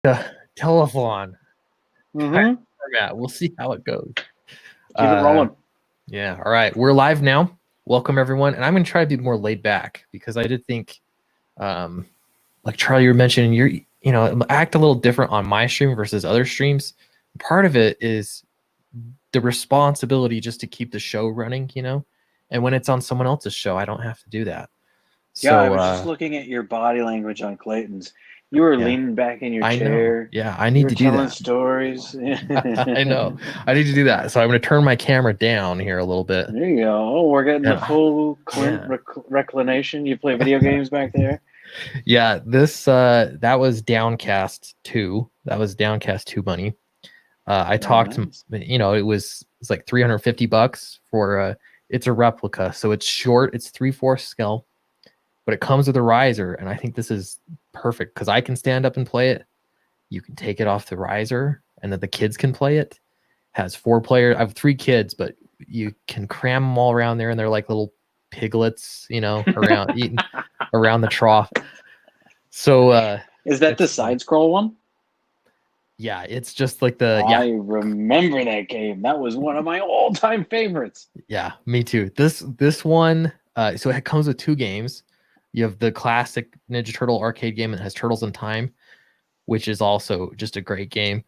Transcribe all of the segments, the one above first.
Telethon kind Mm-hmm. of format. We'll see how it goes. Keep it Uh, rolling. yeah. All right. We're live now. Welcome everyone. And I'm going to try to be more laid back because I did think, um, like Charlie, you were mentioning, act a little different on my stream versus other streams. Part of it is the responsibility just to keep the show running. And when it's on someone else's show, I don't have to do that. Yeah, I So, was just looking at your body language on Clayton's. You were yeah, leaning back in your I know. chair. Yeah, I You need were to do telling that. stories. I know. There I need to do that. So I'm going to turn my camera down here a little bit. you go. Oh, we're getting the And full Clint yeah. reclination. You play video games back there? Yeah, this that was Downcast 2. That was Downcast 2 money. I Oh, talked, nice. it's like $350 for it's a replica. So it's short, it's 3/4 scale, but it comes with a riser, and I think this is perfect because I can stand up and play it. You can take it off the riser, and then the kids can play it. Has 4 players. I have 3 kids, but you can cram them all around there, and they're like little piglets, around eating around the trough. So Is that the it's fun. side scroll one? Yeah, it's just like the yeah, I remember that game. That was one of my all-time favorites. yeah, me too. This one, so it comes with 2 games. You have the classic Ninja Turtle arcade game that has Turtles in Time, which is also just a great game.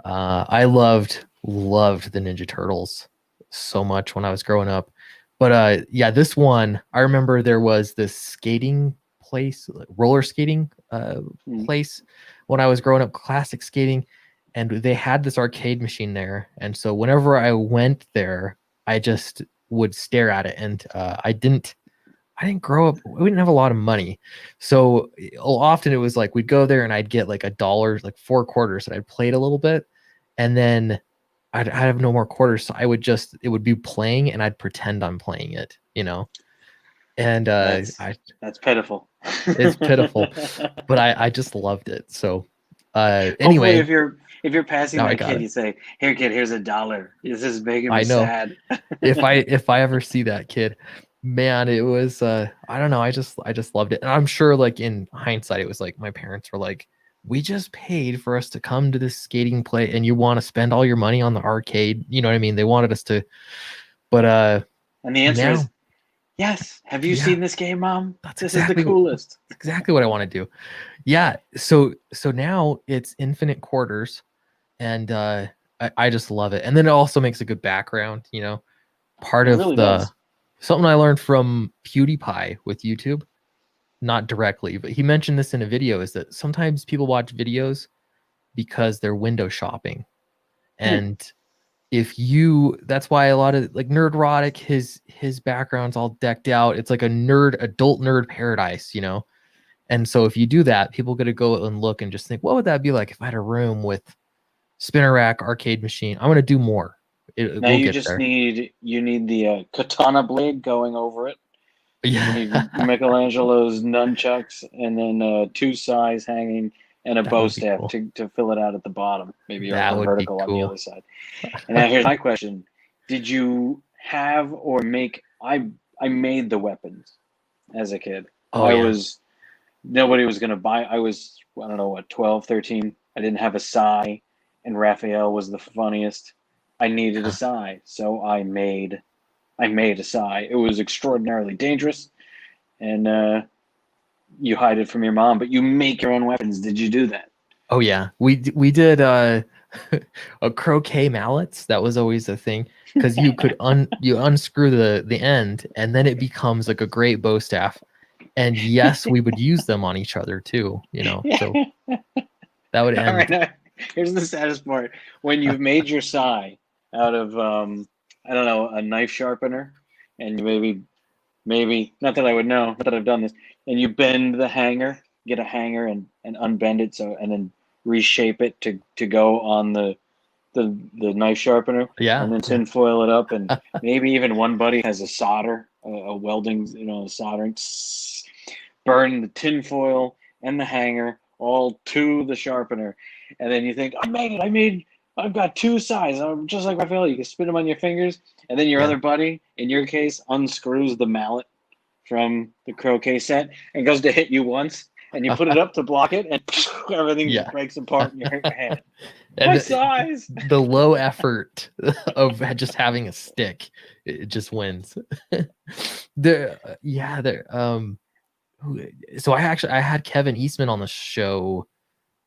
I loved the Ninja Turtles so much when I was growing up. But yeah, this one, I remember there was this skating place, like roller skating Hmm. place when I was growing up, classic skating, and they had this arcade machine there. And so whenever I went there, I just would stare at it. And I didn't grow up. We didn't have a lot of money, so often it was like we'd go there and I'd get like $1, like 4 quarters, and I'd play it a little bit, and then I'd have no more quarters, so it would be playing, and I'd pretend I'm playing it. And That's I that's pitiful. it's pitiful, but I just loved it. So Hopefully, anyway, if you're passing now I that got kid, it. you say, "Here, kid, here's $1. This is making me I know. sad." If I ever see that kid, man, it was I don't know, I just loved it. And I'm sure like in hindsight it was like my parents were like, we just paid for us to come to this skating play and you want to spend all your money on the arcade, you know what I mean? They wanted us to, but And the answer is now, yes. Have you yeah, seen this game, Mom? that's This is the exactly coolest. exactly what I want to do. Yeah, so now it's infinite quarters, and I just love it. And then it also makes a good background. Part It of really the does. something I learned from PewDiePie with YouTube, not directly, but he mentioned this in a video, is that sometimes people watch videos because they're window shopping. Hmm. And that's why a lot of like Nerdrotic, his background's all decked out. It's like a adult nerd paradise. And so if you do that, people get to go and look and just think, what would that be like if I had a room with spinner rack, arcade machine? I'm gonna do more. Now We'll you get just there. need the katana blade going over it. You Yeah, need Michelangelo's nunchucks and then 2 sais hanging and a that bow would be staff cool. to fill it out at the bottom, maybe That or would be vertical on the other cool. side. And now here's my question: did you have or make? I made the weapons as a kid. Oh I yeah. was nobody was going to buy. I was, I don't know what, 12, 13. I didn't have a sai, and Raphael was the funniest. I needed a sai, so I made a sai. It was extraordinarily dangerous, and you hide it from your mom, but you make your own weapons. Did you do that? Oh yeah. We did a croquet mallets. That was always a thing because you unscrew the end and then it becomes like a great bow staff. And yes, we would use them on each other too. So Yeah. that would All right. end. Now, here's the saddest part: when you've made your sai out of I don't know, a knife sharpener, and you maybe not that I would know, not that I've done this, and you bend the hanger, get a hanger and unbend it so, and then reshape it to go on the knife sharpener, and Yeah, then yeah. tinfoil it up, and maybe even one buddy has a solder, a welding, soldering, burn the tinfoil and the hanger all to the sharpener, and then you think, I made it, I've got 2 sides. I'm just like Raphael. You can spin them on your fingers, and then your Yeah. other buddy, in your case, unscrews the mallet from the croquet set and goes to hit you once, and you put it up to block it, and everything Yeah. just breaks apart, and you hurt your hand. And My size. the low effort of just having a stick, it just wins. So I had Kevin Eastman on the show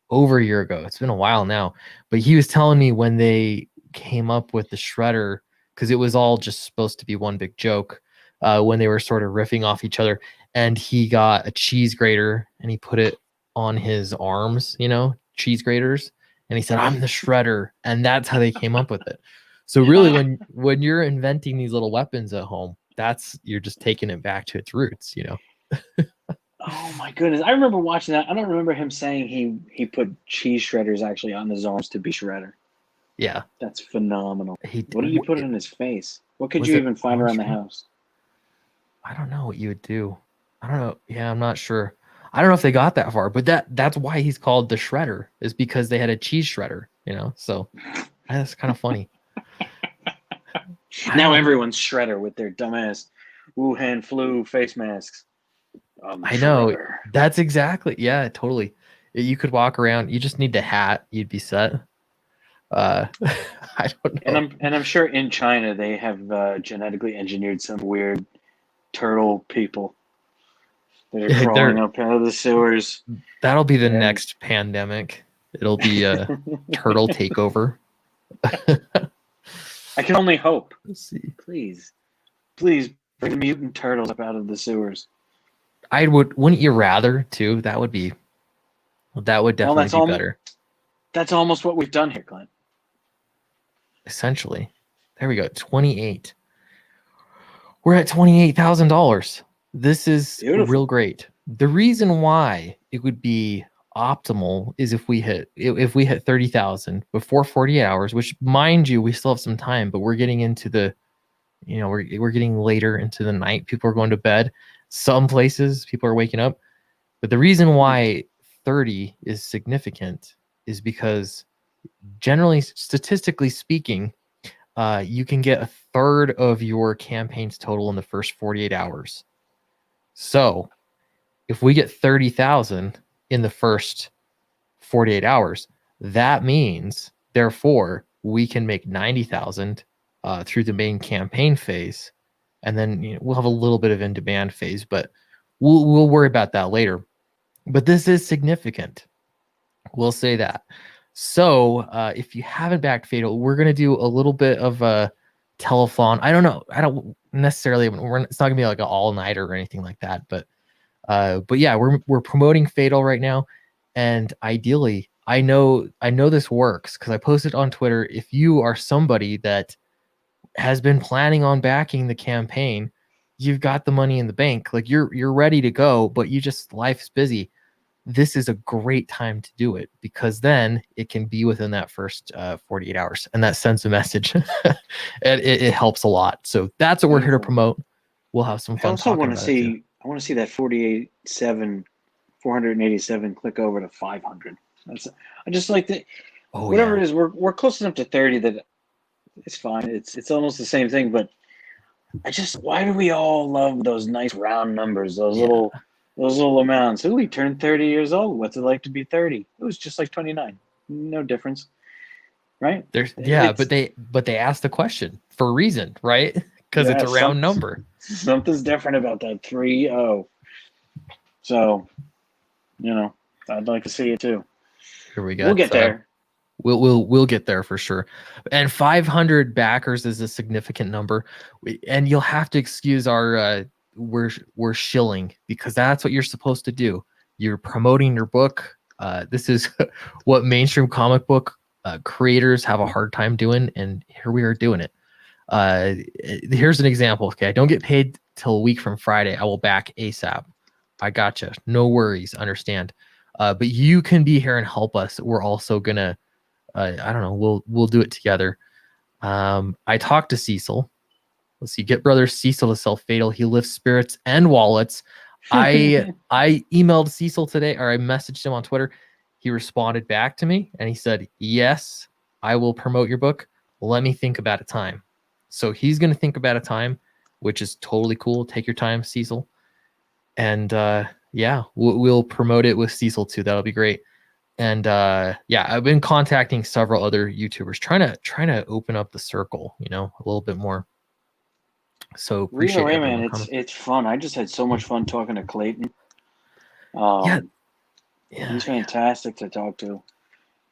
over a year ago. It's been a while now, but he was telling me when they came up with the shredder, because it was all just supposed to be one big joke, when they were sort of riffing off each other, and he got a cheese grater and he put it on his arms, cheese graters, and he said, "I'm the shredder," and that's how they came up with it. So really, when you're inventing these little weapons at home, you're just taking it back to its roots. Oh my goodness! I remember watching that. I don't remember him saying he put cheese shredders actually on his arms to be shredder. Yeah, That's phenomenal. What did you put in his face? What could you even find around the house? I don't know what you would do. I don't know. Yeah, I'm not sure. I don't know if they got that far, but that's why he's called the shredder, is because they had a cheese shredder, so that's kind of funny. Now everyone's shredder with their dumbass Wuhan flu face masks. I know. That's exactly. Yeah, totally. You could walk around. You just need the hat. You'd be set. I don't know. And I'm sure in China they have genetically engineered some weird turtle people that are crawling up out of the sewers. That'll be the next pandemic. It'll be a turtle takeover. I can only hope. Let's see. Please bring the mutant turtles up out of the sewers. Wouldn't you rather too? That would definitely be better. That's almost what we've done here, Clint. Essentially. There we go. 28. We're at $28,000. This is beautiful. Real great. The reason why it would be optimal is if we hit 30,000 before 48 hours, which, mind you, we still have some time, but we're getting into the, we're getting later into the night. People are going to bed. Some places people are waking up. But the reason why 30 is significant is because, generally, statistically speaking, you can get a third of your campaign's total in the first 48 hours. So if we get 30,000 in the first 48 hours, that means, therefore, we can make 90,000 through the main campaign phase. And then we'll have a little bit of in-demand phase, but we'll worry about that later. But this is significant. We'll say that. So if you haven't backed Fatal, we're going to do a little bit of a telethon. I don't know. I don't necessarily. It's not going to be like an all-nighter or anything like that. But yeah, we're promoting Fatal right now, and ideally, I know this works because I posted on Twitter. If you are somebody that has been planning on backing the campaign, you've got the money in the bank, like you're ready to go, but life's busy. This is a great time to do it because then it can be within that first 48 hours, and that sends a message. And it helps a lot. So that's what we're here to promote. We'll have some fun. I also want to see. I want to see that 487 click over to 500. I just like that. Whatever it is, we're close enough to 30 that it's fine. It's almost the same thing, but why do we all love those nice round numbers? Those little amounts. Ooh, he turned 30 years old. What's it like to be 30? It was just like 29. No difference. Right? But they asked the question for a reason, right? Because it's a round number. Something's different about that 3-0. So, I'd like to see it too. Here we go. We'll get there. We'll get there for sure. And 500 backers is a significant number. And you'll have to excuse our we're shilling, because that's what you're supposed to do. You're promoting your book. This is what mainstream comic book creators have a hard time doing, and here we are doing it. Here's an example. Okay, I don't get paid till a week from Friday. I will back ASAP. I gotcha. No worries. Understand. But you can be here and help us. We're also gonna, I don't know. We'll do it together. I talked to Cecil. Let's see. Get brother Cecil to sell Fatal. He lifts spirits and wallets. I emailed Cecil today, or I messaged him on Twitter. He responded back to me and he said, "Yes, I will promote your book. Let me think about a time." So he's going to think about a time, which is totally cool. Take your time, Cecil. And Yeah, we'll promote it with Cecil too. That'll be great. And yeah, I've been contacting several other YouTubers, trying to open up the circle, a little bit more. So Either appreciate way, man, everyone coming. it's fun. I just had so much fun talking to Clayton. Yeah, He's fantastic to talk to.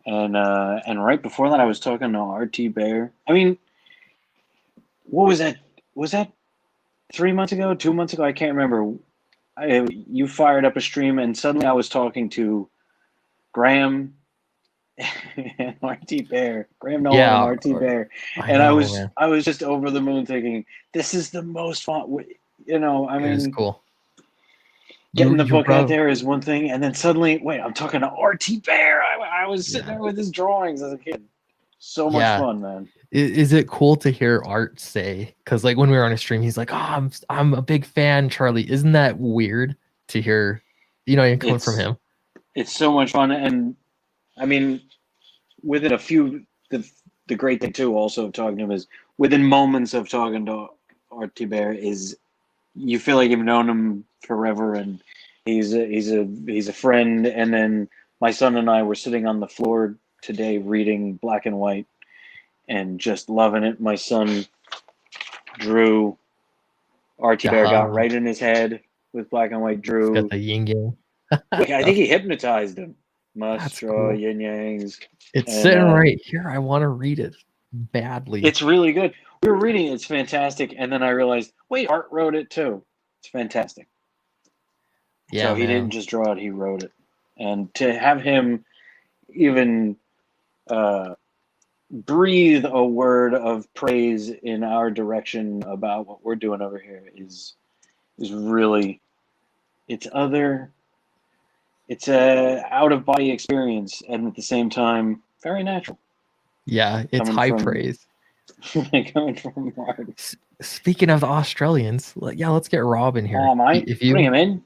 And right before that, I was talking to RT Bear. I mean, what was that? Was that 3 months ago, 2 months ago? I can't remember. You fired up a stream, and suddenly I was talking to Graham and RT Bear, Graham Nolan and yeah, RT Bear, I and know, man. I was just over the moon, thinking this is the most fun. I It is mean, cool. getting the You book out wrote, there is one thing, and then suddenly, wait, I'm talking to RT Bear. I was sitting yeah, there with his drawings as a kid. So much yeah. fun, man. Is it cool to hear Art say? Because like when we were on a stream, he's like, "Oh, I'm a big fan, Charlie." Isn't that weird to hear? Coming from him. It's so much fun, and I mean, within a few, the great thing too, also of talking to him is within moments of talking to RT Bear is you feel like you've known him forever, and he's a friend. And then my son and I were sitting on the floor today reading Black and White and just loving it. My son drew. RT Bear got right in his head with Black and White. He's got Drew. the yin yang. I think he hypnotized him. Must That's draw cool. yin yangs. It's And sitting right here. I want to read it badly. it's really good. We were reading it, it's fantastic, and then I realized, wait, Art wrote it too. It's fantastic. Yeah, So he man. didn't just draw it, he wrote it. And to have him even breathe a word of praise in our direction about what we're doing over here is really, it's a out of body experience, and at the same time very natural. Yeah, it's high praise. Coming from Art. Speaking of the Australians, let's get Rob in here. Oh, my, bring him in.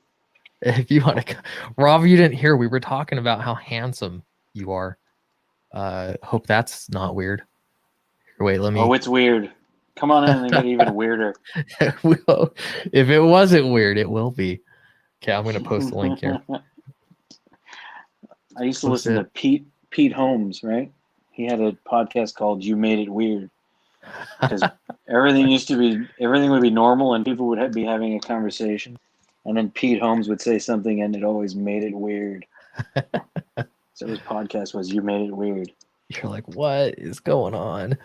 If you want to, Rob, you didn't hear. We were talking about how handsome you are. Hope that's not weird. Wait, let me. Oh, it's weird. Come on in and get even weirder. If it wasn't weird, it will be. Okay, I'm gonna post the link here. I used to listen to Pete Holmes, right? He had a podcast called "You Made It Weird," because everything would be normal and people would be having a conversation, and then Pete Holmes would say something and it always made it weird. So his podcast was "You Made It Weird." You're like, what is going on?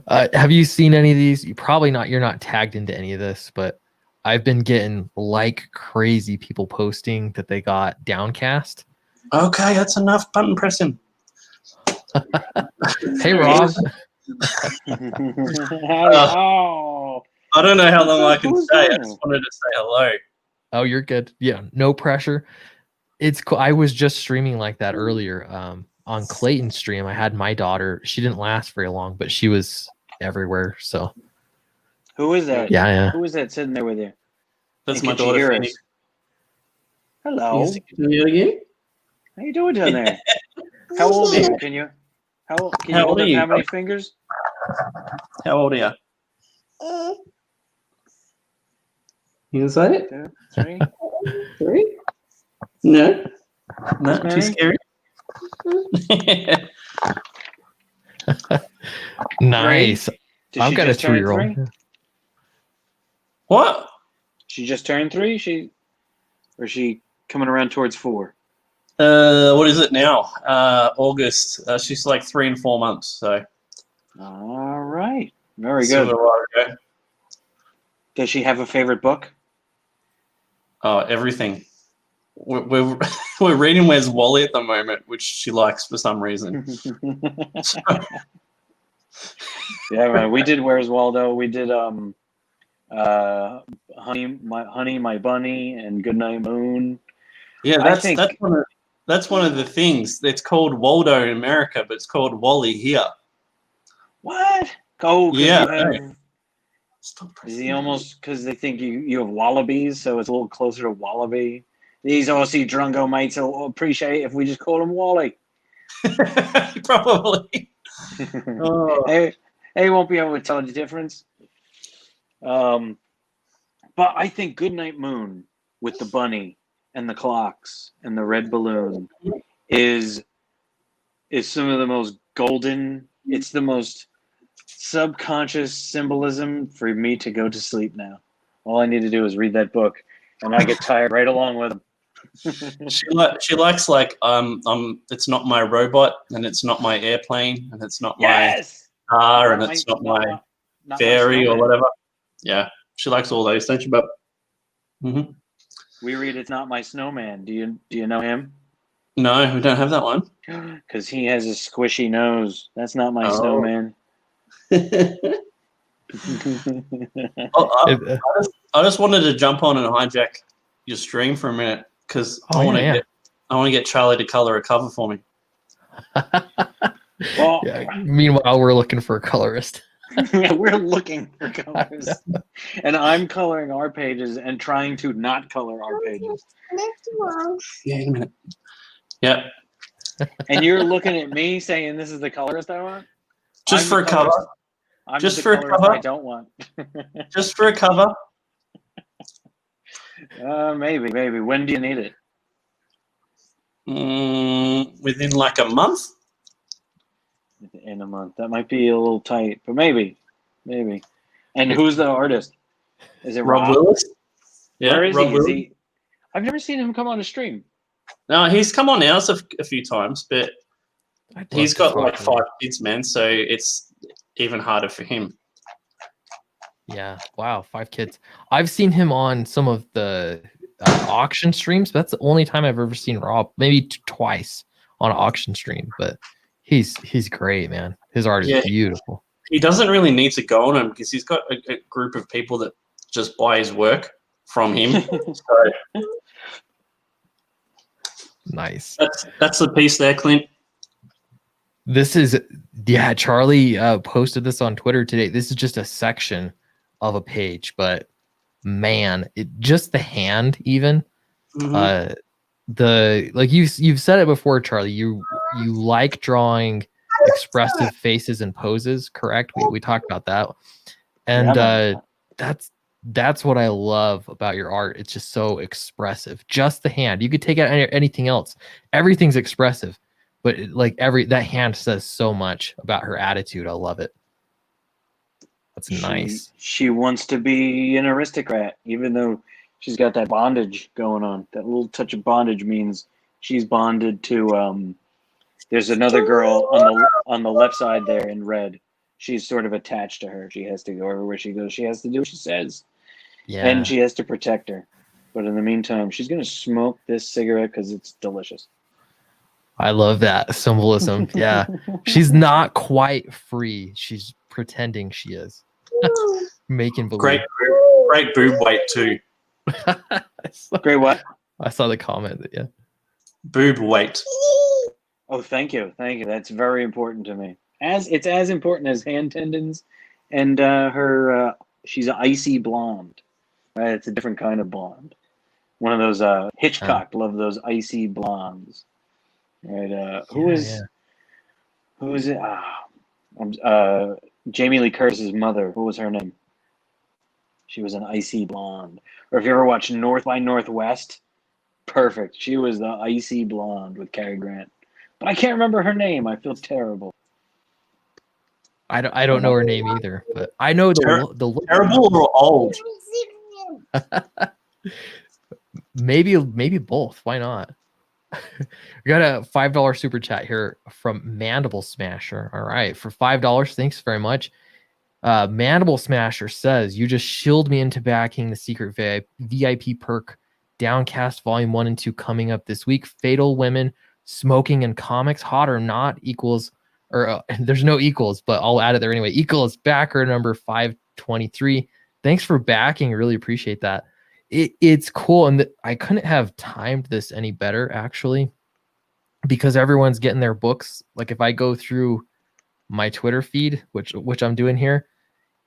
Have you seen any of these? You're not tagged into any of this, but I've been getting like crazy people posting that they got Downcast. Okay, that's enough button pressing. Hey, Rob. I don't know how long I can stay. I just wanted to say hello. Oh, you're good. Yeah, no pressure. It's cool. I was just streaming like that earlier. On Clayton's stream, I had my daughter. She didn't last very long, but she was everywhere. So, who is that? Yeah. Who is that sitting there with you? That's my daughter, Fanny. Hello. You again? How you doing down there? How old are you? Can you hold up how many fingers? How old are you? You can say it? 2, 3. 3? No. No, too scary. Nice. I've got a 2-year-old. What? She just turned 3? Or is she coming around towards 4? What is it now? August. She's like 3 and 4 months. So. All right. Very good. Does she have a favorite book? Oh, everything. We're reading Where's Wally at the moment, which she likes for some reason. Yeah, man. We did Where's Waldo. We did Honey, My Bunny, and Goodnight Moon. Yeah, that's one of the things. It's called Waldo in America, but it's called Wally here. What? Oh, yeah. Is he almost because they think you have wallabies, so it's a little closer to wallaby? These Aussie drungo mates will appreciate if we just call him Wally. Probably. They won't be able to tell the difference. But I think Goodnight Moon with the bunny and the clocks and the red balloon is some of the most golden. It's the most subconscious symbolism for me to go to sleep now. All I need to do is read that book, and I get tired right along with them. She likes like it's not my robot, and it's not my airplane, and it's not Yes, my car, and Not it's not my not my fairy or snowman. whatever. Yeah, she likes all those, don't you, Bub? Mm-hmm. We read "It's Not My Snowman." Do you know him? No, we don't have that one. Because he has a squishy nose. That's not my Oh. snowman. I just wanted to jump on and hijack your stream for a minute because I want to get Charlie to color a cover for me. Well, Meanwhile, we're looking for a colorist. we're looking for colors, and I'm coloring our pages and trying to not color our pages. Yeah, in a minute. Yeah. And you're looking at me saying this is the colorist I want? Just for a cover. I'm Just the for a colorist cover. I don't want. Just for a cover. Maybe. When do you need it? Within like a month. In a month. That might be a little tight, but maybe. And who's the artist? Is it Rob Rob? Willis? Yeah, Where is Rob he? Willis. Is he? I've never seen him come on a stream. No, he's come on now a few times, but he's got like 5 kids, man. So it's even harder for him. Yeah. Wow. 5 kids. I've seen him on some of the auction streams. That's the only time I've ever seen Rob. Maybe twice on an auction stream, but he's great, man. His art is beautiful. He doesn't really need to go on them because he's got a group of people that just buy his work from him. So nice. That's the piece there, Clint. This is Charlie posted this on Twitter today. This is just a section of a page, but man, just the hand even. Mm-hmm. You've said it before, Charlie. You like drawing expressive faces and poses, correct? We talked about that, and that's what I love about your art. It's just so expressive. Just the hand. You could take out anything else. Everything's expressive, but that hand says so much about her attitude. I love it. That's nice. She wants to be an aristocrat, even though she's got that bondage going on. That little touch of bondage means she's bonded to. There's another girl on the left side there in red. She's sort of attached to her. She has to go everywhere she goes. She has to do what she says. Yeah. And she has to protect her. But in the meantime, she's going to smoke this cigarette because it's delicious. I love that symbolism. Yeah. She's not quite free. She's pretending she is. Making believe. Great boob weight too. Great what? I saw the comment. Yeah. Boob weight. Oh, thank you. That's very important to me. It's as important as hand tendons, and her. She's an icy blonde. Right, it's a different kind of blonde. One of those Hitchcock loved those icy blondes. Right. Who is it? Jamie Lee Curtis's mother. What was her name? She was an icy blonde. Or if you ever watched North by Northwest, perfect. She was the icy blonde with Cary Grant. But I can't remember her name. I feel terrible. I don't know her name either, but I know the terrible or old. Maybe both. Why not? We got a $5 super chat here from Mandible Smasher. All right, for $5, thanks very much. Mandible Smasher says, you just shilled me into backing the secret VIP perk. Downcast Volume 1 and 2 coming up this week. Fatal Women, Smoking and Comics, Hot or Not equals, or there's no equals, but I'll add it there anyway. Equals backer number 523. Thanks for backing. Really appreciate that. It's cool, and I couldn't have timed this any better actually, because everyone's getting their books. Like if I go through my Twitter feed, which I'm doing here,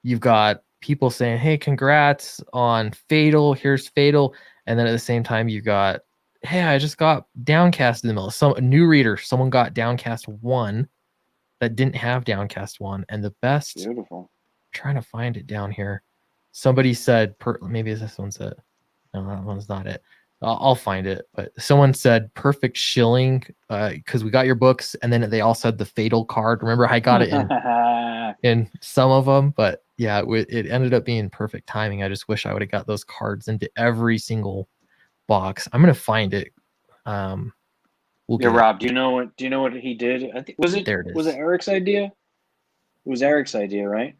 you've got people saying, "Hey, congrats on Fatal. Here's Fatal," and then at the same time, you got, "Hey, I just got Downcast in the middle." A new reader, someone got Downcast 1 that didn't have Downcast 1, and the best. Beautiful. I'm trying to find it down here. Somebody said, maybe this one's it. No, that one's not it. I'll find it. But someone said perfect shilling because we got your books, and then they also had the fatal card. Remember, I got it in some of them, but yeah, it ended up being perfect timing. I just wish I would have got those cards into every single box. I'm gonna find it. We'll Yeah, get Rob, do you know what he did? I think There it was it is. Eric's idea? It was Eric's idea, right?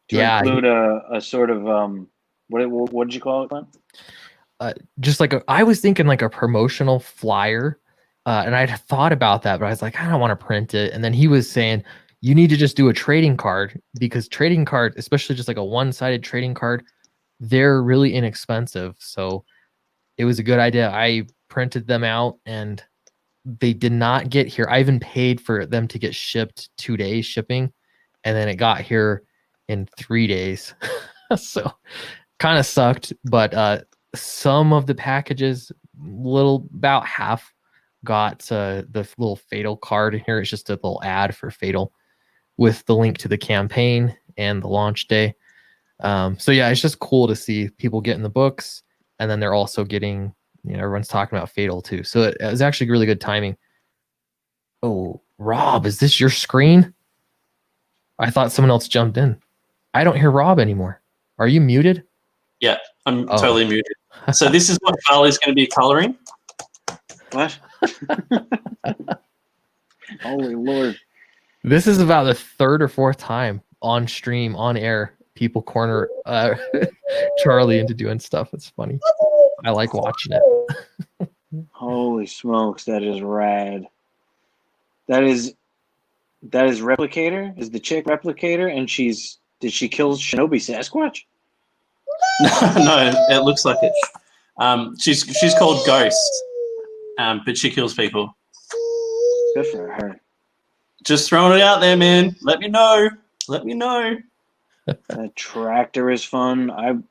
To Yeah, include a sort of what did you call it, Glenn? just like I was thinking like a promotional flyer, and I'd thought about that, but I was like, I don't want to print it. And then he was saying you need to just do a trading card because trading card, especially just like a one-sided trading card, they're really inexpensive. So it was a good idea. I printed them out and they did not get here. I even paid for them to get shipped 2 days shipping, and then it got here in 3 days. So kind of sucked, but some of the packages, about half, got the little Fatal card in here. It's just a little ad for Fatal with the link to the campaign and the launch day. So yeah, it's just cool to see people getting the books, and then they're also getting, everyone's talking about Fatal too. So it was actually really good timing. Oh, Rob, is this your screen? I thought someone else jumped in. I don't hear Rob anymore. Are you muted? Yeah, I'm Oh. totally muted. So this is what Charlie's going to be coloring. What? Holy Lord. This is about the third or fourth time on stream, on air, people corner Charlie into doing stuff. It's funny. I like watching it. Holy smokes, that is rad. That is Replicator? Is the chick Replicator? And did she kill Shinobi Sasquatch? No, it looks like it. She's called Ghost, but she kills people. Good for her. Just throwing it out there, man. Let me know. Let me know. That tractor is fun. I'm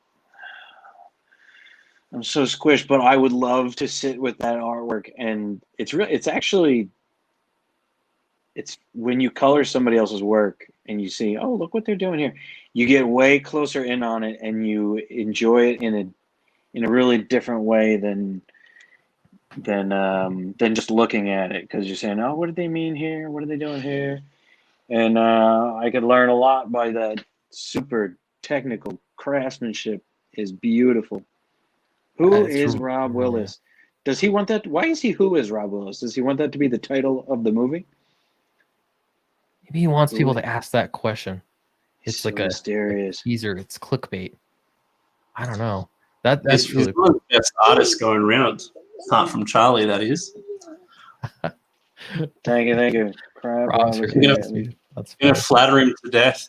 so squished, but I would love to sit with that artwork. And it's when you color somebody else's work and you see, oh, look what they're doing here. You get way closer in on it and you enjoy it in a really different way than just looking at it, because you're saying, oh, what did they mean here? What are they doing here? And I could learn a lot by that. Super technical craftsmanship is beautiful. Who is Rob Willis? Does he want that? Why is he Who is Rob Willis? Does he want that to be the title of the movie? Maybe he wants people to ask that question. It's so like mysterious. a teaser. It's clickbait. I don't know. That's He's really one of the best artists going around, apart from Charlie, that is. Thank you. Rob's You're going to flatter him to death.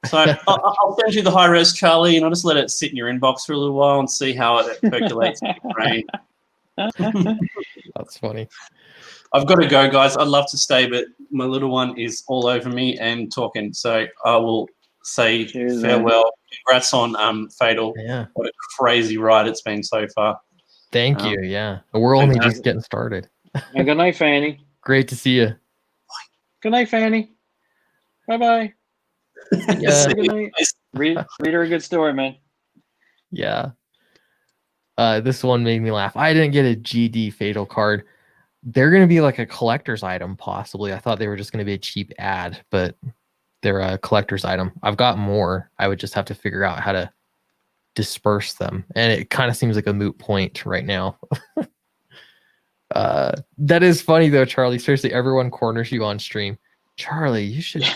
So I'll send you the high res, Charlie, and I'll just let it sit in your inbox for a little while and see how it percolates in your brain. That's funny. I've got to go, guys. I'd love to stay, but my little one is all over me and talking. So I will say farewell. Man. Congrats on Fatal. Yeah. What a crazy ride it's been so far. Thank you. Yeah. We're only just getting started. And good night, Fanny. Great to see you. Good night, Fanny. Bye-bye. Yeah. Good night. Read her a good story, man. Yeah. This one made me laugh. I didn't get a GD Fatal card. They're going to be like a collector's item, possibly. I thought they were just going to be a cheap ad, but they're a collector's item. I've got more. I would just have to figure out how to disperse them. And it kind of seems like a moot point right now. That is funny though, Charlie. Seriously, everyone corners you on stream. Charlie, you should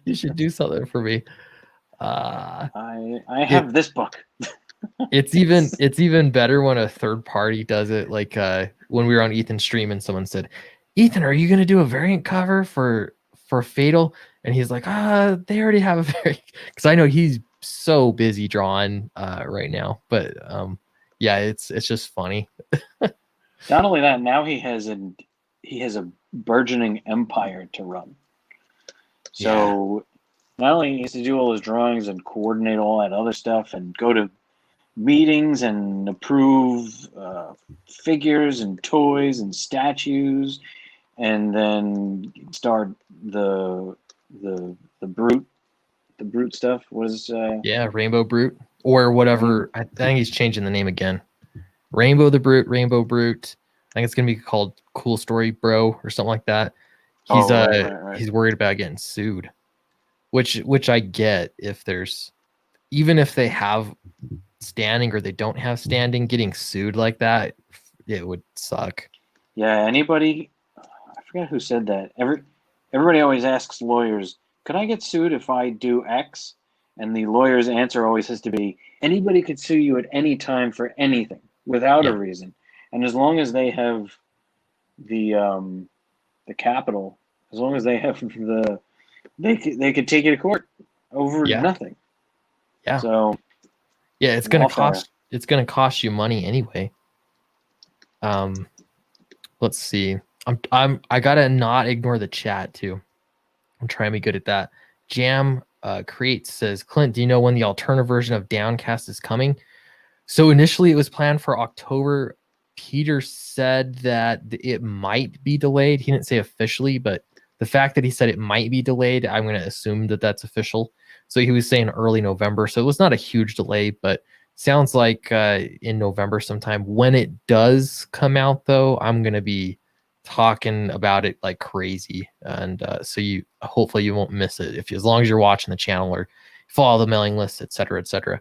you should do something for me. I have this book. It's even better when a third party does it. Like when we were on Ethan's stream and someone said, "Ethan, are you going to do a variant cover for Fatal?" And he's like, they already have a variant, because I know he's so busy drawing right now. But yeah, it's just funny. Not only that, now he has a burgeoning empire to run. So not only he has to do all his drawings and coordinate all that other stuff and go to meetings and approve figures and toys and statues, and then start the brute stuff. What is Rainbow Brute. or whatever. I think he's changing the name again. Rainbow the Brute, Rainbow Brute. I think it's gonna be called Cool Story Bro or something like that. He's right. he's worried about getting sued, which I get. If there's, even if they have standing or they don't have standing, getting sued like that, it would suck. Yeah, anybody, I forget who said that. Everybody always asks lawyers, could I get sued if I do X? And the lawyer's answer always has to be, anybody could sue you at any time for anything without a reason. And as long as they have the capital, as long as they have they could take you to court over nothing. Yeah. So yeah, it's gonna cost you money anyway. Let's see. I gotta not ignore the chat too. I'm trying to be good at that. Jam Creates says, Clint, do you know when the alternative version of Downcast is coming? So initially it was planned for October. Peter said that it might be delayed. He didn't say officially, but the fact that he said it might be delayed, I'm going to assume that that's official. So he was saying early November. So it was not a huge delay, but sounds like in November sometime. When it does come out, though, I'm going to be talking about it like crazy. And so hopefully you won't miss it as long as you're watching the channel or follow the mailing list, etc., etc.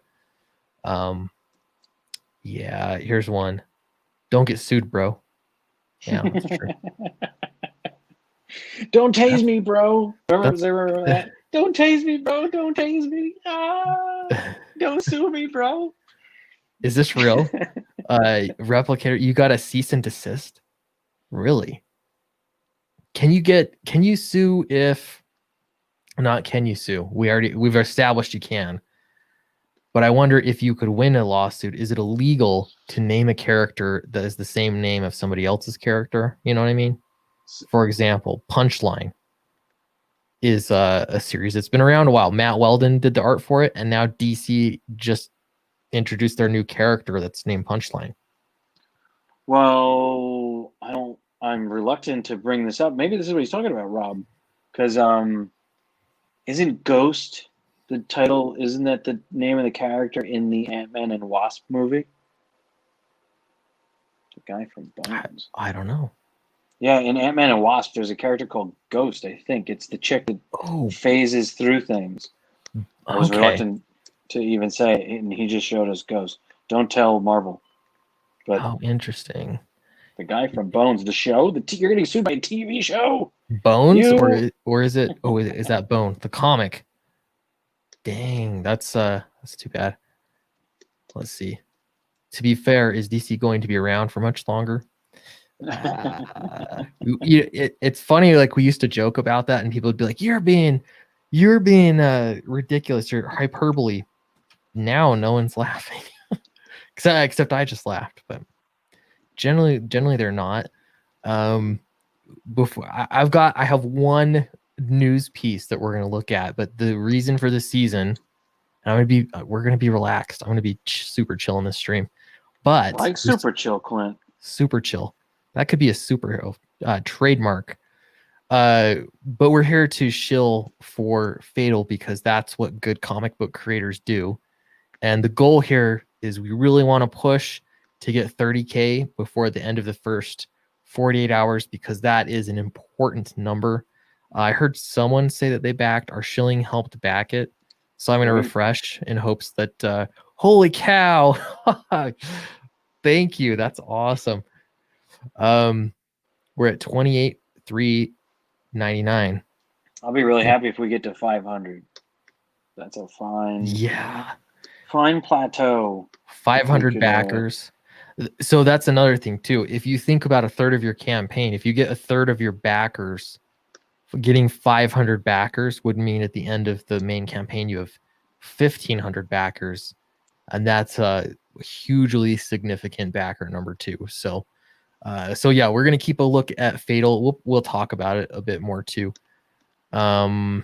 Yeah, here's one. Don't get sued, bro. Yeah, that's true. Don't tase me, bro. Remember that? Don't tase me, bro. Don't tase me. Don't sue me, bro. Is this real? Replicator, you got a cease and desist? Really? Can you sue if not can you sue? We've established you can. But I wonder if you could win a lawsuit. Is it illegal to name a character that is the same name of somebody else's character? You know what I mean? For example, Punchline is a series that's been around a while. Matt Weldon did the art for it, and now DC just introduced their new character that's named Punchline. Well, I'm reluctant to bring this up. Maybe this is what he's talking about, Rob. Because isn't Ghost the title? Isn't that the name of the character in the Ant-Man and Wasp movie? The guy from Bones. I don't know. Yeah, in Ant-Man and Wasp, there's a character called Ghost, I think. It's the chick that phases through things. I was reluctant to even say it, and he just showed us Ghost. Don't tell Marvel. But interesting. The guy from Bones, the show? You're getting sued by a TV show? Bones? Or is it... Oh, is that Bone? The comic. Dang, that's too bad. Let's see. To be fair, is DC going to be around for much longer? It's funny, like we used to joke about that and people would be like, you're being ridiculous, you're hyperbole. Now no one's laughing. except I just laughed, but generally they're not. Before I have one news piece that we're going to look at, but the reason for this season, and we're going to be relaxed. I'm going to be super chill in this stream, but like super chill, Clint. Super chill. That could be a superhero trademark. But we're here to shill for Fatal because that's what good comic book creators do. And the goal here is we really want to push to get 30K before the end of the first 48 hours because that is an important number. I heard someone say that they backed. Our shilling helped back it. So I'm going to refresh in hopes that, holy cow. Thank you. That's awesome. We're at 28,399. I'll be really happy if we get to 500. That's a fine plateau. 500 backers. So that's another thing too. If you think about a third of your campaign, if you get a third of your backers, getting 500 backers would mean at the end of the main campaign you have 1,500 backers, and that's a hugely significant backer number too. So yeah, we're gonna keep a look at Fatal. We'll talk about it a bit more too. Do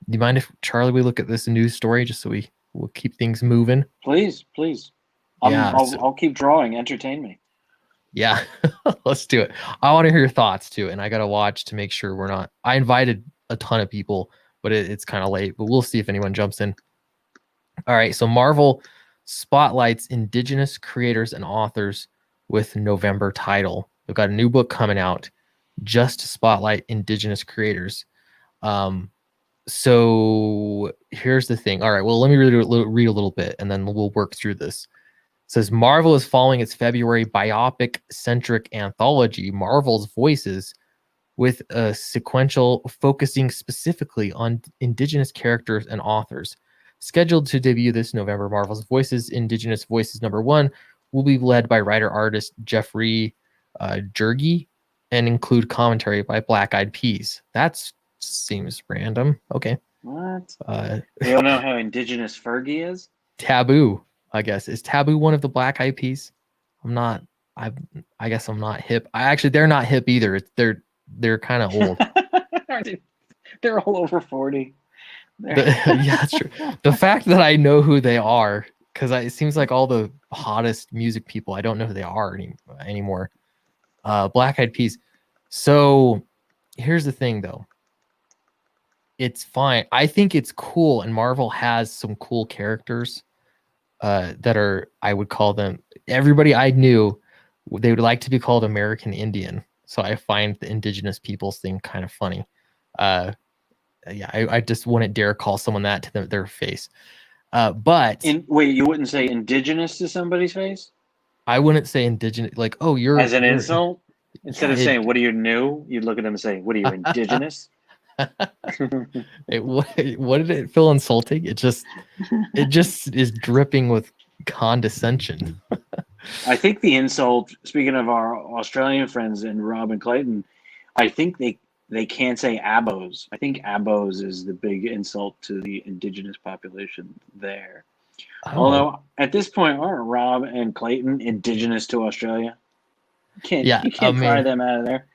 you mind if Charlie we look at this news story just so we'll keep things moving? Please. I'll keep drawing. Entertain me. Yeah, let's do it. I want to hear your thoughts too, and I gotta watch to make sure we're not. I invited a ton of people, but it's kind of late. But we'll see if anyone jumps in. All right, so Marvel spotlights indigenous creators and authors with November title. They've got a new book coming out just to spotlight indigenous creators. So here's the thing. All right, well, let me read a little bit, and then we'll work through this. It says Marvel is following its February biopic-centric anthology, Marvel's Voices, with a sequential focusing specifically on indigenous characters and authors. Scheduled to debut this November, Marvel's Voices, Indigenous Voices #1, will be led by writer-artist Jeffrey Jurgi and include commentary by Black Eyed Peas. That seems random. Okay. What? You don't know how indigenous Fergie is? Taboo, I guess. Is Taboo one of the Black Eyed Peas? I guess I'm not hip. They're not hip either. They're kind of old. They're all over 40. Yeah, that's true. The fact that I know who they are, because it seems like all the hottest music people, I don't know who they are anymore. Black Eyed Peas. So here's the thing, though. It's fine. I think it's cool, and Marvel has some cool characters that are, I would call them, everybody I knew, they would like to be called American Indian. So I find the indigenous peoples thing kind of funny. I just wouldn't dare call someone that to their face. But wait, you wouldn't say indigenous to somebody's face? I wouldn't say indigenous, like, oh, you're as an insult. Instead of saying, "What are you new?" You'd look at them and say, "What are you, indigenous?" What did it feel insulting? It just is dripping with condescension. I think the insult, speaking of our Australian friends and Rob and Clayton, I think they can't say abos. I think abos is the big insult to the indigenous population there. Oh. Although at this point, aren't Rob and Clayton indigenous to Australia? You can't pry them out of there.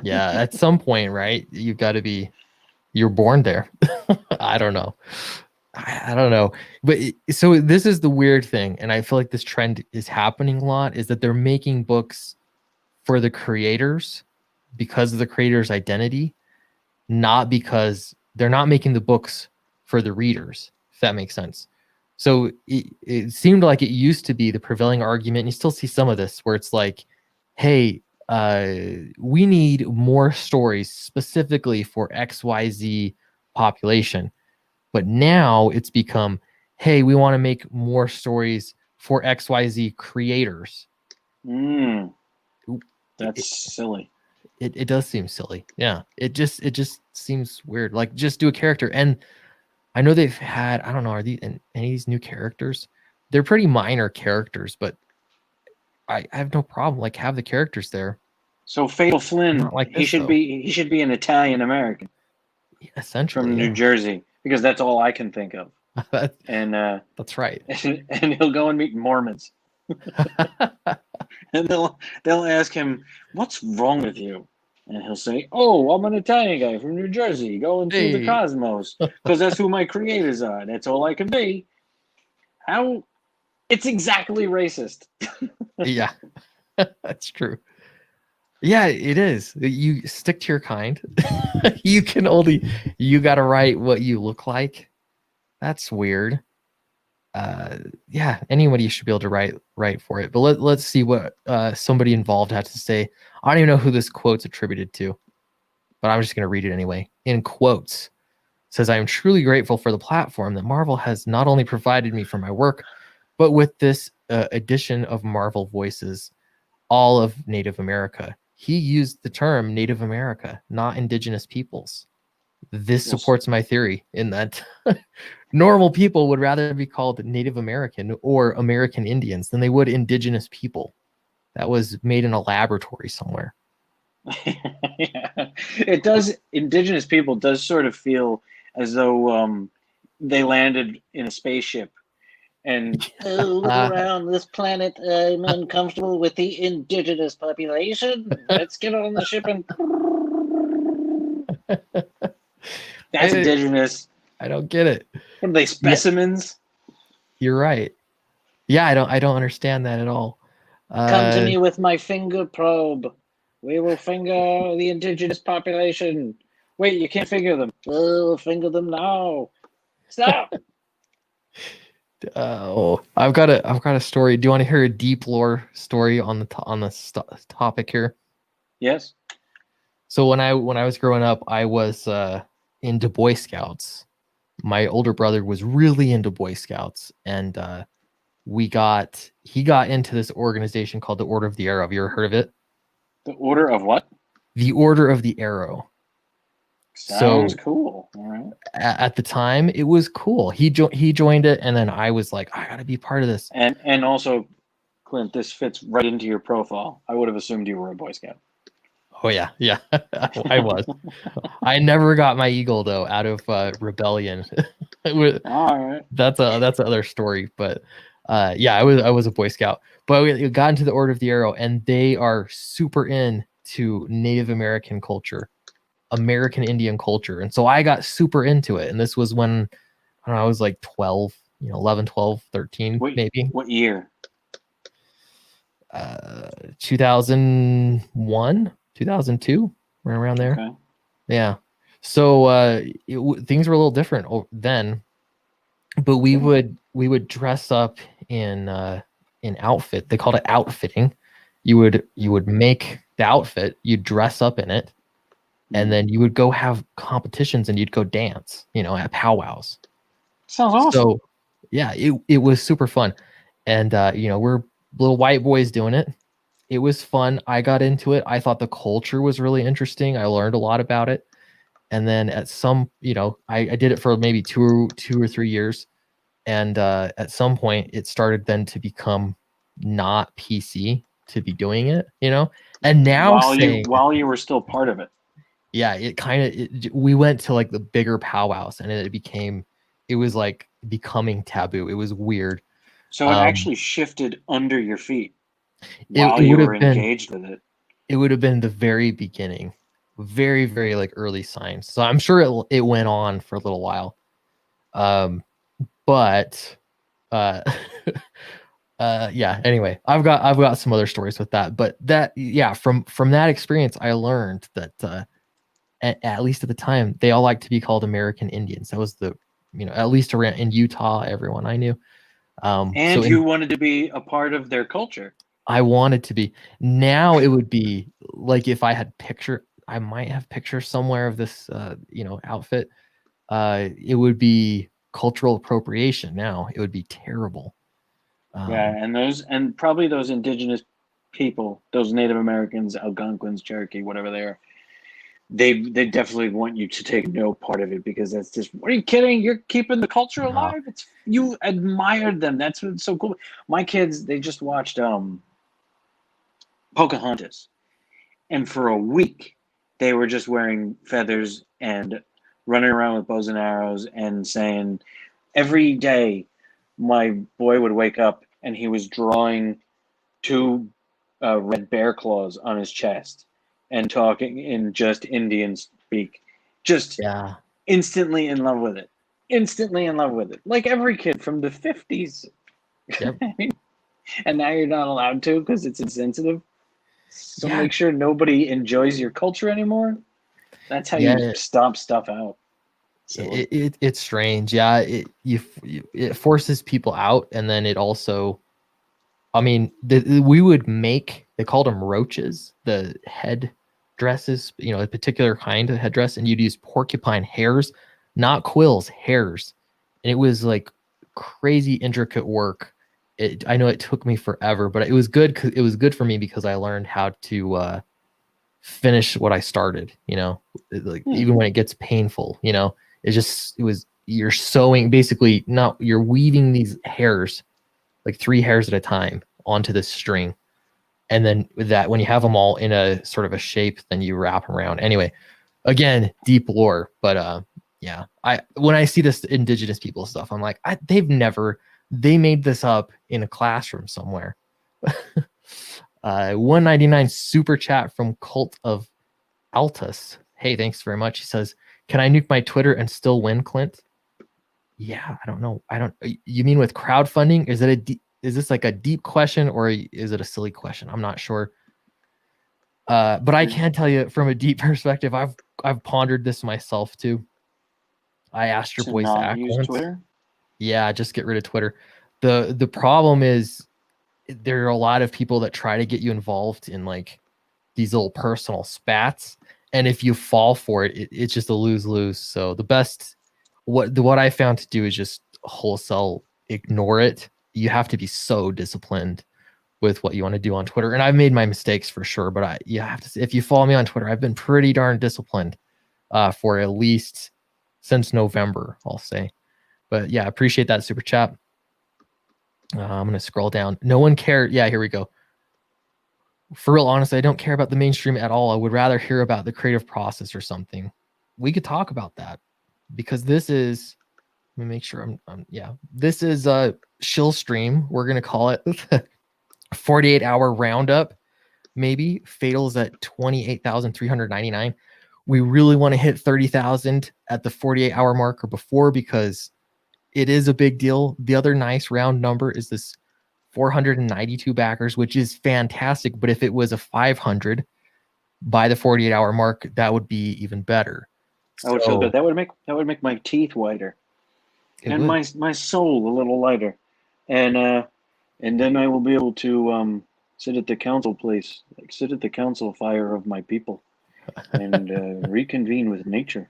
Yeah, at some point, right? You've got to be. You're born there. I don't know. I don't know. But so this is the weird thing, and I feel like this trend is happening a lot, is that they're making books for the creators because of the creator's identity, not because they're not making the books for the readers, if that makes sense. So it seemed like it used to be the prevailing argument, and you still see some of this, where it's like, hey, we need more stories specifically for XYZ population. But now it's become, hey, we want to make more stories for XYZ creators. That's silly. It does seem silly. Yeah. It just seems weird. Like, just do a character. And I know they've had, I don't know, are these any of these new characters? They're pretty minor characters, but I have no problem. Like, have the characters there. So Fatal Flynn, he should be an Italian American, essentially, from New Jersey, because that's all I can think of. And that's right. And he'll go and meet Mormons, and they'll ask him, "What's wrong with you?" And he'll say, "Oh, I'm an Italian guy from New Jersey, going through the cosmos, because that's who my creators are. That's all I can be." How? It's exactly racist. Yeah, that's true. Yeah, it is. You stick to your kind. You got to write what you look like. That's weird. Yeah, anybody should be able to write for it. But let's see what somebody involved had to say. I don't even know who this quote's attributed to, but I'm just going to read it anyway. In quotes, it says, "I am truly grateful for the platform that Marvel has not only provided me for my work, but with this edition of Marvel Voices, all of Native America." He used the term Native America, not indigenous peoples. This supports my theory in that normal people would rather be called Native American or American Indians than they would indigenous people. That was made in a laboratory somewhere. Yeah. It does. Indigenous people does sort of feel as though they landed in a spaceship and around this planet. I'm uncomfortable with the indigenous population. Let's get on the ship and. That's indigenous. I don't get it. What are they, specimens? Yeah, you're right. Yeah, I don't understand that at all. Come to me with my finger probe. We will finger the indigenous population. Wait, you can't finger them. Oh, finger them now. Stop. I've got a story. Do you want to hear a deep lore story on the topic here? Yes. So when I was growing up, I was into Boy Scouts. My older brother was really into Boy Scouts, and he got into this organization called the Order of the Arrow. Have you ever heard of it? The Order of what? The Order of the Arrow. Sounds cool. All right. At the time, it was cool. He joined it, and then I was like, I gotta be part of this. And also, Clint, this fits right into your profile. I would have assumed you were a Boy Scout. Oh yeah, I was. I never got my eagle though out of rebellion. All right. That's another story, but yeah, I was a Boy Scout. But we got into the Order of the Arrow, and they are super into Native American culture, American Indian culture, and so I got super into it. And this was when I don't know, I was like 12, 11, 12, 13, maybe. What year? 2001, 2002, right around there. Okay. Yeah. So things were a little different then, but we would dress up in outfit. They called it outfitting. You would make the outfit, you'd dress up in it, and then you would go have competitions and you'd go dance, at powwows. Sounds awesome. So yeah, it was super fun. And we're little white boys doing it. It was fun. I got into it. I thought the culture was really interesting. I learned a lot about it. And then at some, I did it for maybe two or 3 years. And at some point it started then to become not PC to be doing it, and now while you were still part of it. Yeah, we went to like the bigger powwows, and it was like becoming taboo. It was weird. So it actually shifted under your feet while you were engaged with it. It would have been the very beginning, very, very like early signs. So I'm sure it went on for a little while. But yeah, anyway, I've got some other stories with that. But from that experience, I learned that at least at the time, they all liked to be called American Indians. That was at least around in Utah, everyone I knew. And you wanted to be a part of their culture. I wanted to be. Now it would be like if I had I might have pictures somewhere of this, outfit. It would be cultural appropriation. Now it would be terrible. Yeah, and probably those indigenous people, those Native Americans, Algonquins, Cherokee, whatever they are, they definitely want you to take no part of it, because that's just, what are you kidding? You're keeping the culture alive. You admired them. That's what's so cool. My kids, they just watched Pocahontas, and for a week they were just wearing feathers and running around with bows and arrows and saying, every day my boy would wake up and he was drawing two red bear claws on his chest and talking in just Indian speak. Just instantly in love with it. Instantly in love with it. Like every kid from the 50s. Yep. And now you're not allowed to because it's insensitive. So make sure nobody enjoys your culture anymore. That's how you stomp stuff out. So it's strange. Yeah, it forces people out, and then it also, I mean, we would make, they called them roaches, the head dresses, a particular kind of headdress, and you'd use porcupine hairs, not quills, hairs, and it was like crazy intricate work. I know it took me forever, but it was good. It was good for me because I learned how to finish what I started. Even when it gets painful, you're sewing, basically, you're weaving these hairs, like 3 hairs at a time, onto this string. And then with that, when you have them all in a sort of a shape, then you wrap them around. Anyway, again, deep lore. But when I see this indigenous people stuff, I'm like, they made this up in a classroom somewhere. 199 super chat from Cult of Altus. Hey, thanks very much. He says, can I nuke my Twitter and still win, Clint? Yeah, I don't know. You mean with crowdfunding? Is this like a deep question, or is it a silly question? I'm not sure. But I can tell you from a deep perspective, I've pondered this myself too. I asked your boy Zach once. Twitter? Yeah, just get rid of Twitter. The problem is there are a lot of people that try to get you involved in like these little personal spats, and if you fall for it, it's just a lose-lose. So the best, what I found to do is just wholesale ignore it. You have to be so disciplined with what you want to do on Twitter, and I've made my mistakes for sure. But you have to. If you follow me on Twitter, I've been pretty darn disciplined for at least since November, I'll say. But yeah, appreciate that super chat. I'm gonna scroll down. No one cared. Yeah, here we go. For real, honestly, I don't care about the mainstream at all. I would rather hear about the creative process or something. We could talk about that because this is. Let me make sure yeah. This is a shill stream. We're gonna call it 48-hour roundup. Maybe Fatal's at 28,399. We really want to hit 30,000 at the 48-hour mark or before because it is a big deal. The other nice round number is this 492 backers, which is fantastic. But if it was a 500 by the 48-hour mark, that would be even better. I would feel good. That would make my teeth whiter, and my soul a little lighter, and then I will be able to sit at the council place, like sit at the council fire of my people, and reconvene with nature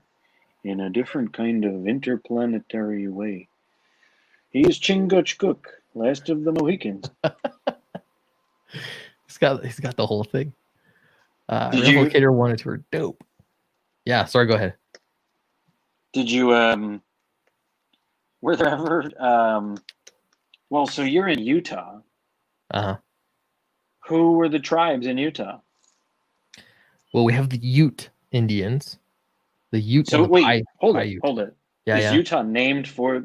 in a different kind of interplanetary way. He is Chingachgook, last of the Mohicans. He's got the whole thing. Replicator wanted to her dope. Yeah, sorry, go ahead. Did you were there ever well, so you're in Utah. Uh-huh. Who were the tribes in Utah? Well, we have the Ute Indians. The Ute. So wait, hold it. Yeah, is Utah named for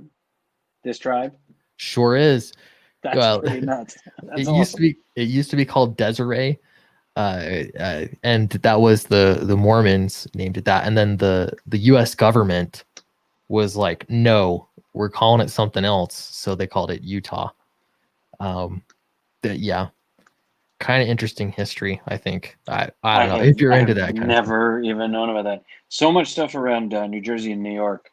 this tribe? Sure is. That's pretty nuts. That's awesome. It used to be called Desiree, and that was the Mormons named it that, and then the U.S. government was like, no, we're calling it something else, so they called it Utah. Yeah, kind of interesting history. I think I don't know if you're into that. I've never even known about that. So much stuff around New Jersey and New York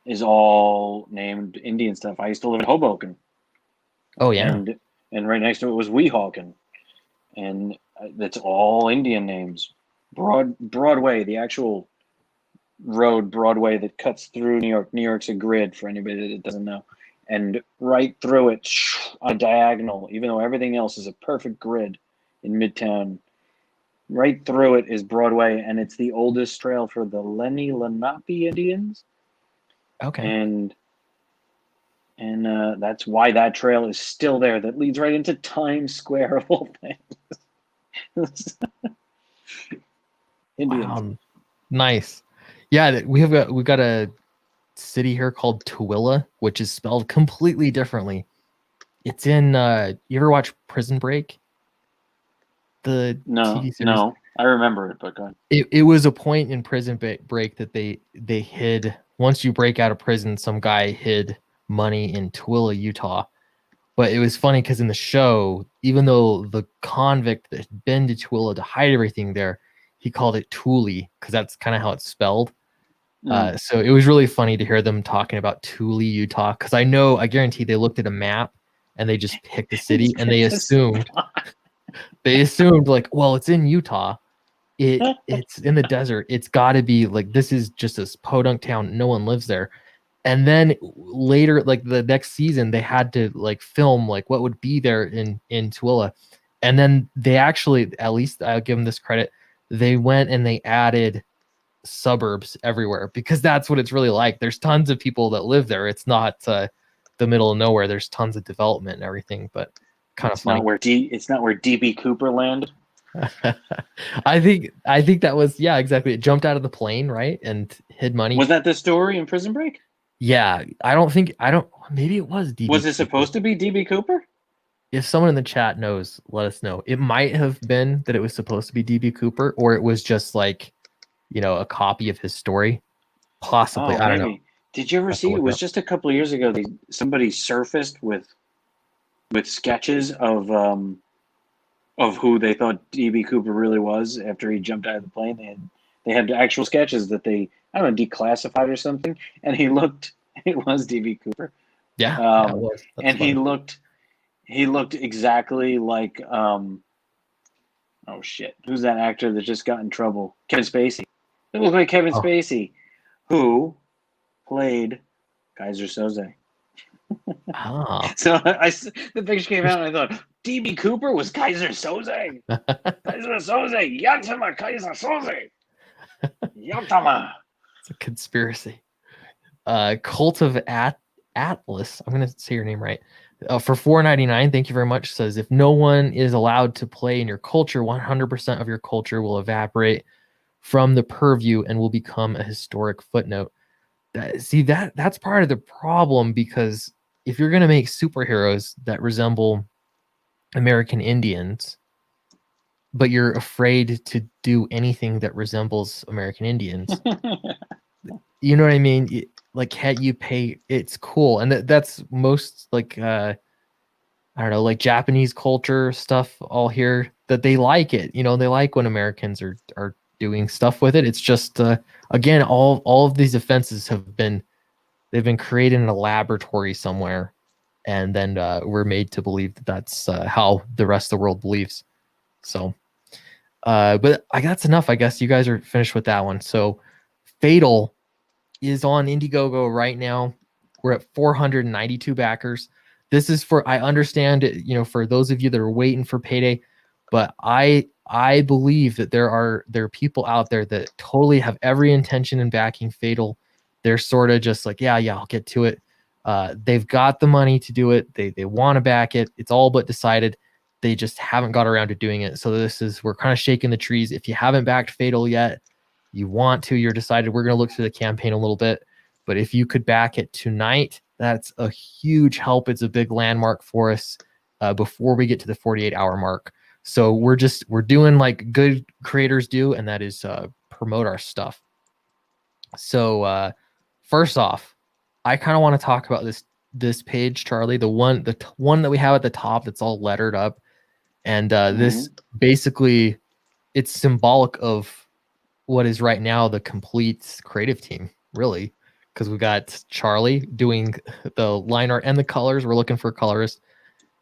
is all named Indian stuff. I used to live in Hoboken. Oh yeah, and right next to it was Weehawken, and that's all Indian names. Broadway, the actual road Broadway that cuts through New York. New York's a grid for anybody that doesn't know, and right through it on a diagonal, even though everything else is a perfect grid in Midtown. Right through it is Broadway, and it's the oldest trail for the Lenni Lenape Indians. Okay. And that's why that trail is still there. That leads right into Times Square of all things. Indians. Wow. Nice. Yeah, we've got a city here called Tooele, which is spelled completely differently. It's in. You ever watch Prison Break? The TV series? No, I remember it, but go ahead. It was a point in Prison Break that they hid. Once you break out of prison, some guy hid money in Tooele, Utah. But it was funny because in the show, even though the convict that had been to Tooele to hide everything there, he called it Thule because that's kind of how it's spelled. So it was really funny to hear them talking about Thule, Utah, because I guarantee they looked at a map and they just picked a city and they assumed like, well, it's in Utah. It's in the desert. It's got to be like, this is just a podunk town. No one lives there. And then later, like the next season, they had to like film like what would be there in Tooele. And then they actually, at least I'll give them this credit, they went and they added suburbs everywhere because that's what it's really like. There's tons of people that live there. It's not the middle of nowhere. There's tons of development and everything, but kind of funny. It's not where DB Cooper landed. I think that was, yeah, exactly. It jumped out of the plane, right, and hid money. Was that the story in Prison Break? Yeah, maybe it was DB. Was it supposed to be DB Cooper? If someone in the chat knows, let us know. It might have been that it was supposed to be DB Cooper, or it was just like, a copy of his story. Possibly, I don't know. Did you ever see? It was just a couple of years ago. Somebody surfaced with sketches of who they thought DB Cooper really was after he jumped out of the plane. They had actual sketches that they, I don't know, declassified or something, and it was DB Cooper. Yeah, it was. That's And funny. he looked exactly like oh shit, who's that actor that just got in trouble? Kevin Spacey. It looked like Kevin Oh, Spacey, who played Kaiser Soze. ah. So the picture came out, and I thought DB Cooper was Kaiser Soze. Kaiser Soze, Yatama Kaiser Soze, Yatama. It's a conspiracy. Cult of Atlas. I'm gonna say your name right. For $4.99, thank you very much. Says if no one is allowed to play in your culture, 100% of your culture will evaporate from the purview and will become a historic footnote. That's part of the problem, because if you're gonna make superheroes that resemble American Indians, but you're afraid to do anything that resembles American Indians, you know what I mean? Like, had you pay, it's cool, and that's most like I don't know, like Japanese culture stuff all here, that they like it. You know, they like when Americans are doing stuff with it. It's just again, all of these offenses they've been created in a laboratory somewhere, and then we're made to believe that that's how the rest of the world believes. So, but that's enough. I guess you guys are finished with that one. So, Fatal is on Indiegogo right now. We're at 492 backers. This is for, I understand it, you know, for those of you that are waiting for payday, but I believe that there are people out there that totally have every intention in backing Fatal. They're sort of just like, yeah, I'll get to it. They've got the money to do it. They want to back it. It's all but decided. They just haven't got around to doing it. So we're kind of shaking the trees. If you haven't backed Fatal yet, you want to, you're decided, we're going to look through the campaign a little bit. But if you could back it tonight, that's a huge help. It's a big landmark for us before we get to the 48-hour mark. So we're doing like good creators do, and that is promote our stuff. So first off, I kind of want to talk about this page, Charlie, the one that we have at the top that's all lettered up, and this basically, it's symbolic of what is right now the complete creative team, really, because we got Charlie doing the line art and the colors. We're looking for a colorist.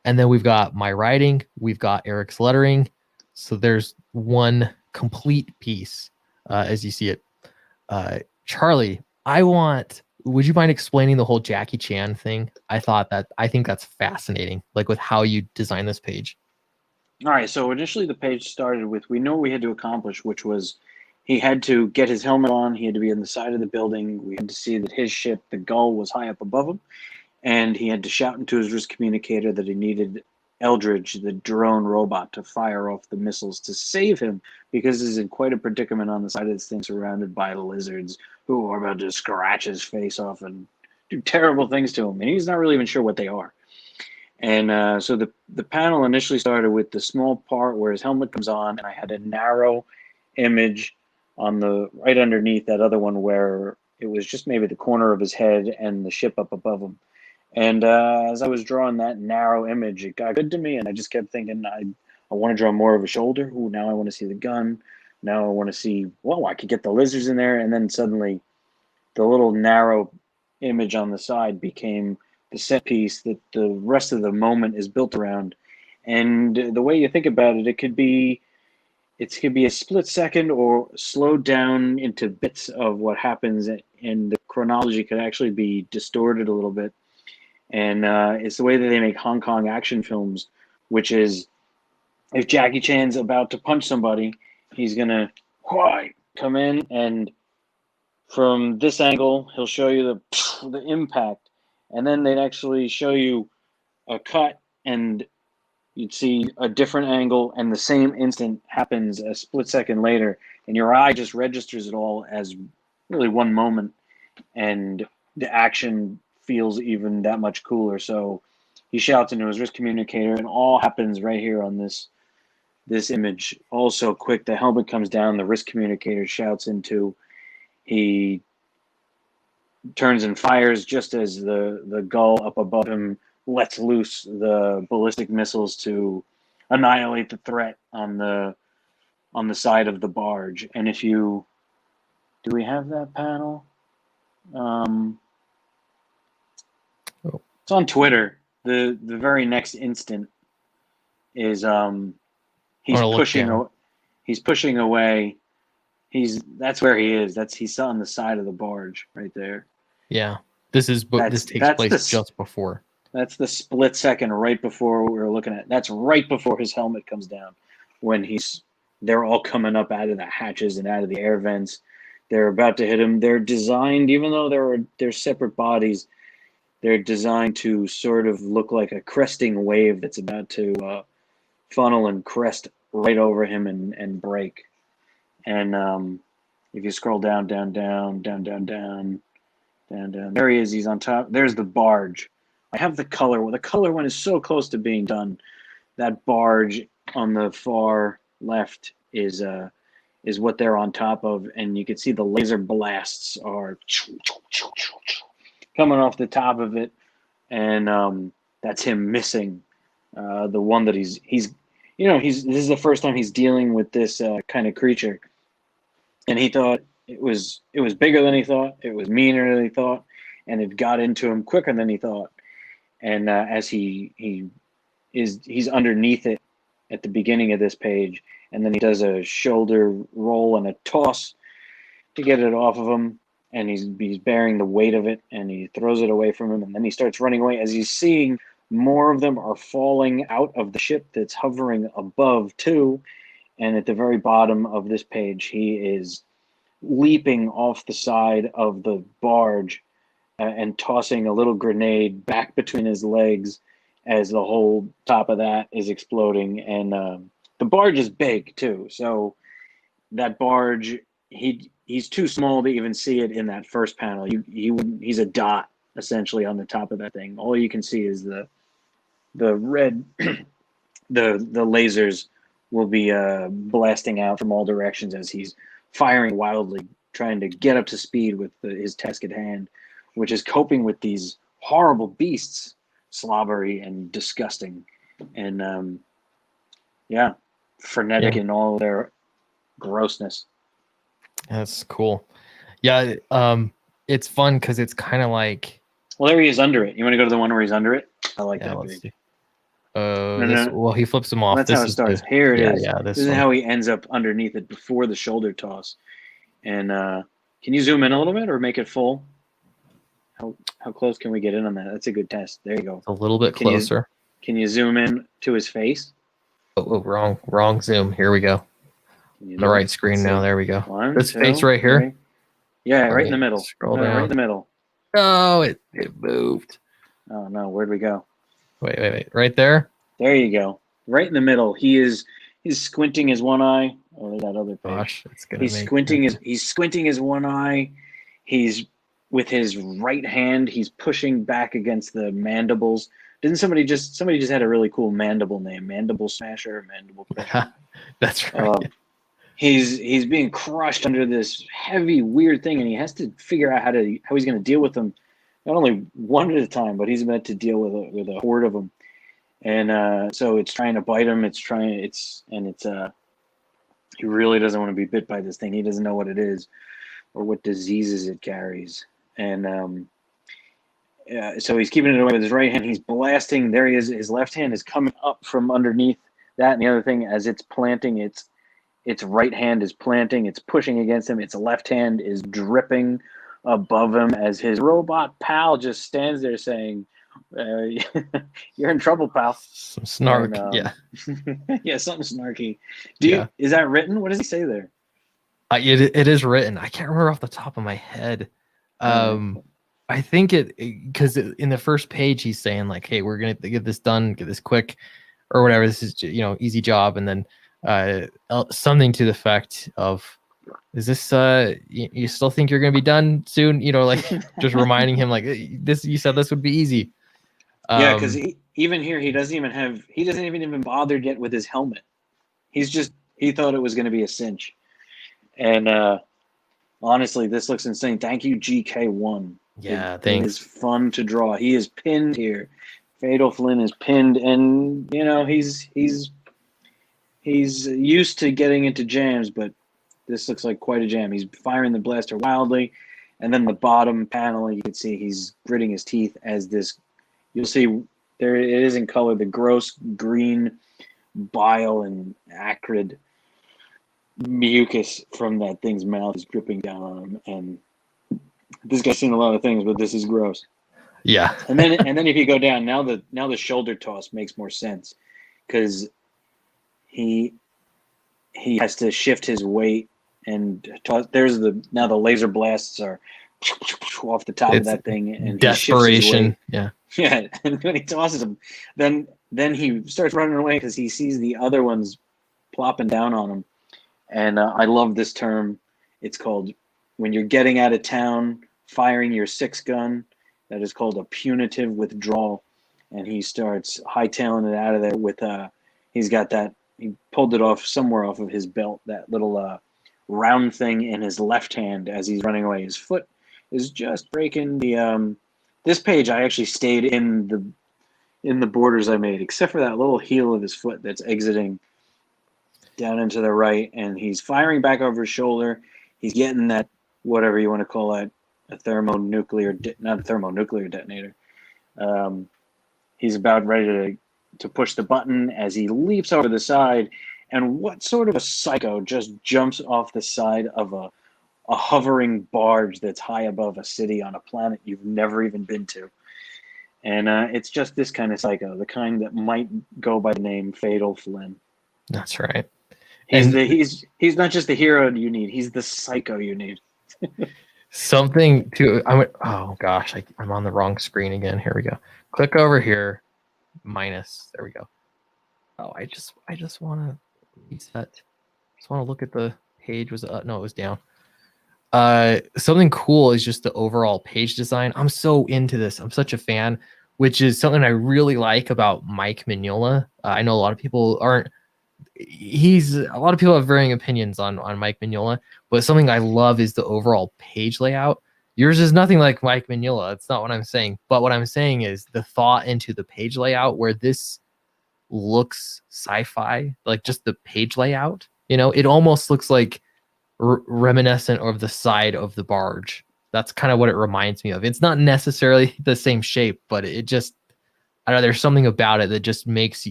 And then we've got my writing, we've got Eric's lettering. So there's one complete piece as you see it. Charlie, would you mind explaining the whole Jackie Chan thing? I think that's fascinating, like with how you design this page. All right, so initially the page started with, we know what we had to accomplish, which was he had to get his helmet on, he had to be on the side of the building, we had to see that his ship, the Gull, was high up above him, and he had to shout into his wrist communicator that he needed Eldridge, the drone robot, to fire off the missiles to save him, because he's in quite a predicament on the side of this thing, surrounded by lizards who are about to scratch his face off and do terrible things to him, and he's not really even sure what they are. And so the panel initially started with the small part where his helmet comes on, and I had a narrow image on the right underneath that other one where it was just maybe the corner of his head and the ship up above him. And as I was drawing that narrow image, it got good to me, and I just kept thinking, I want to draw more of a shoulder. Ooh, now I want to see the gun. Now I want to see, well, I could get the lizards in there. And then suddenly the little narrow image on the side became the set piece that the rest of the moment is built around. And the way you think about it, it could be a split second or slowed down into bits of what happens, and the chronology could actually be distorted a little bit. And it's the way that they make Hong Kong action films, which is if Jackie Chan's about to punch somebody, he's gonna come in, and from this angle, he'll show you the impact, and then they'd actually show you a cut, and you'd see a different angle, and the same instant happens a split second later, and your eye just registers it all as really one moment, and the action feels even that much cooler. So he shouts into his wrist communicator, and all happens right here on this image. All so quick. The helmet comes down, the wrist communicator shouts into. He turns and fires just as the Gull up above him lets loose the ballistic missiles to annihilate the threat on the side of the barge. And if you do we have that panel? Oh, It's on Twitter. The very next instant is he's wanna look pushing down. he's pushing away. That's where he is. He's on the side of the barge right there. Yeah. This takes place just before. That's the split second right before we were looking at. That's right before his helmet comes down, when they're all coming up out of the hatches and out of the air vents. They're about to hit him. They're designed, even though they're separate bodies, they're designed to sort of look like a cresting wave that's about to funnel and crest right over him and break. And if you scroll down, there he is. He's on top. There's the barge. I have the color. Well, the color one is so close to being done. That barge on the far left is what they're on top of, and you can see the laser blasts are coming off the top of it, and that's him missing the one that he's this is the first time he's dealing with this kind of creature, and he thought it was bigger than he thought, it was meaner than he thought, and it got into him quicker than he thought. And as he's underneath it at the beginning of this page, and then he does a shoulder roll and a toss to get it off of him, and he's bearing the weight of it, and he throws it away from him, and then he starts running away as he's seeing more of them are falling out of the ship that's hovering above too. And at the very bottom of this page, he is leaping off the side of the barge and tossing a little grenade back between his legs as the whole top of that is exploding. And the barge is big too, so that barge, he's too small to even see it in that first panel. He's a dot essentially on the top of that thing. All you can see is the red the lasers will be blasting out from all directions as he's firing wildly, trying to get up to speed with his task at hand, which is coping with these horrible beasts, slobbery and disgusting, and frenetic in all their grossness. That's cool. Yeah, it's fun because it's kind of like. Well, there he is under it. You want to go to the one where he's under it? I like that. Let's see. No. Well, he flips him off. That's how it starts. Here it is. Yeah, this is how he ends up underneath it before the shoulder toss. And can you zoom in a little bit or make it full? How close can we get in on that? That's a good test. There you go. A little bit closer. Can you zoom in to his face? Oh, wrong zoom. Here we go. The right screen now. There we go. This face right here. 3. Yeah, right in the middle. Scroll down. Right in the middle. Oh, it moved. Oh no, where'd we go? Wait. Right there? There you go. Right in the middle. He's squinting his one eye. Oh, there's that other page. Gosh, he's squinting his one eye. He's with his right hand, he's pushing back against the mandibles. Didn't somebody just had a really cool mandible name? Mandible Smasher, Mandible Crusher. That's right. He's being crushed under this heavy, weird thing, and he has to figure out how he's going to deal with them, not only one at a time, but he's meant to deal with a horde of them. And so it's trying to bite him. He really doesn't want to be bit by this thing. He doesn't know what it is or what diseases it carries. And so he's keeping it away with his right hand. He's blasting. There he is. His left hand is coming up from underneath that. And the other thing, as it's planting, its right hand is planting. It's pushing against him. Its left hand is dripping above him as his robot pal just stands there saying, you're in trouble, pal. Some snark. And, yeah. Yeah, something snarky. Is that written? What does he say there? It is written. I can't remember off the top of my head. I think because in the first page he's saying like, "Hey, we're gonna get this done, get this quick, or whatever. This is easy job." And then something to the effect of, "Is this you still think you're gonna be done soon?" Like just reminding him like, "This you said this would be easy." Yeah, because even here he doesn't even bother yet with his helmet. He thought it was going to be a cinch, and honestly, this looks insane. Thank you, GK1. Yeah, thanks. It is fun to draw. He is pinned here. Fatal Flynn is pinned, and he's used to getting into jams, but this looks like quite a jam. He's firing the blaster wildly, and then the bottom panel, you can see he's gritting his teeth as this you'll see there it is in color, the gross green bile and acrid mucus from that thing's mouth is dripping down on him. And this guy's seen a lot of things, but this is gross. Yeah. And then if you go down, now the shoulder toss makes more sense because he has to shift his weight and toss. There's the laser blasts are off the top of that thing, and desperation. He shifts his weight. Yeah, and when he tosses him, then he starts running away because he sees the other ones plopping down on him. And I love this term. It's called, when you're getting out of town, firing your 6-gun. That is called a punitive withdrawal. And he starts hightailing it out of there with he's got that. He pulled it off somewhere off of his belt. That little round thing in his left hand as he's running away. His foot is just breaking the. This page I actually stayed in the borders I made, except for that little heel of his foot that's exiting down into the right, and he's firing back over his shoulder. He's getting that, whatever you want to call it, not a thermonuclear detonator. He's about ready to push the button as he leaps over the side. And what sort of a psycho just jumps off the side of a hovering barge that's high above a city on a planet you've never even been to? And it's just this kind of psycho, the kind that might go by the name Fatal Flynn. That's right. He's not just the hero you need; he's the psycho you need. Something to oh gosh, I'm on the wrong screen again. Here we go. Click over here. Minus. There we go. Oh, I just want to reset. Just want to look at the page. Was it no, it was down. Something cool is just the overall page design. I'm so into this. I'm such a fan, which is something I really like about Mike Mignola. I know a lot of people aren't. A lot of people have varying opinions on Mike Mignola, but something I love is the overall page layout. Yours is nothing like Mike Mignola. That's not what I'm saying. But what I'm saying is the thought into the page layout, where this looks sci-fi, like just the page layout. It almost looks like reminiscent of the side of the barge. That's kind of what it reminds me of. It's not necessarily the same shape, but it just, I don't know, there's something about it that just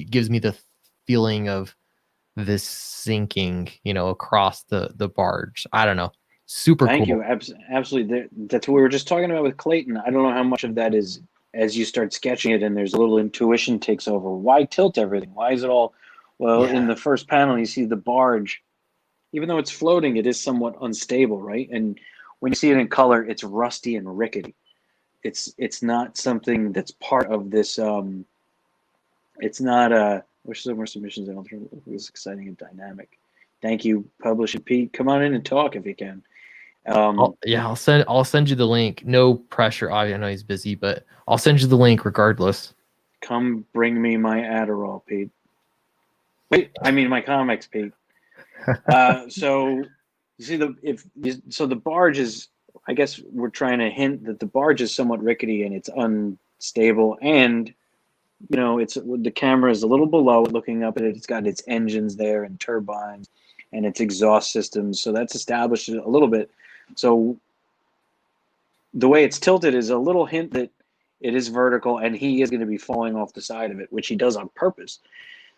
gives me the feeling of this sinking, across the barge. I don't know. Super Thank cool. you. Absolutely. That's what we were just talking about with Clayton. I don't know how much of that is as you start sketching it and there's a little intuition takes over. Why tilt everything? Why is it all? Well, in the first panel, you see the barge. Even though it's floating, it is somewhat unstable, right? And when you see it in color, it's rusty and rickety. It's not something that's part of this. It's not a. Wish there were more submissions. I don't think it was exciting and dynamic. Thank you, Publishing Pete. Come on in and talk if you can. I'll send you the link. No pressure. I know he's busy, but I'll send you the link regardless. Come bring me my Adderall, Pete. Wait, I mean my comics, Pete. So you see the barge is. I guess we're trying to hint that the barge is somewhat rickety and it's unstable, and it's the camera is a little below it, looking up at it. It's got its engines there and turbines and its exhaust systems, so that's established a little bit. So the way it's tilted is a little hint that it is vertical and he is going to be falling off the side of it, which he does on purpose.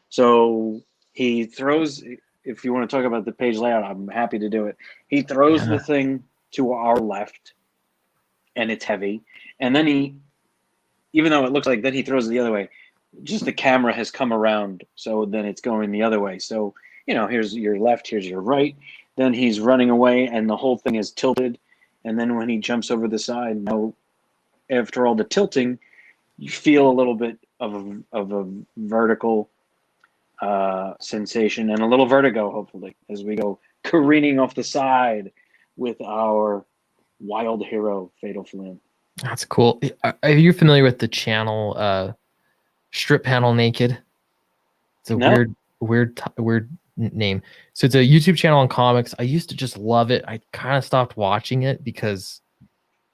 So he throws, if you want to talk about the page layout, I'm happy to do it. He throws the thing to our left and it's heavy. And then even though it looks like then he throws it the other way, just the camera has come around. So then it's going the other way. So, here's your left, here's your right. Then he's running away and the whole thing is tilted. And then when he jumps over the side, after all the tilting, you feel a little bit of a vertical sensation and a little vertigo, hopefully, as we go careening off the side with our wild hero, Fatal Flynn. That's cool. Are you familiar with the channel Strip Panel Naked? It's a weird name. So it's a YouTube channel on comics. I used to just love it. I kind of stopped watching it because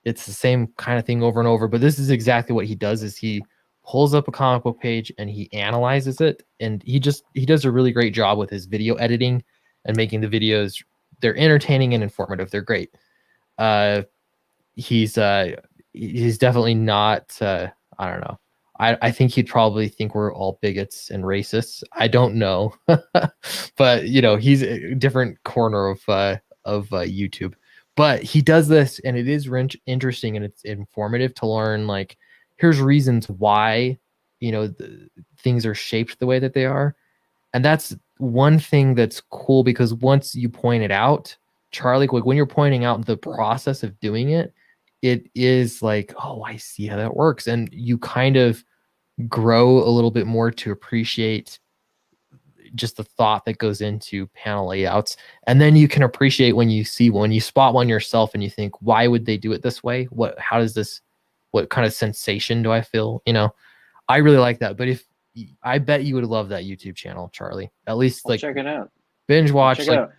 it's the same kind of thing over and over. But this is exactly what he does: is he pulls up a comic book page and he analyzes it, and he does a really great job with his video editing and making the videos. They're entertaining and informative. They're great. He's definitely not. I don't know. I think he'd probably think we're all bigots and racists. I don't know, but you know, he's a different corner of YouTube. But he does this, and it is interesting and it's informative to learn. Like, here's reasons why, you know, things are shaped the way that they are, and that's one thing that's cool because once you point it out, Charlie, like when you're pointing out the process of doing it, it is like, oh, I see how that works, and you kind of grow a little bit more to appreciate just the thought that goes into panel layouts. And then you can appreciate when you spot one yourself and you think, why would they do it this way? What kind of sensation do I feel? You know, I really like that. But I bet you would love that YouTube channel, Charlie. At least I'll check it out. Binge watch check it like out.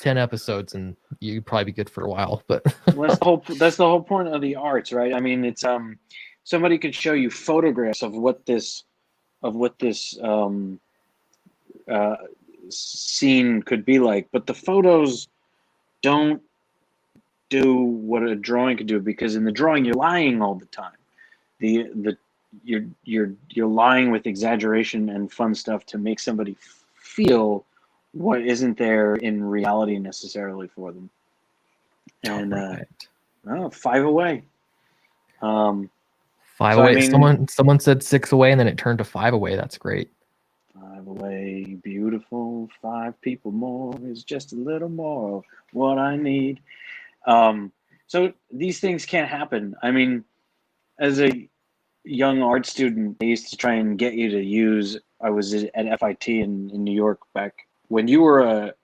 10 episodes and you'd probably be good for a while. But well, that's the whole point of the arts, right? I mean, it's somebody could show you photographs of what this scene could be like, but the photos don't do what a drawing could do, because in the drawing you're lying all the time. You're lying with exaggeration and fun stuff to make somebody feel what isn't there in reality necessarily for them. And oh, 5 away. 5 away. I mean, someone said 6 away, and then it turned to 5 away. That's great. 5 away, beautiful. 5 people more is just a little more of what I need. So these things can't happen. I mean, as a young art student, I used to try and get you to use. I was at FIT in New York back when you were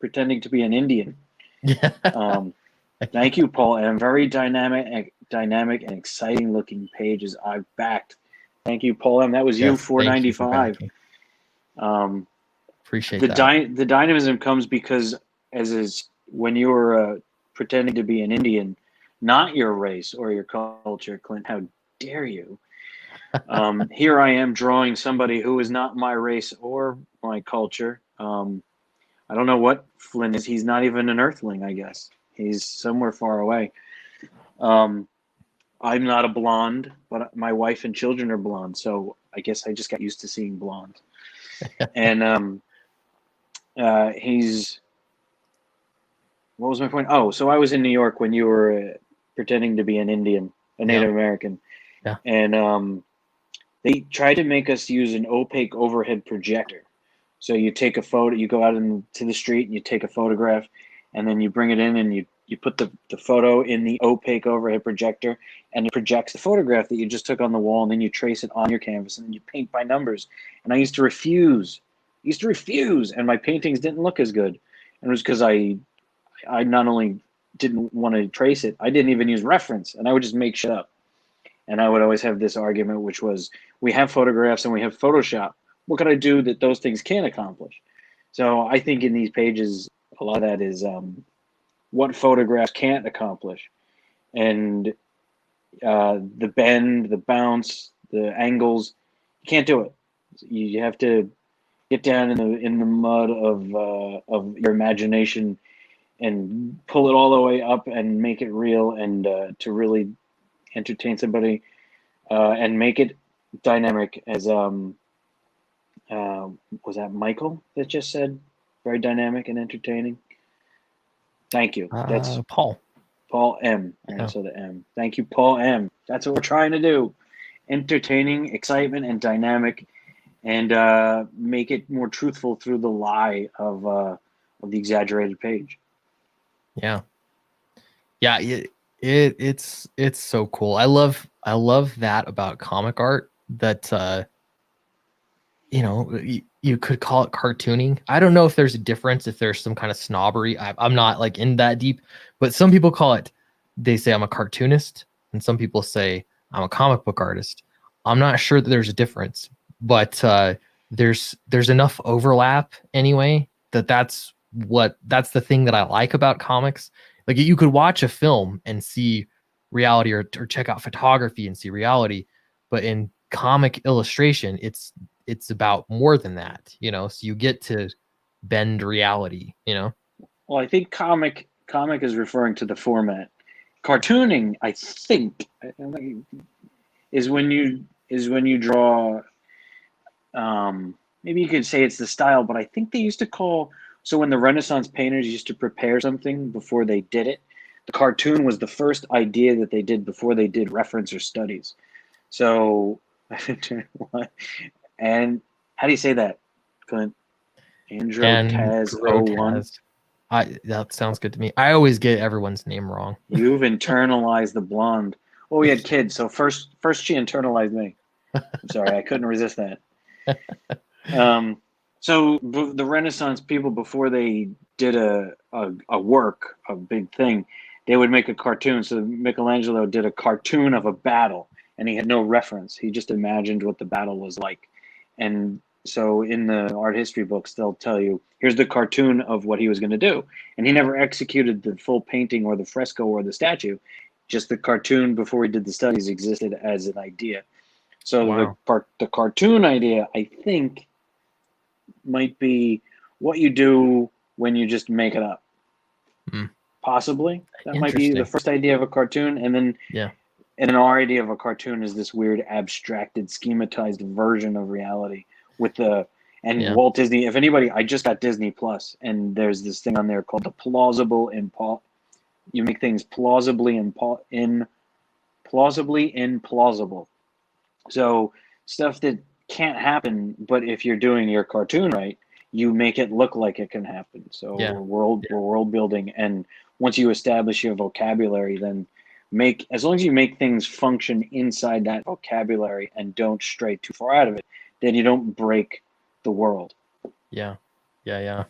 pretending to be an Indian. Yeah. Thank you, Paul. And very dynamic and exciting looking pages I've backed. Thank you, Paul. And that was you, $4.95. Appreciate that. The dynamism comes because when you were pretending to be an Indian, not your race or your culture, Clint. How dare you? Here I am drawing somebody who is not my race or my culture. I don't know what Flynn is. He's not even an Earthling, I guess. He's somewhere far away. I'm not a blonde, but my wife and children are blonde, so I guess I just got used to seeing blonde. And he's. What was my point? Oh, so I was in New York when you were pretending to be an Indian, a Native American. Yeah. And they tried to make us use an opaque overhead projector. So you take a photo, you go out into the street and you take a photograph, and then you bring it in and you put the photo in the opaque overhead projector, and it projects the photograph that you just took on the wall, and then you trace it on your canvas, and then you paint by numbers. And I used to refuse, and my paintings didn't look as good. And it was because I not only didn't want to trace it, I didn't even use reference, and I would just make shit up. And I would always have this argument, which was, we have photographs and we have Photoshop. What can I do that those things can't accomplish? So I think in these pages, a lot of that is what photographs can't accomplish. And the bend, the bounce, the angles, you can't do it. You have to get down in the mud of your imagination and pull it all the way up and make it real, and to really entertain somebody and make it dynamic. As was that Michael that just said very dynamic and entertaining? Thank you. That's Paul M. All right, so the M. Thank you, Paul M. That's what we're trying to do. Entertaining, excitement, and dynamic, and make it more truthful through the lie of the exaggerated page. Yeah. It's so cool. I love that about comic art, that you could call it cartooning. I don't know if there's a difference, if there's some kind of snobbery. I'm not like in that deep, but some people call it, they say I'm a cartoonist, and some people say I'm a comic book artist. I'm not sure that there's a difference, but there's enough overlap anyway that's the thing that I like about comics. Like, you could watch a film and see reality, or check out photography and see reality, but in comic illustration, it's about more than that, so you get to bend reality. Well, I think comic is referring to the format. Cartooning, I think, is when is when you draw. Maybe you could say it's the style, but I think they used to call. So when the Renaissance painters used to prepare something before they did it, the cartoon was the first idea that they did before they did reference or studies. So, and how do you say that, Clint? Androcaz 01. That sounds good to me. I always get everyone's name wrong. You've internalized the blonde. Well, we had kids, so first she internalized me. I'm sorry, I couldn't resist that. So the Renaissance people, before they did a work, a big thing, they would make a cartoon. So Michelangelo did a cartoon of a battle, and he had no reference. He just imagined what the battle was like. And so in the art history books, they'll tell you, here's the cartoon of what he was going to do. And he never executed the full painting or the fresco or the statue. Just the cartoon before he did the studies existed as an idea. So Wow. the cartoon idea, I think, might be what you do when you just make it up. Possibly. That might be the first idea of a cartoon. And then and then our idea of a cartoon is this weird abstracted, schematized version of reality with the Walt Disney. If anybody, I just got Disney Plus, and there's this thing on there called the plausible you make things plausibly implausible. So stuff that can't happen, but if you're doing your cartoon right, you make it look like it can happen. So we're world building, and once you establish your vocabulary, then as long as you make things function inside that vocabulary and don't stray too far out of it, then you don't break the world. Yeah. I'm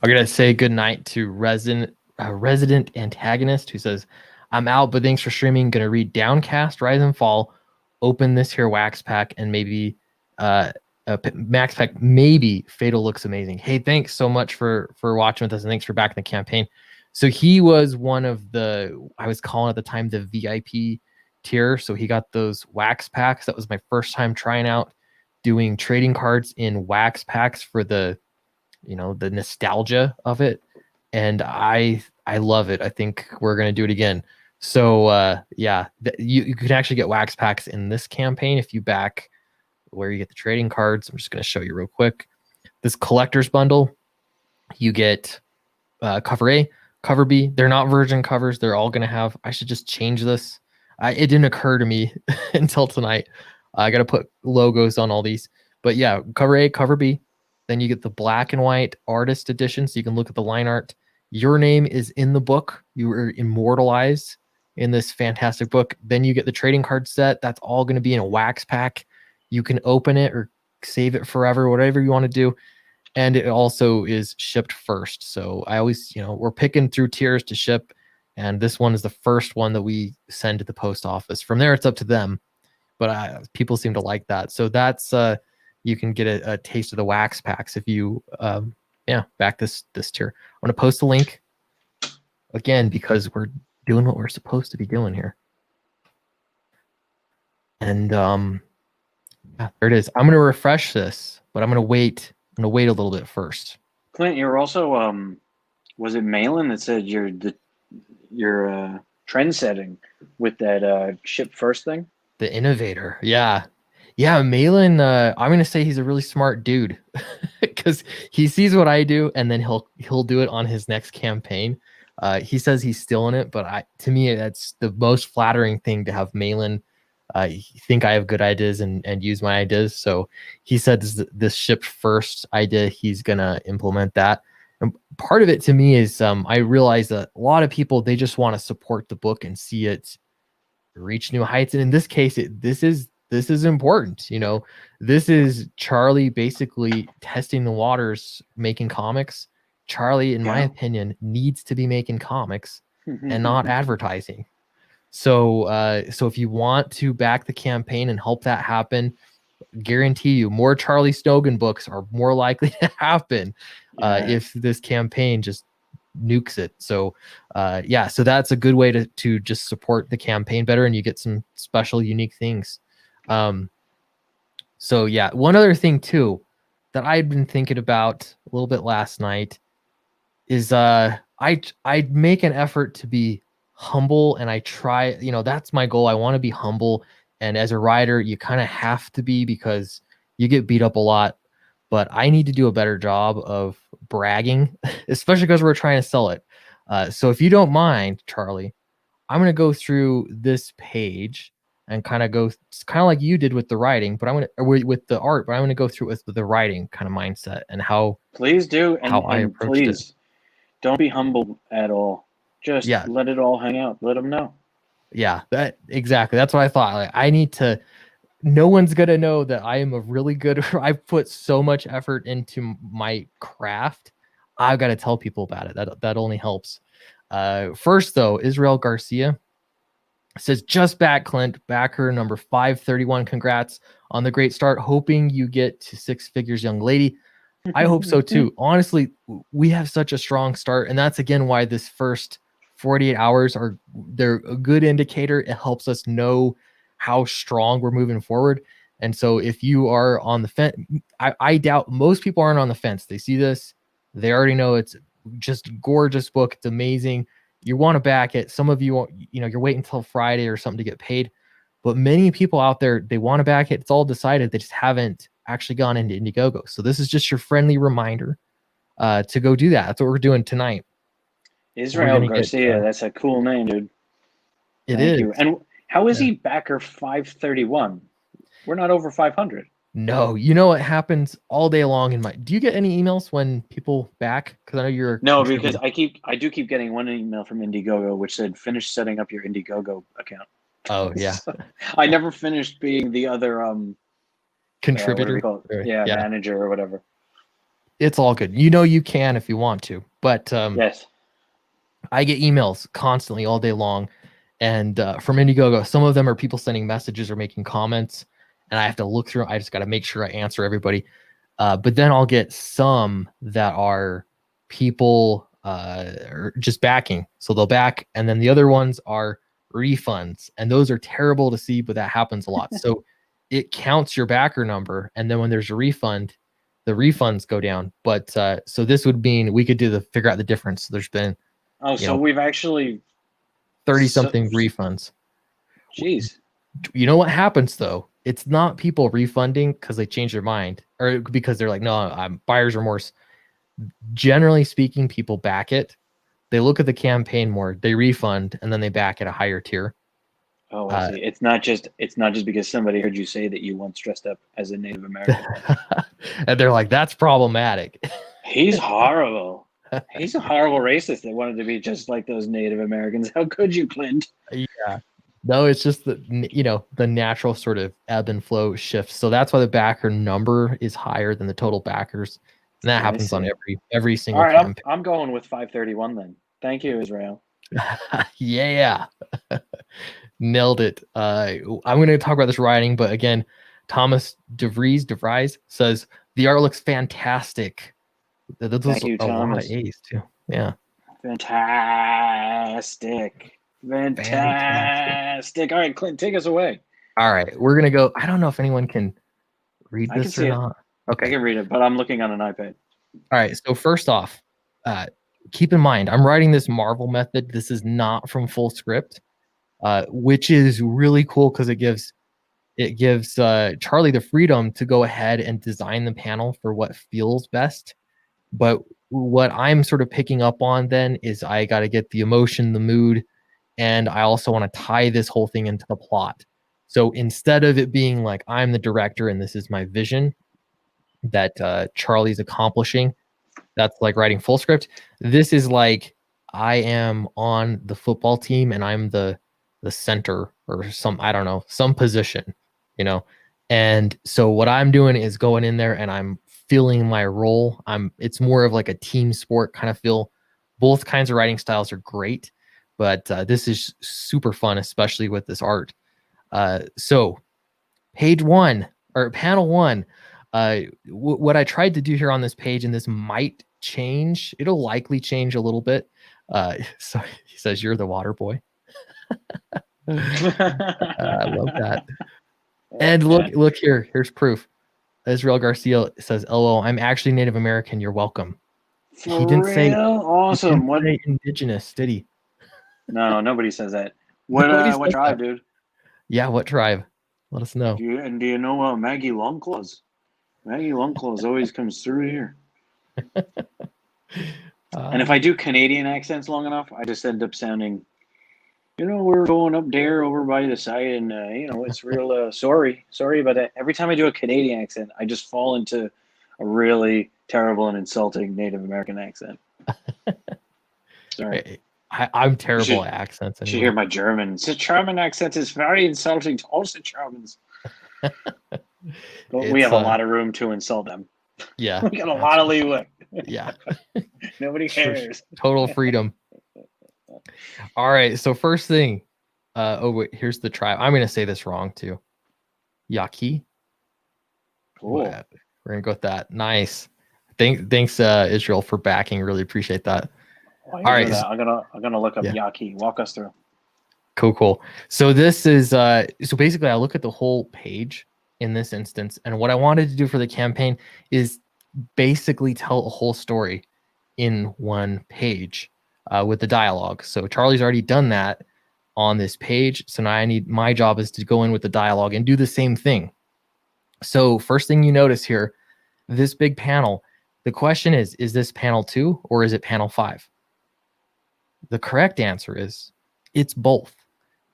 gonna say good night to resident antagonist who says, "I'm out, but thanks for streaming. Gonna read Downcast, Rise and Fall, open this here wax pack, and maybe max pack. Maybe Fatal looks amazing. Hey, thanks so much for watching with us, and thanks for backing the campaign." So he was one of I was calling at the time the VIP tier. So he got those wax packs. That was my first time trying out doing trading cards in wax packs for the nostalgia of it. And I love it. I think we're going to do it again. So you can actually get wax packs in this campaign if you back where you get the trading cards. I'm just going to show you real quick. This collector's bundle, you get cover A, cover B. They're not virgin covers. They're all going to have, I should just change this. It didn't occur to me until tonight. I got to put logos on all these. But yeah, cover A, cover B. Then you get the black and white artist edition, so you can look at the line art. Your name is in the book. You were immortalized in this fantastic book. Then you get the trading card set. That's all going to be in a wax pack. You can open it or save it forever, whatever you want to do. And it also is shipped first. So I always, we're picking through tiers to ship. And this one is the first one that we send to the post office. From there, it's up to them. But people seem to like that. So that's, you can get a taste of the wax packs if you, back this tier. I'm going to post a link again because we're doing what we're supposed to be doing here. And there it is. I'm going to refresh this, but I'm going to wait. I'm going to wait a little bit first. Clint, you're also, was it Malin that said you're trend setting with that ship first thing? The innovator. Yeah, Malin, I'm going to say he's a really smart dude because he sees what I do and then he'll do it on his next campaign. He says he's still in it, but to me, that's the most flattering thing to have Malin think I have good ideas and use my ideas. So he said this ship first idea, he's going to implement that. And part of it to me is I realize that a lot of people, they just want to support the book and see it reach new heights. And in this case, this is important. This is Charlie basically testing the waters, making comics. Charlie, in my opinion, needs to be making comics and not advertising. So if you want to back the campaign and help that happen, guarantee you more Charlie Snogan books are more likely to happen if this campaign just nukes it. So so that's a good way to just support the campaign better, and you get some special unique things. One other thing too that I'd been thinking about a little bit last night is I'd make an effort to be humble, and I try, that's my goal. I want to be humble And as a writer, you kind of have to be because you get beat up a lot. But I need to do a better job of bragging, especially because we're trying to sell it. So if you don't mind, Charlie, I'm going to go through this page and kind of go, it's kind of like you did with the writing, but I'm going to, with the art, but I'm going to go through it with the writing kind of mindset and how. Please do. How I And approached it. please don't be humble at all. Just let it all hang out. Let them know. Yeah, exactly. That's what I thought. Like, I need to, no one's going to know that I am a really good, I've put so much effort into my craft. I've got to tell people about it. That only helps. First though, Israel Garcia says, just back, Clint, backer number 531. Congrats on the great start. Hoping you get to 6 figures, young lady. I hope so too. Honestly, we have such a strong start. And that's again why this first 48 hours they're a good indicator. It helps us know how strong we're moving forward. And so if you are on the fence, I doubt most people aren't on the fence. They see this, they already know it's just gorgeous book. It's amazing. You want to back it. Some of you, you're waiting until Friday or something to get paid, but many people out there, they want to back it. It's all decided. They just haven't actually gone into Indiegogo. So this is just your friendly reminder to go do that. That's what we're doing tonight. Israel Garcia, that's a cool name, dude. Thank you. And how is he backer 531? We're not over 500. No, you know what happens all day long in my. Do you get any emails when people back? Because I know you're. No, because I do keep getting one email from Indiegogo which said finish setting up your Indiegogo account. Oh yeah. So, I never finished being the other contributor, manager or whatever. It's all good. You can if you want to, but yes, I get emails constantly all day long, and from Indiegogo, some of them are people sending messages or making comments, and I have to look through. I just got to make sure I answer everybody. But then I'll get some that are people just backing, so they'll back, and then the other ones are refunds, and those are terrible to see, but that happens a lot. So it counts your backer number, and then when there's a refund, the refunds go down. But so this would mean we could figure out the difference. There's been we've actually 30 something refunds. Jeez. You know what happens though? It's not people refunding because they change their mind or because they're like, no, I'm buyer's remorse. Generally speaking, people back it. They look at the campaign more, they refund, and then they back at a higher tier. Oh, I see. It's not just because somebody heard you say that you once dressed up as a Native American. And they're like, that's problematic. He's horrible. He's a horrible racist that wanted to be just like those Native Americans. How could you, Clint? Yeah. No, it's just the natural sort of ebb and flow shifts. So that's why the backer number is higher than the total backers. And that happens on every single campaign. I'm going with 531 then. Thank you, Israel. Yeah. Nailed it. I'm going to talk about this writing, but again, Thomas DeVries says the art looks fantastic. Thank you, Thomas. Lot of A's too. Yeah. Fantastic. All right, Clint, take us away. All right, we're gonna go. I don't know if anyone can read this or not. Okay, I can read it, but I'm looking on an iPad. All right. So first off, keep in mind, I'm writing this Marvel method. This is not from full script, which is really cool because it gives Charlie the freedom to go ahead and design the panel for what feels best. But what I'm sort of picking up on then is I got to get the emotion, the mood, and I also want to tie this whole thing into the plot. So instead of it being like I'm the director and this is my vision that Charlie's accomplishing, that's like writing full script. This is like I am on the football team and I'm the center or some position, And so what I'm doing is going in there and I'm feeling my role. It's more of like a team sport kind of feel. Both kinds of writing styles are great, but this is super fun, especially with this art. So page 1 or panel 1, what I tried to do here on this page, and this might change. It'll likely change a little bit. So he says, "You're the water boy." I love that. And look here. Here's proof. Israel Garcia says, "LO, I'm actually Native American. You're welcome." He didn't say awesome. What indigenous? Did he? No, nobody says that. What tribe, dude? Yeah, what tribe? Let us know. Do you know Maggie Longclaws? Maggie Longclaws always comes through here. And if I do Canadian accents long enough, I just end up sounding, we're going up there over by the side, and it's real. Sorry about that. Every time I do a Canadian accent, I just fall into a really terrible and insulting Native American accent. Sorry. I'm terrible at accents. You should hear my German. The German accent is very insulting to all the Germans. But we have a lot of room to insult them. Yeah. We got a lot of leeway. Yeah. Nobody cares. Total freedom. All right. So first thing, wait, here's the tribe. I'm going to say this wrong too. Yaqui. Cool. We're going to go with that. Nice. Thanks, Israel, for backing. Really appreciate that. All right. I'm gonna look up Yaqui. Walk us through. Cool. So this is so basically I look at the whole page in this instance, and what I wanted to do for the campaign is basically tell a whole story in one page with the dialogue. So Charlie's already done that on this page. So now my job is to go in with the dialogue and do the same thing. So first thing you notice here, this big panel, the question is this panel 2 or is it panel 5? The correct answer is it's both,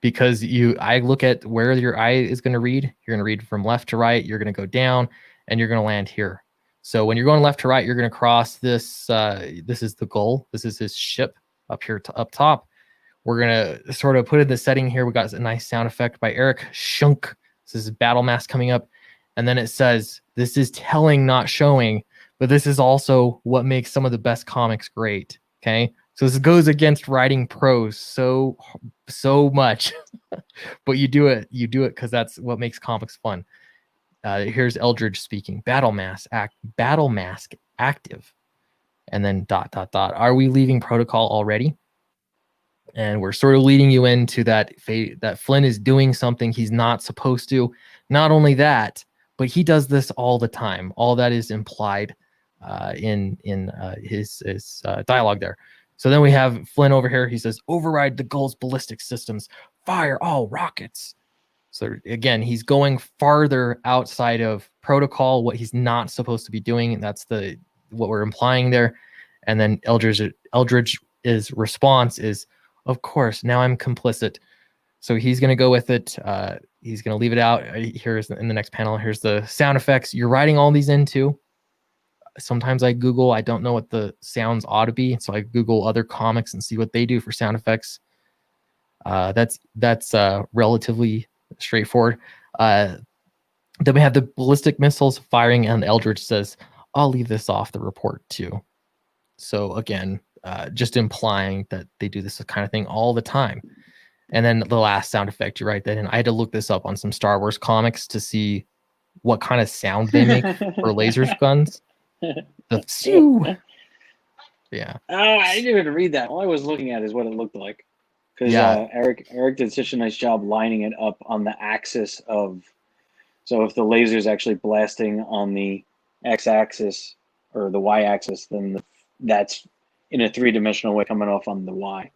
because I look at where your eye is going to read. You're going to read from left to right. You're going to go down and you're going to land here. So when you're going left to right, you're going to cross this. This is the goal. This is his ship up here up top. We're going to sort of put in the setting here. We got a nice sound effect by Eric. Shunk. This is battle mass coming up. And then it says, this is telling, not showing, but this is also what makes some of the best comics great. Okay. So this goes against writing prose so much, but you do it because that's what makes comics fun. Here's Eldridge speaking. Battle mask active, and then ... Are we leaving protocol already? And we're sort of leading you into that Flynn is doing something he's not supposed to. Not only that, but he does this all the time. All that is implied in his dialogue there. So then we have Flynn over here. He says, override the Gull's ballistic systems. Fire all rockets. So again, he's going farther outside of protocol, what he's not supposed to be doing. And that's what we're implying there. And then Eldridge's response is, of course, now I'm complicit. So he's going to go with it. He's going to leave it out. Here's in the next panel. Here's the sound effects. You're writing all these into. Sometimes I Google, I don't know what the sounds ought to be. So I Google other comics and see what they do for sound effects. That's relatively straightforward. Then we have the ballistic missiles firing, and Eldridge says, I'll leave this off the report too. So again, just implying that they do this kind of thing all the time. And then the last sound effect, you write that in. I had to look this up on some Star Wars comics to see what kind of sound they make for laser guns. The phew. Yeah. Oh, I didn't even read that. All I was looking at is what it looked like. Because Eric did such a nice job lining it up on the axis of. So if the laser is actually blasting on the x-axis or the y-axis, then that's in a three-dimensional way coming off on the y.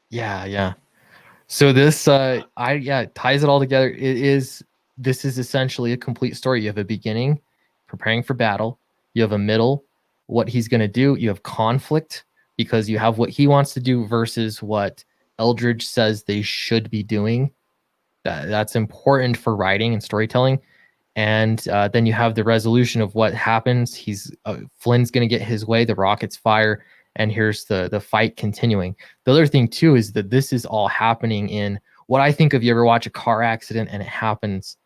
Yeah. So this ties it all together. This is essentially a complete story. You have a beginning, preparing for battle. You have a middle, what he's going to do. You have conflict because you have what he wants to do versus what Eldridge says they should be doing. That's important for writing and storytelling. And then you have the resolution of what happens. Flynn's going to get his way. The rockets fire. And here's the fight continuing. The other thing, too, is that this is all happening in what I think of. You ever watch a car accident and it happens,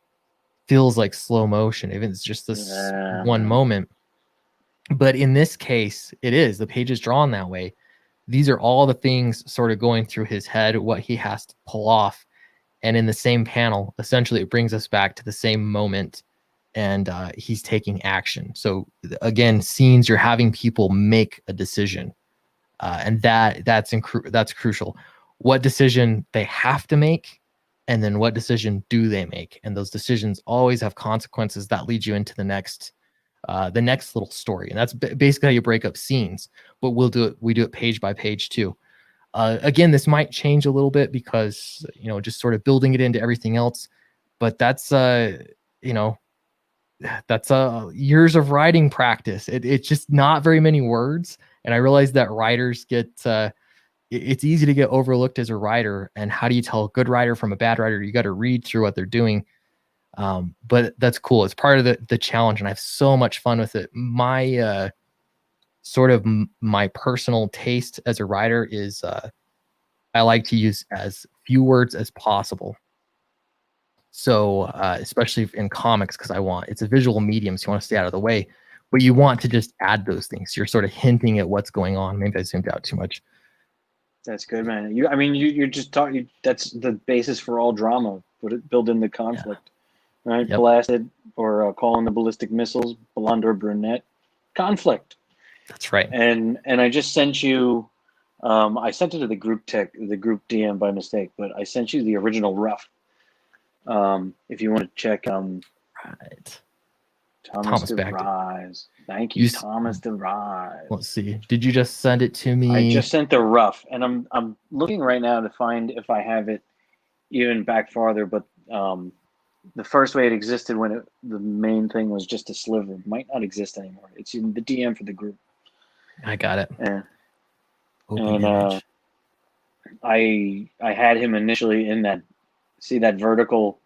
feels like slow motion. Even it's just this one moment. But in this case, it is. The page is drawn that way. These are all the things sort of going through his head, what he has to pull off. And in the same panel, essentially, it brings us back to the same moment. And he's taking action. So again, scenes, you're having people make a decision. And that's crucial. What decision they have to make, and then what decision do they make? And those decisions always have consequences that lead you into the next little story. And that's basically how you break up scenes. But we do it page by page too. Again, this might change a little bit because, just sort of building it into everything else. but that's that's years of writing practice. It's just not very many words, and I realize that writers get it's easy to get overlooked as a writer. And how do you tell a good writer from a bad writer? You got to read through what they're doing. But that's cool. It's part of the challenge, and I have so much fun with it. My my personal taste as a writer is I like to use as few words as possible. So especially in comics, because it's a visual medium, so you want to stay out of the way, but you want to just add those things. You're sort of hinting at what's going on. Maybe I zoomed out too much. That's good, man. You're just talking. That's the basis for all drama. Build in the conflict, right? Yep. Blasted or calling the ballistic missiles, blonde or brunette, conflict. That's right. And I just sent you. I sent it to the group DM by mistake, but I sent you the original rough. If you want to check, right. Thomas DeVries. Thank you, Thomas DeVries. Let's see. Did you just send it to me? I just sent the rough, and I'm looking right now to find if I have it even back farther. But the first way it existed when the main thing was just a sliver might not exist anymore. It's in the DM for the group. I got it. And I had him initially in that. See that vertical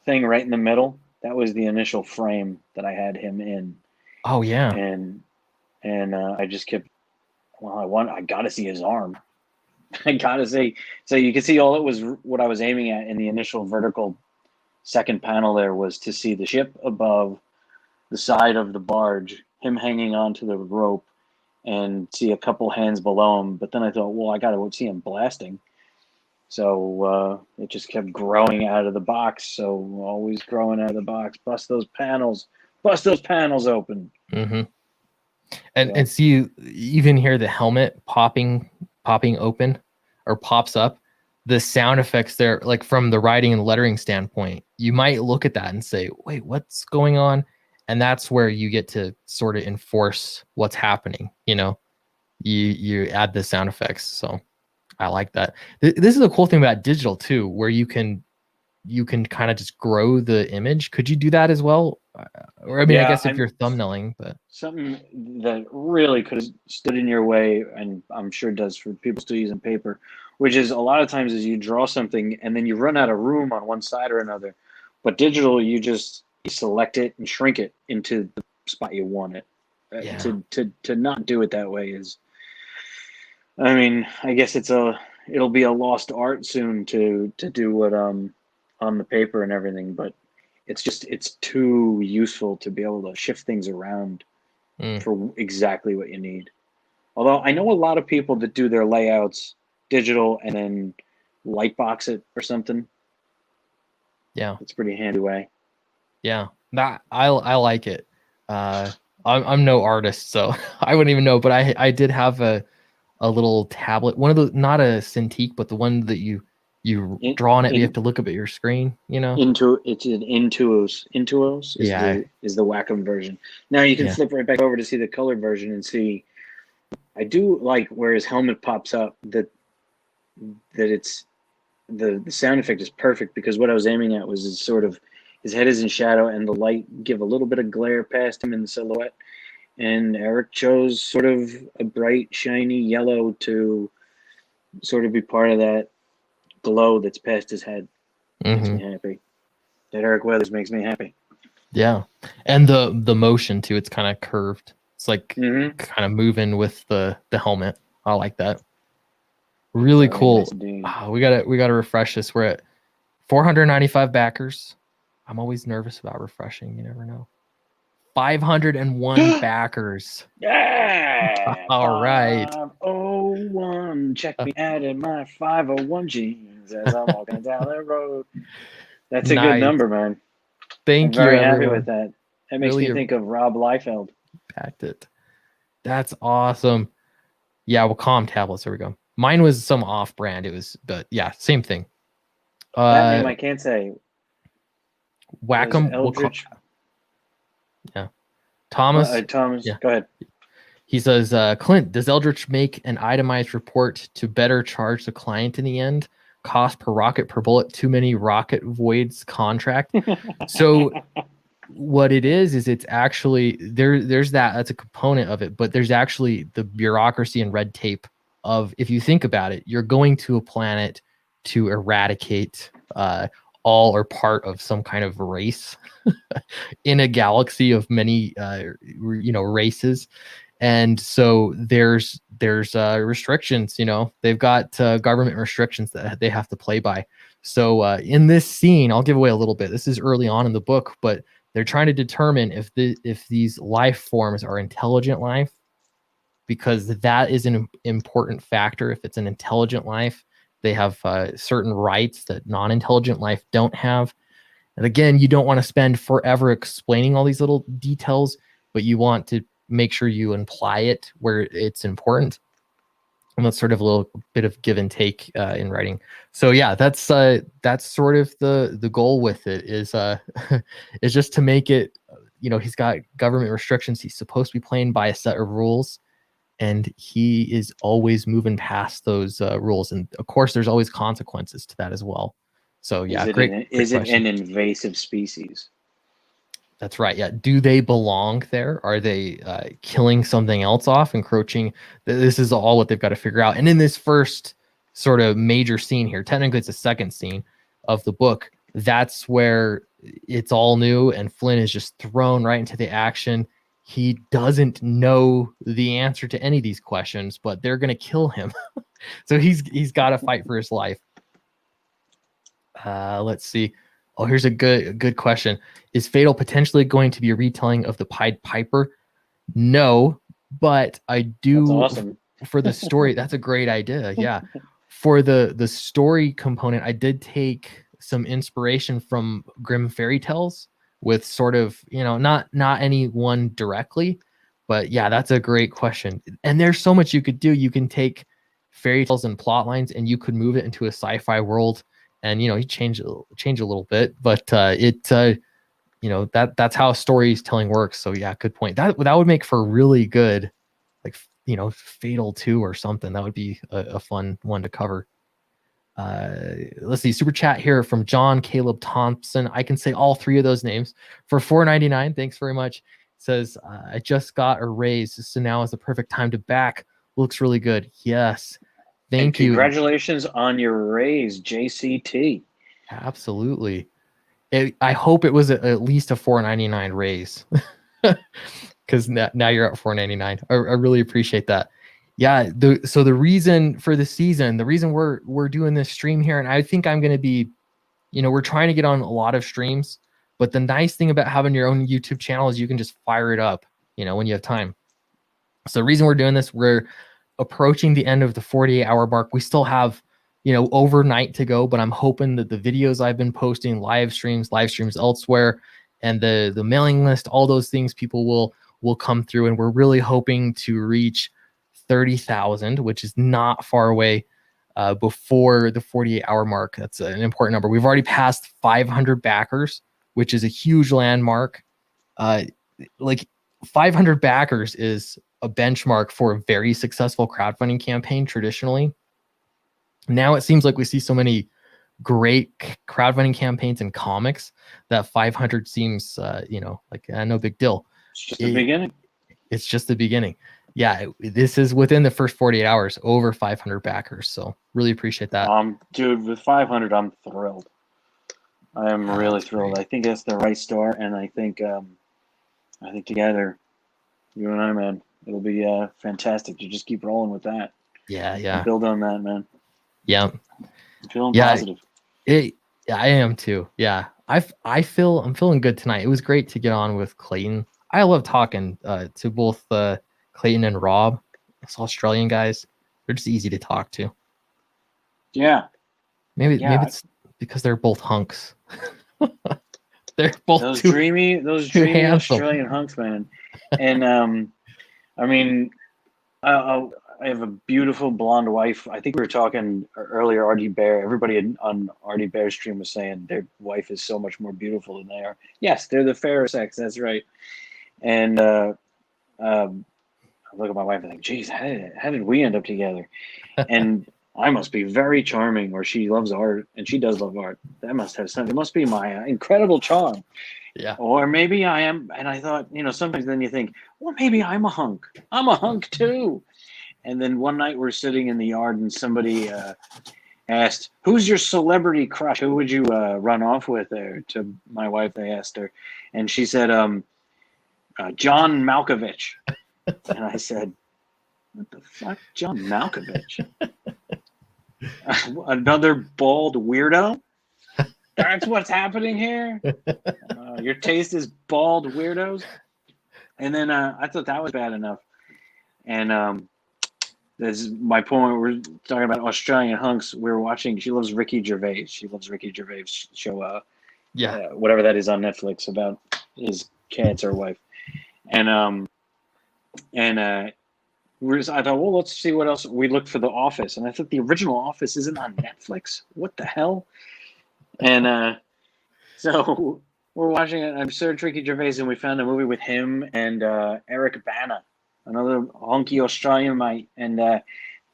thing right in the middle? That was the initial frame that I had him in. Oh yeah. And I just kept. Well, I got to see his arm. I got to see. So you can see all it was. What I was aiming at in the initial vertical second panel there was to see the ship above the side of the barge, him hanging onto the rope, and see a couple hands below him. But then I thought, well, I got to see him blasting. So it just kept growing out of the box. So always growing out of the box. Bust those panels open. Mm-hmm. And see, you even hear the helmet popping open or pops up. The sound effects there, like from the writing and lettering standpoint, you might look at that and say, wait, what's going on? And that's where you get to sort of enforce what's happening. You add the sound effects. So I like that. This is a cool thing about digital too, where you can kind of just grow the image. Could you do that as well? Or I guess if you're thumbnailing, but something that really could have stood in your way, and I'm sure does for people still using paper, which is a lot of times is you draw something and then you run out of room on one side or another. But digital, you select it and shrink it into the spot you want it. Yeah. To not do it that way is. I guess it'll be a lost art soon to do what on the paper and everything, but it's too useful to be able to shift things around for exactly what you need. Although I know a lot of people that do their layouts digital and then lightbox it or something. Yeah, it's a pretty handy way. Yeah, that I like it. I'm no artist, so I wouldn't even know, but I did have a little tablet, one of the, not a Cintiq, but the one that you draw on it, you have to look up at your screen, It's an Intuos is the Wacom version. Now you can flip right back over to see the colored version and see. I do like where his helmet pops up that it's the sound effect is perfect, because what I was aiming at was his head is in shadow and the light give a little bit of glare past him in the silhouette. And Eric chose sort of a bright, shiny yellow to sort of be part of that glow that's past his head. Makes me happy. That Eric Weathers makes me happy. Yeah. And the motion too, it's kind of curved. It's like kind of moving with the helmet. I like that. Really cool. Nice, we gotta refresh this. We're at 495 backers. I'm always nervous about refreshing. You never know. 501 backers. Yeah. All right. 501. Check me out in my 501 jeans as I'm walking down the road. That's a good number, man. Thank you. I'm very happy with that. That makes me think of Rob Liefeld. Packed it. That's awesome. Yeah, well, Calm tablets. There we go. Mine was some off-brand. It was, but yeah, same thing. That name I can't say. Wacom. Eldritch. Yeah. Thomas. Yeah. Go ahead. He says, Clint, does Eldritch make an itemized report to better charge the client in the end? cost per rocket per bullet, too many rocket voids contract. So what it is it's actually there's that's a component of it, but there's actually the bureaucracy and red tape of, if you think about it, you're going to a planet to eradicate all or part of some kind of race in a galaxy of many races. And so there's restrictions. They've got government restrictions that they have to play by. So in this scene, I'll give away a little bit. This is early on in the book, but they're trying to determine if these life forms are intelligent life, because that is an important factor. If it's an intelligent life, they have certain rights that non-intelligent life don't have. And again, you don't want to spend forever explaining all these little details, but you want to make sure you imply it where it's important. And that's sort of a little bit of give and take in writing. So yeah, that's sort of the goal with it is is just to make it, he's got government restrictions. He's supposed to be playing by a set of rules, and he is always moving past those rules. And of course, there's always consequences to that as well. So yeah, is it an invasive species? That's right. Yeah. Do they belong there? Are they killing something else off, encroaching? This is all what they've got to figure out. And in this first sort of major scene here, technically it's the second scene of the book, that's where it's all new and Flynn is just thrown right into the action. He doesn't know the answer to any of these questions, but they're going to kill him. So he's got to fight for his life. Let's see. Oh, here's a good question. Is FATL potentially going to be a retelling of the Pied Piper? No, but I do. That's awesome. For the story. That's a great idea. Yeah. For the story component, I did take some inspiration from Grimm fairy tales with sort of, not any one directly, but yeah, that's a great question. And there's so much you could do. You can take fairy tales and plot lines and you could move it into a sci-fi world. And you change a little bit, but that's how storytelling works. So yeah, good point. That would make for a really good, like Fatal 2 or something. That would be a fun one to cover. Let's see, super chat here from John Caleb Thompson. I can say all three of those names for $4.99. Thanks very much. It says I just got a raise, so now is the perfect time to back. Looks really good. Yes. Thank you. Congratulations on your raise, JCT. Absolutely. I hope it was at least a $4.99 raise, because now you're at $4.99. I really appreciate that. Yeah. So the reason for the season, the reason we're doing this stream here, and I think I'm going to be, we're trying to get on a lot of streams, but the nice thing about having your own YouTube channel is you can just fire it up, when you have time. So the reason we're doing this, we're approaching the end of the 48-hour mark. We still have, overnight to go, but I'm hoping that the videos I've been posting, live streams elsewhere, and the mailing list, all those things, people will come through, and we're really hoping to reach 30,000, which is not far away before the 48-hour mark. That's an important number. We've already passed 500 backers, which is a huge landmark. Like 500 backers is a benchmark for a very successful crowdfunding campaign traditionally. Now it seems like we see so many great crowdfunding campaigns in comics that 500 seems, like no big deal. It's just the beginning. It's just the beginning. Yeah, this is within the first 48 hours, over 500 backers. So really appreciate that. Dude, with 500, I'm thrilled. I am really thrilled. Great. I think that's the right start, and I think together, you and I, man, it'll be fantastic to just keep rolling with that. Yeah. And build on that, man. Yeah. I'm feeling positive. I am too. Yeah. I'm feeling good tonight. It was great to get on with Clayton. I love talking to both Clayton and Rob. Those Australian guys. They're just easy to talk to. Yeah. Maybe it's because they're both hunks. They're both those dreamy Australian hunks, man. And I mean, I have a beautiful blonde wife. I think we were talking earlier, Artie Bear. Everybody on Artie Bear's stream was saying their wife is so much more beautiful than they are. Yes, they're the fairer sex. That's right. And I look at my wife and think, geez, how did we end up together? And I must be very charming, or she loves art, and she does love art. That must have something. It must be my incredible charm. Yeah. Or maybe I am. And I thought, sometimes then you think, well, maybe I'm a hunk. I'm a hunk too. And then one night we're sitting in the yard and somebody asked, who's your celebrity crush? Who would you run off with there? To my wife, they asked her. And she said, John Malkovich. And I said, what the fuck? John Malkovich? Another bald weirdo? That's what's happening here? Your taste is bald weirdos? And then I thought that was bad enough. And this is my point. We're talking about Australian hunks. We were watching. She loves Ricky Gervais. She loves Ricky Gervais show. Whatever that is on Netflix about his cancer wife. And I thought, well, let's see what else. We looked for The Office, and I thought the original Office isn't on Netflix. What the hell? And so we're watching it. I searched Ricky Gervais, and we found a movie with him and Eric Bana, another honky Australian mate. And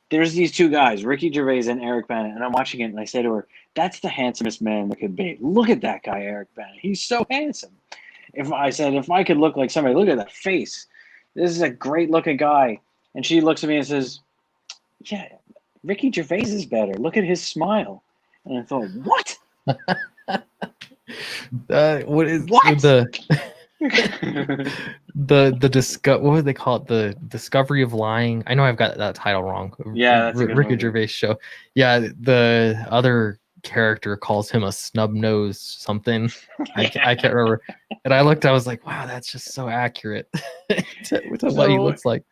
there's these two guys, Ricky Gervais and Eric Bana, and I'm watching it, and I say to her, that's the handsomest man that could be. Look at that guy, Eric Bana. He's so handsome. If I could look like somebody, look at that face. This is a great-looking guy. And she looks at me and says, yeah, Ricky Gervais is better. Look at his smile. And I thought, what? What is What? what would they call it? The Discovery of Lying. I know I've got that title wrong. Yeah, that's a good Ricky movie. Gervais show. Yeah, the other character calls him a snub nose something. I can't remember. And I was like, wow, that's just so accurate to what he looks like.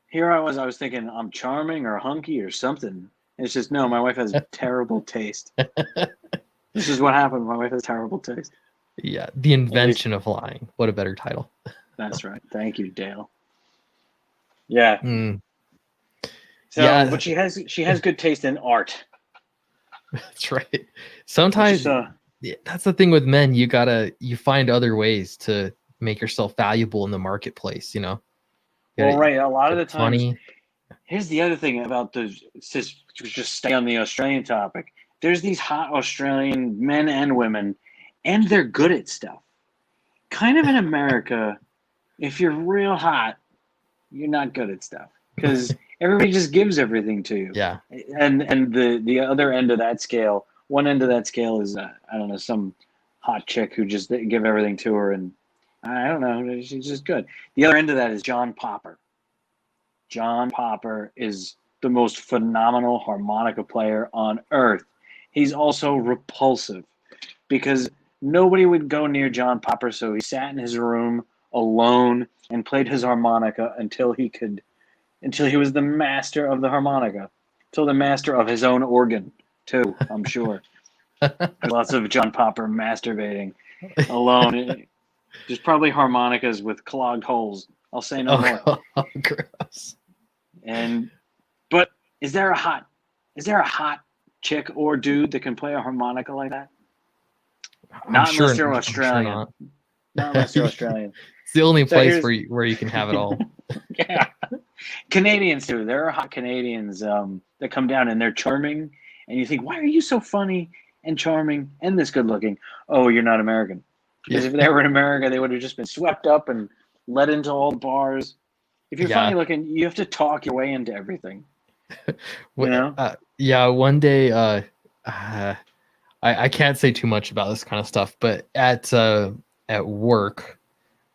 Here I was thinking I'm charming or hunky or something. It's just, no, my wife has terrible taste. This is what happened. My wife has terrible taste. Yeah, The Invention of Lying. What a better title. That's right. Thank you, Dale. Yeah. So, yeah. But she has good taste in art. That's right. Sometimes that's the thing with men. You find other ways to make yourself valuable in the marketplace. Well, right. A lot of the times. Funny. Here's the other thing about just stay on the Australian topic. There's these hot Australian men and women, and they're good at stuff. Kind of in America, if you're real hot, you're not good at stuff because everybody just gives everything to you. Yeah. And the other end of that scale, one end of that scale is I don't know, some hot chick who just give everything to her, and I don't know, she's just good. The other end of that is John Popper. John Popper is the most phenomenal harmonica player on earth. He's also repulsive because nobody would go near John Popper, so he sat in his room alone and played his harmonica until he was the master of the harmonica, until the master of his own organ, too, I'm sure. Lots of John Popper masturbating alone. There's probably harmonicas with clogged holes. I'll say no more. Oh, gross. But is there a hot chick or dude that can play a harmonica like that? Not unless you're Australian. Not unless you're Australian. It's the only place where you can have it all. Yeah. Canadians too. There are hot Canadians that come down and they're charming, and you think, why are you so funny and charming and this good looking? Oh, you're not American. Because if they were in America, they would have just been swept up and led into all the bars. If you're funny looking, you have to talk your way into everything. One day, I can't say too much about this kind of stuff, but at work,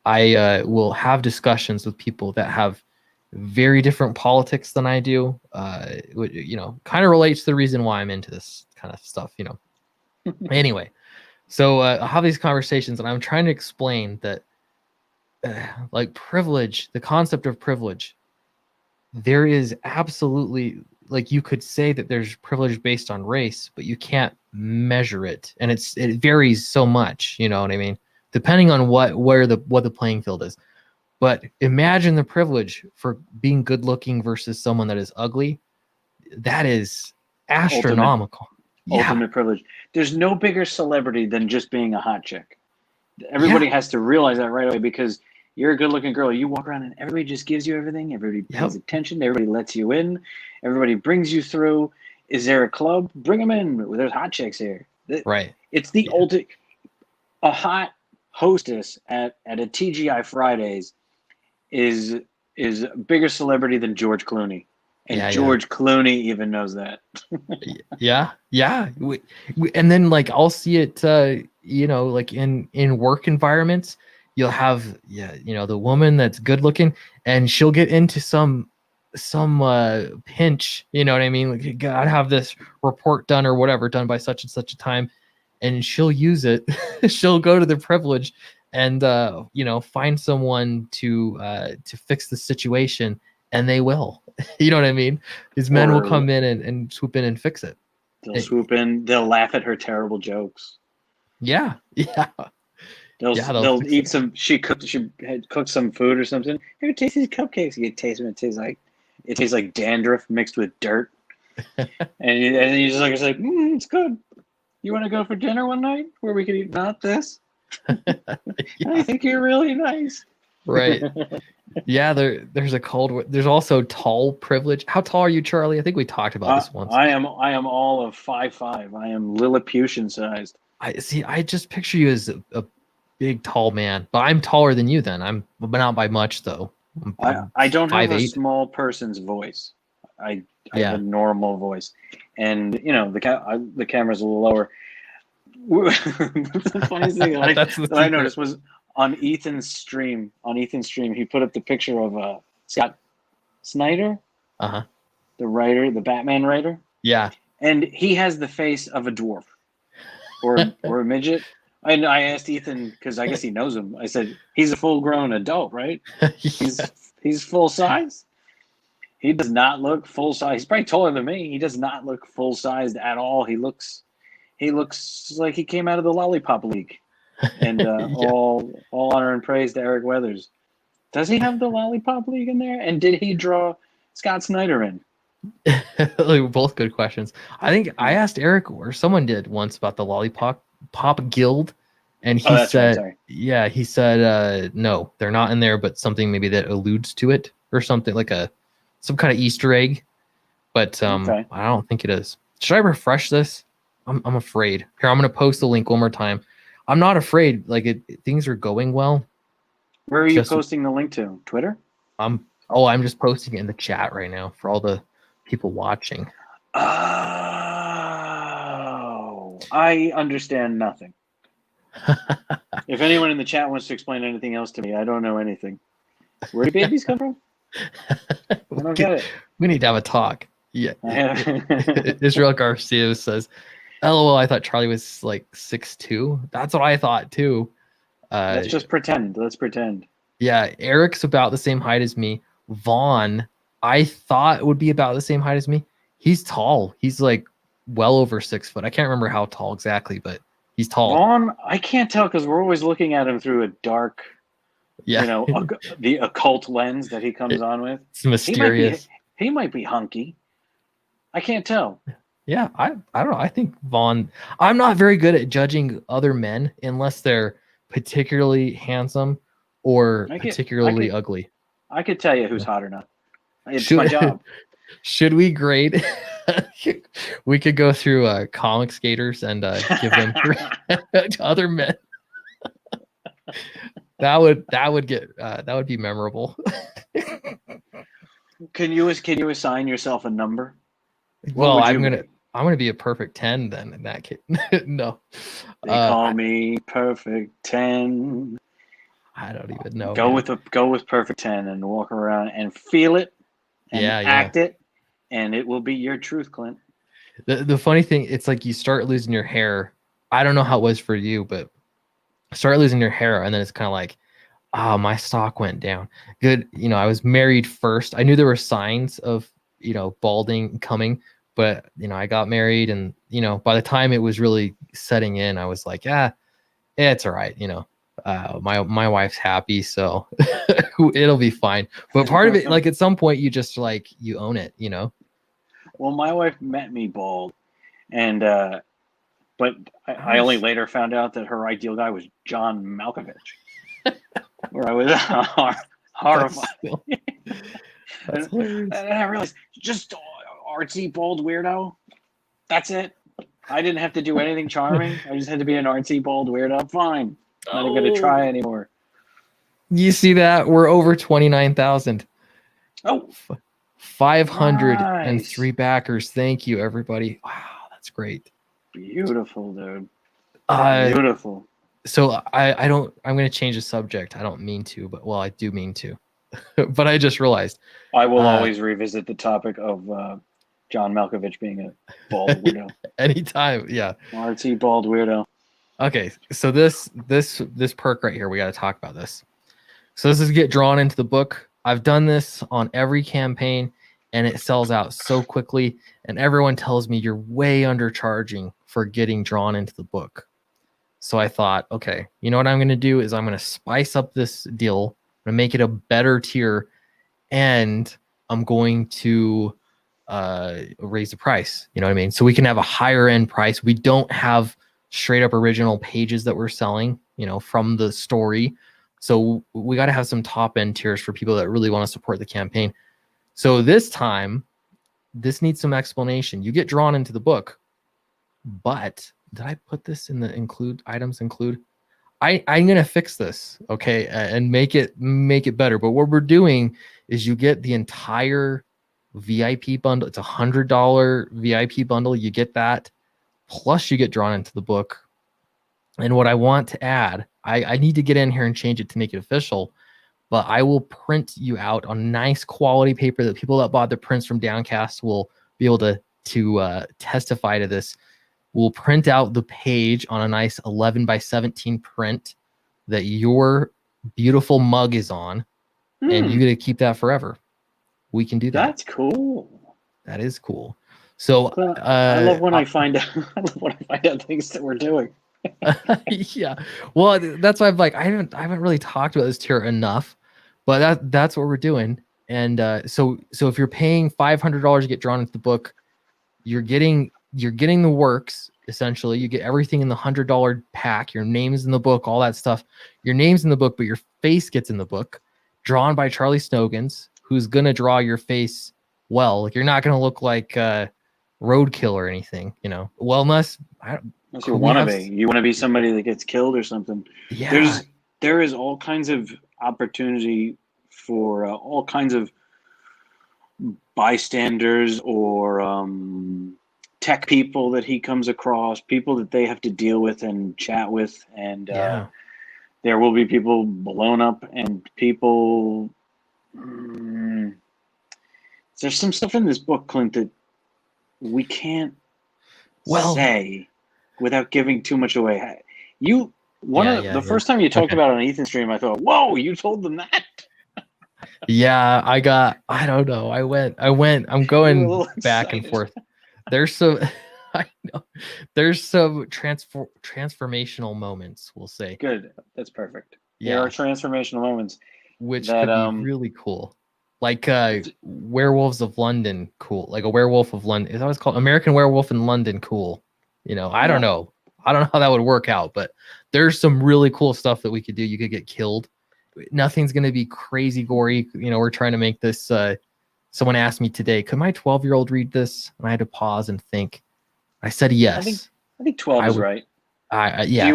I will have discussions with people that have very different politics than I do. Kind of relates to the reason why I'm into this kind of stuff. Anyway, so I'll have these conversations, and I'm trying to explain that, like privilege, the concept of privilege, there is absolutely, like, you could say that there's privilege based on race, but you can't measure it, and it varies so much. You know what I mean? Depending on what the playing field is. But imagine the privilege for being good looking versus someone that is ugly. That is astronomical. Ultimate privilege. There's no bigger celebrity than just being a hot chick. Everybody has to realize that right away, because you're a good looking girl. You walk around and everybody just gives you everything. Everybody pays attention. Everybody lets you in. Everybody brings you through. Is there a club? Bring them in. There's hot chicks here. Right. It's the Yeah. ultimate. A hot hostess at a TGI Fridays is a bigger celebrity than George Clooney, and Yeah, George Clooney even knows that. yeah. And then like I'll see it like in work environments, you'll have the woman that's good looking, and she'll get into some pinch, you know what I mean, like you gotta have this report done or whatever done by such and such a time, and she'll use it. She'll go to the privilege and find someone to fix the situation, and they will. You know what I mean? These men will Or come in and swoop in and fix it. they'll swoop in. They'll laugh at her terrible jokes. Yeah. They'll eat some. She had cooked some food or something. Here, taste these cupcakes. You taste them. It tastes like dandruff mixed with dirt. and you just like, it's like, it's good. You want to go for dinner one night where we could eat not this? I think you're really nice. Right. Yeah, there's also tall privilege. How tall are you, Charlie? I think we talked about this once. I am all of 5'5". I am Lilliputian sized. I just picture you as a big tall man, but I'm taller than you then. But not by much though. I don't have 5'8". a small person's voice. I have a normal voice, and the camera's a little lower. The funniest thing that I noticed was on Ethan's stream. He put up the picture of Scott Snyder, the writer, the Batman writer. Yeah, and he has the face of a dwarf or a midget. And I asked Ethan, because I guess he knows him. I said, he's a full-grown adult, right? He's full size. He does not look full size. He's probably taller than me. He does not look full sized at all. He looks like he came out of the Lollipop League. And all honor and praise to Eric Weathers. Does he have the Lollipop League in there? And did he draw Scott Snyder in? Both good questions. I think I asked Eric, or someone did once, about the Lollipop Guild, and he said, he said no, they're not in there, but something maybe that alludes to it or something, like some kind of Easter egg. But I don't think it is. Should I refresh this? I'm afraid. Here, I'm going to post the link one more time. I'm not afraid. Like things are going well. Where are you posting the link to? Twitter? I'm just posting it in the chat right now for all the people watching. Oh, I understand nothing. If anyone in the chat wants to explain anything else to me, I don't know anything. Where do babies come from? I don't get it. We need to have a talk. Yeah. Israel Garcia says, LOL, I thought Charlie was like 6'2". That's what I thought too. Let's just pretend. Let's pretend. Yeah, Eric's about the same height as me. Vaughn, I thought would be about the same height as me. He's tall. He's like well over 6 foot. I can't remember how tall exactly, but he's tall. Vaughn, I can't tell because we're always looking at him through a dark, the occult lens that he comes on with. It's mysterious. He might be hunky. I can't tell. Yeah, I don't know. I think Vaughn. I'm not very good at judging other men unless they're particularly handsome or particularly ugly. I could tell you who's hot or not. It's my job. Should we grade? We could go through comic skaters and give them to other men. That would be memorable. Can you assign yourself a number? Well, I'm gonna be a perfect 10 then in that case. No, they call me perfect 10. I don't even know. Go with perfect 10 and walk around and feel it and act it, and it will be your truth, Clint. The funny thing, it's like you start losing your hair. I don't know how it was for you, but start losing your hair, and then it's kind of like, oh, my stock went down. Good, I was married first. I knew there were signs of balding coming, but I got married, and by the time it was really setting in, I was like, it's all right. My wife's happy, so it'll be fine. But part of it, like at some point, you just like you own it, Well, my wife met me bald, and but I only later found out that her ideal guy was John Malkovich, where I was horrified. That's and I realized, just artsy bald weirdo. That's it. I didn't have to do anything charming. I just had to be an artsy, bald weirdo. Fine. Not even going to try anymore. You see that? We're over 29,000. Oh, 503 nice. backers. Thank you, everybody. Wow, that's great. Beautiful, dude. Uh, Beautiful. so I'm going to change the subject. I don't mean to, but well, I do mean to. But I just realized. I will always revisit the topic of John Malkovich being a bald weirdo. Anytime, yeah. Artsy bald weirdo. Okay, so this perk right here, we got to talk about this. So this is get drawn into the book. I've done this on every campaign, and it sells out so quickly. And everyone tells me you're way undercharging for getting drawn into the book. So I thought, okay, you know what I'm going to do is I'm going to spice up this deal. I'm going to make it a better tier, and I'm going to raise the price. You know what I mean? So we can have a higher end price. We don't have straight up original pages that we're selling, you know, from the story. So we got to have some top end tiers for people that really want to support the campaign. So this time, this needs some explanation. You get drawn into the book, but did I put this in the include items include? I'm gonna fix this, okay, and make it better. But what we're doing is you get the entire VIP bundle. It's $100 VIP bundle. You get that, plus you get drawn into the book. And what I want to add, I need to get in here and change it to make it official, but I will print you out on nice quality paper that people that bought the prints from Downcast will be able to testify to this. We'll print out the page on a nice 11 by 17 print that your beautiful mug is on, and you get to keep that forever. We can do that. That's cool. That is cool. So I love when I find out. I love when I find out things that we're doing. Yeah, well, that's why I'm like I haven't really talked about this tier enough, but that's what we're doing. And so if you're paying $500 to get drawn into the book, you're getting the works. Essentially, you get everything in the $100 pack. Your name's in the book, all that stuff. Your name's in the book, but your face gets in the book, drawn by Charlie Snogans, who's gonna draw your face well. Like, you're not gonna look like roadkill or anything, you know. Well, unless you want to be. You want to be somebody that gets killed or something. Yeah. There is all kinds of opportunity for all kinds of bystanders or tech people that he comes across, people that they have to deal with and chat with, and there will be people blown up and people. There's some stuff in this book, Clint, that we can't say without giving too much away. The first time you talked about it on Ethan's stream, I thought, "Whoa, you told them that." Yeah, I don't know. I'm going back and forth. There's some transformational moments, we'll say. Good. That's perfect. Yeah. There are transformational moments. Which could be really cool. Like Werewolves of London, cool. Like a Werewolf of London. Is that what it's called? American Werewolf in London, cool. You know, I don't know. I don't know how that would work out, but there's some really cool stuff that we could do. You could get killed. Nothing's going to be crazy gory. You know, we're trying to make this. Someone asked me today, could my 12-year-old read this? And I had to pause and think. I said yes. I think 12 is right. Yeah. Do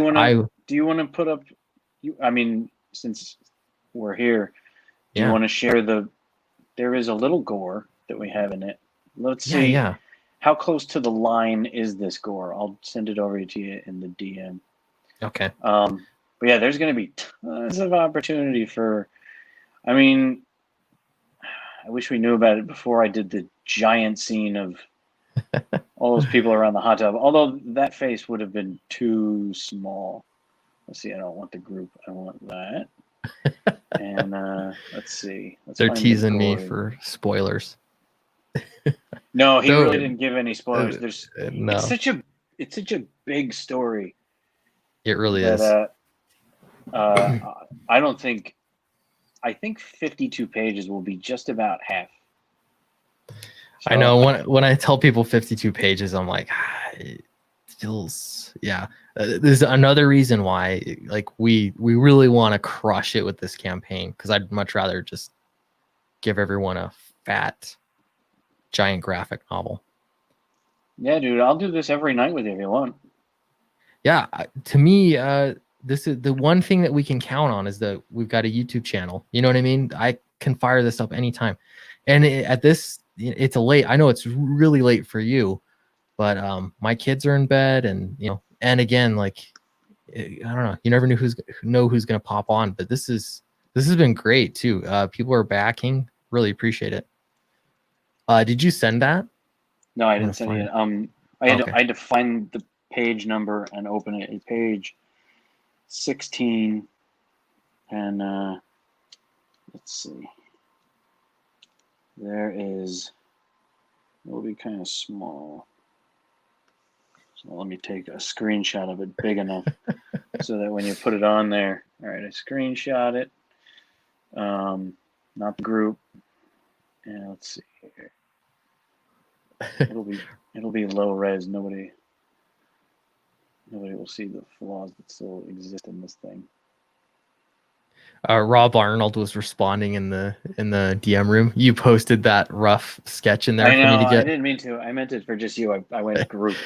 you want to put up? I mean, since we're here, do you want to share there is a little gore that we have in it. Let's see. Yeah. How close to the line is this gore? I'll send it over to you in the DM. Okay. But yeah, there's going to be tons of opportunity for. I mean, I wish we knew about it before I did the giant scene of all those people around the hot tub. Although that face would have been too small. Let's see. I don't want the group. I want that. And let's see. They're teasing me for spoilers. No, he really didn't give any spoilers. No. It's such a big story. It really is. I think 52 pages will be just about half. So, I know when I tell people 52 pages, I'm like, it feels, yeah. There's another reason why, like, we really want to crush it with this campaign, because I'd much rather just give everyone a fat, giant graphic novel. Yeah, dude, I'll do this every night with you if you want. Yeah, to me, this is the one thing that we can count on is that we've got a YouTube channel. You know what I mean? I can fire this up anytime. And at this, it's a late. I know it's really late for you, but my kids are in bed, and and again, like I don't know. You never know who's gonna pop on, but this has been great too. People are backing. Really appreciate it. Did you send that? No, I I'm gonna didn't send it. find. I Okay. had to find the page number and open it. Page 16, and let's see. There is. It'll be kind of small. So let me take a screenshot of it big enough so that when you put it on there, all right, I screenshot it. Not the group. And let's see here. It'll be low res. Nobody will see the flaws that still exist in this thing. Rob Arnold was responding in the DM room. You posted that rough sketch in there I know, for me to get. I didn't mean to. I meant it for just you. I went group.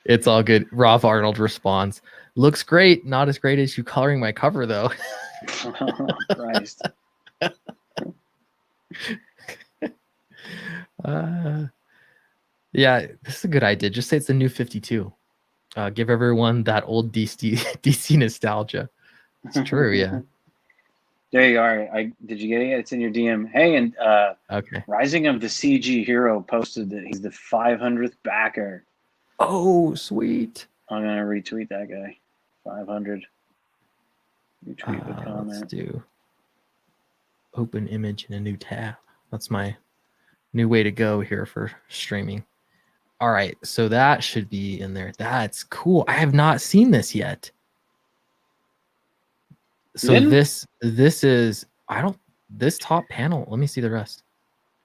It's all good. Rob Arnold responds, "Looks great. Not as great as you coloring my cover, though." Oh, Christ. Yeah, this is a good idea. Just say it's the new 52. Give everyone that old DC nostalgia. It's true, yeah. There you are. Did you get it? It's in your DM. Hey, and Okay. Rising of the CG Hero posted that he's the 500th backer. Oh, sweet. I'm gonna retweet that guy. 500. Retweet the comment. Let's do open image in a new tab. That's my new way to go here for streaming. All right, so that should be in there. That's cool. I have not seen this yet. So this is this top panel. Let me see the rest.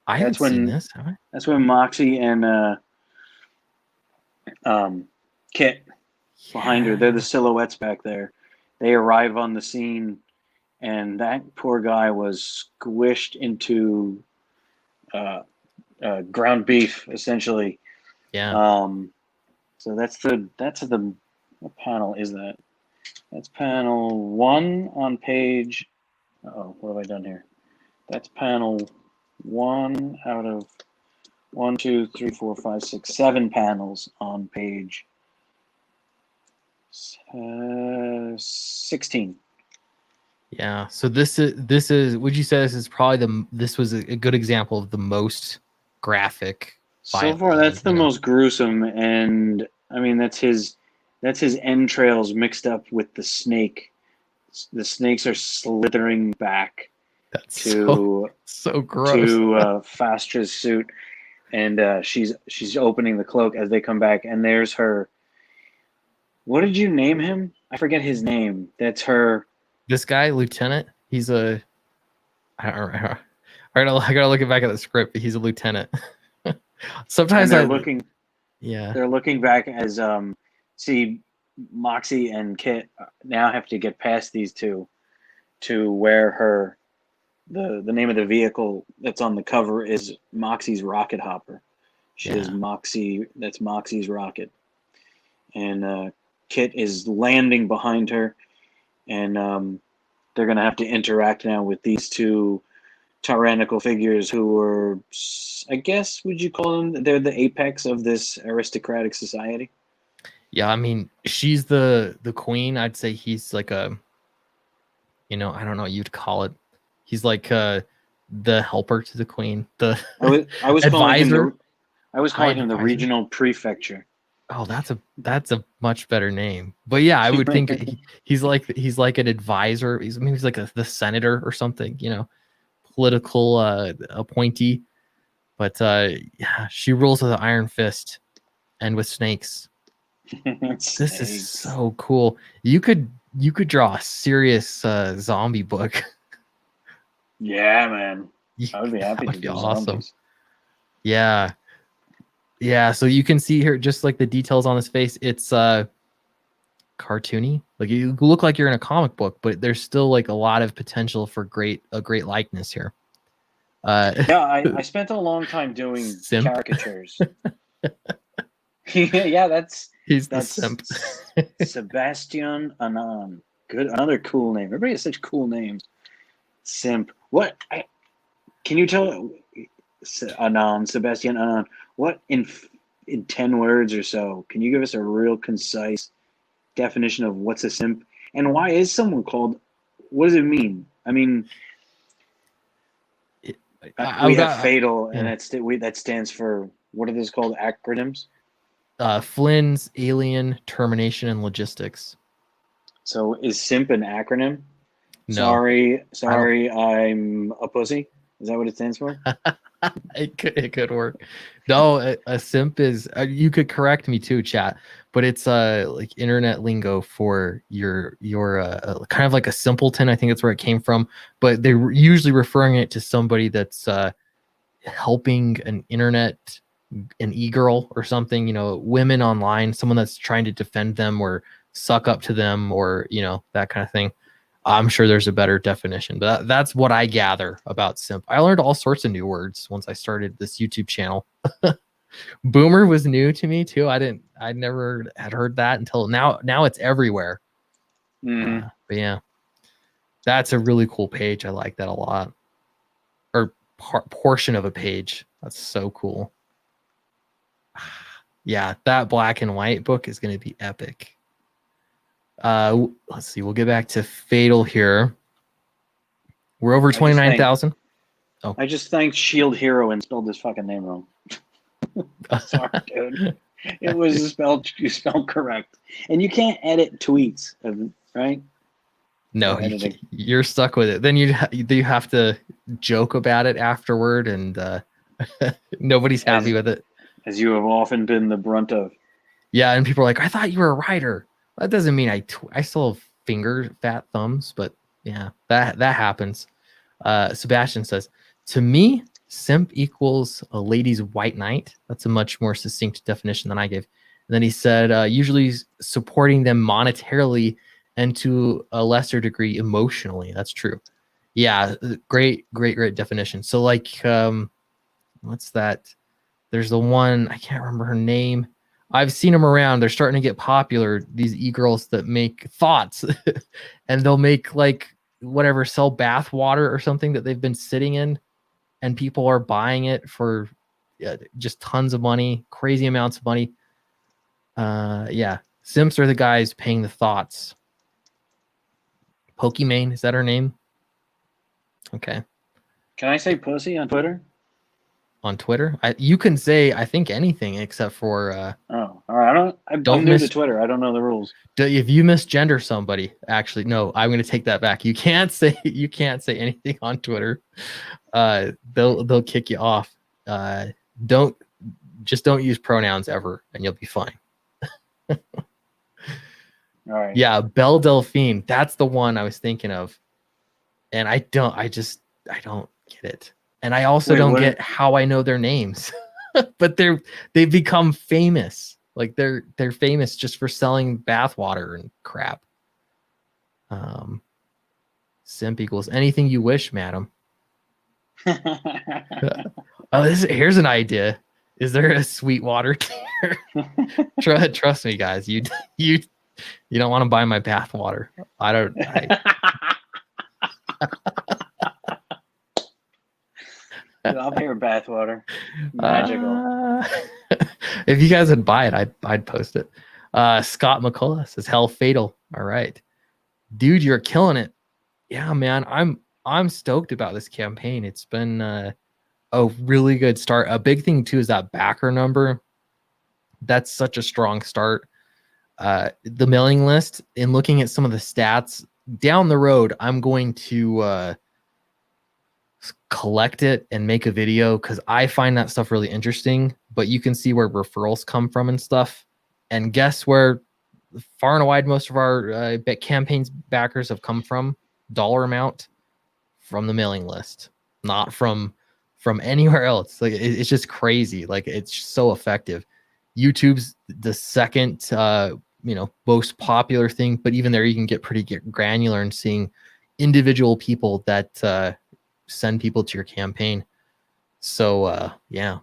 I haven't seen this, have I? That's when Moxie and Kit behind her. They're the silhouettes back there. They arrive on the scene, and that poor guy was squished into ground beef, essentially. Yeah. So that's the what panel is that? That's panel 1 on page. Oh, what have I done here? That's panel 1 out of 1, 2, 3, 4, 5, 6, 7 panels on page 16. Yeah. So this is would you say this is probably this was a good example of the most graphic. So far, that's the most gruesome, and I mean that's his entrails mixed up with the snake. The snakes are slithering back to so gross to Fastra's suit, and she's opening the cloak as they come back, and there's her. What did you name him? I forget his name. That's her. This guy, Lieutenant. He's a. I gotta look back at the script, but he's a lieutenant. Sometimes they're looking. Yeah. They're looking back as see Moxie and Kit now have to get past these two to where her the name of the vehicle that's on the cover is Moxie's rocket hopper. She is Moxie. That's Moxie's rocket, and Kit is landing behind her, and they're gonna have to interact now with these two tyrannical figures who are, I guess, would you call them? They're the apex of this aristocratic society. Yeah, I mean, she's the queen. I'd say he's like a, I don't know what you'd call it. He's like the helper to the queen. The I was advisor. calling him the regional prefecture. Oh, that's a much better name. But yeah, I would think he's like an advisor. He's like the senator or something. Political appointee. But yeah, she rules with an iron fist and with snakes. This is so cool. You could draw a serious zombie book. Yeah, man. I would be happy to do awesome. Zombies. Yeah. Yeah, so you can see here just like the details on his face. It's cartoony. Like you look like you're in a comic book, but there's still like a lot of potential for a great likeness here. Yeah, I spent a long time doing caricatures. Yeah, that's He's the simp. Sebastian Anan. Good, another cool name. Everybody has such cool names. Simp. What? Can you tell Anan, Sebastian Anan? What in 10 words or so? Can you give us a real concise definition of what's a simp and why is someone called? What does it mean? I mean, we have FATL, and that stands for, what are those called? Acronyms. Flynn's Alien Termination and Logistics. So is simp an acronym? No. Sorry, I'm a pussy. Is that what it stands for? It could work. No, a simp is. You could correct me too, chat. But it's like internet lingo for your kind of like a simpleton. I think that's where it came from. But they're usually referring it to somebody that's helping an e-girl or something. You know, women online, someone that's trying to defend them or suck up to them, or that kind of thing. I'm sure there's a better definition, but that's what I gather about simp. I learned all sorts of new words once I started this YouTube channel. Boomer was new to me too. I never had heard that until now. Now it's everywhere. But yeah, that's a really cool page. I like that a lot. Or portion of a page. That's so cool. Yeah, that black and white book is going to be epic. Let's see. We'll get back to FATL here. We're over 29,000. Oh, I just thanked Shield Hero and spelled his fucking name wrong. Sorry, dude. It was spelled correct, and you can't edit tweets, right? No, you're stuck with it. Then you have to joke about it afterward, and nobody's happy with it. As you have often been the brunt of. Yeah, and people are like, "I thought you were a writer." That doesn't mean I still have fat thumbs, but yeah, that happens. Sebastian says, to me, simp equals a lady's white knight. That's a much more succinct definition than I gave. And then he said, usually supporting them monetarily and to a lesser degree emotionally. That's true. Yeah, great definition. So like, what's that? There's the one, I can't remember her name. I've seen them around. They're starting to get popular. These e-girls that make thoughts and they'll make like whatever, sell bath water or something that they've been sitting in, and people are buying it for just tons of money, crazy amounts of money. Yeah. Simps are the guys paying the thoughts. Pokimane, is that her name? Okay. Can I say pussy on Twitter? On Twitter, you can say I think anything except for. Oh, all right. I'm new to Twitter. I don't know the rules. If you misgender somebody, actually, no, I'm going to take that back. You can't say anything on Twitter. They'll kick you off. Don't use pronouns ever, and you'll be fine. All right. Yeah, Belle Delphine. That's the one I was thinking of, and I don't get it. And I also don't get how I know their names, but they've become famous. Like they're famous just for selling bathwater and crap. Simp equals anything you wish, madam. Here's an idea. Is there a Sweetwater tier? Trust me, guys. You don't want to buy my bathwater. I'll pay her bathwater. Magical. If you guys would buy it, I'd post it. Scott McCullough says, "Hell FATL." All right, dude, you're killing it. Yeah, man, I'm stoked about this campaign. It's been a really good start. A big thing too is that backer number. That's such a strong start. The mailing list. In looking at some of the stats down the road, I'm going to collect it and make a video because I find that stuff really interesting. But you can see where referrals come from and stuff. And guess where far and wide most of our campaigns backers have come from? Dollar amount from the mailing list, not from anywhere else. Like it's just crazy. Like it's so effective. YouTube's the second most popular thing, but even there you can get pretty granular and seeing individual people that send people to your campaign. So yeah.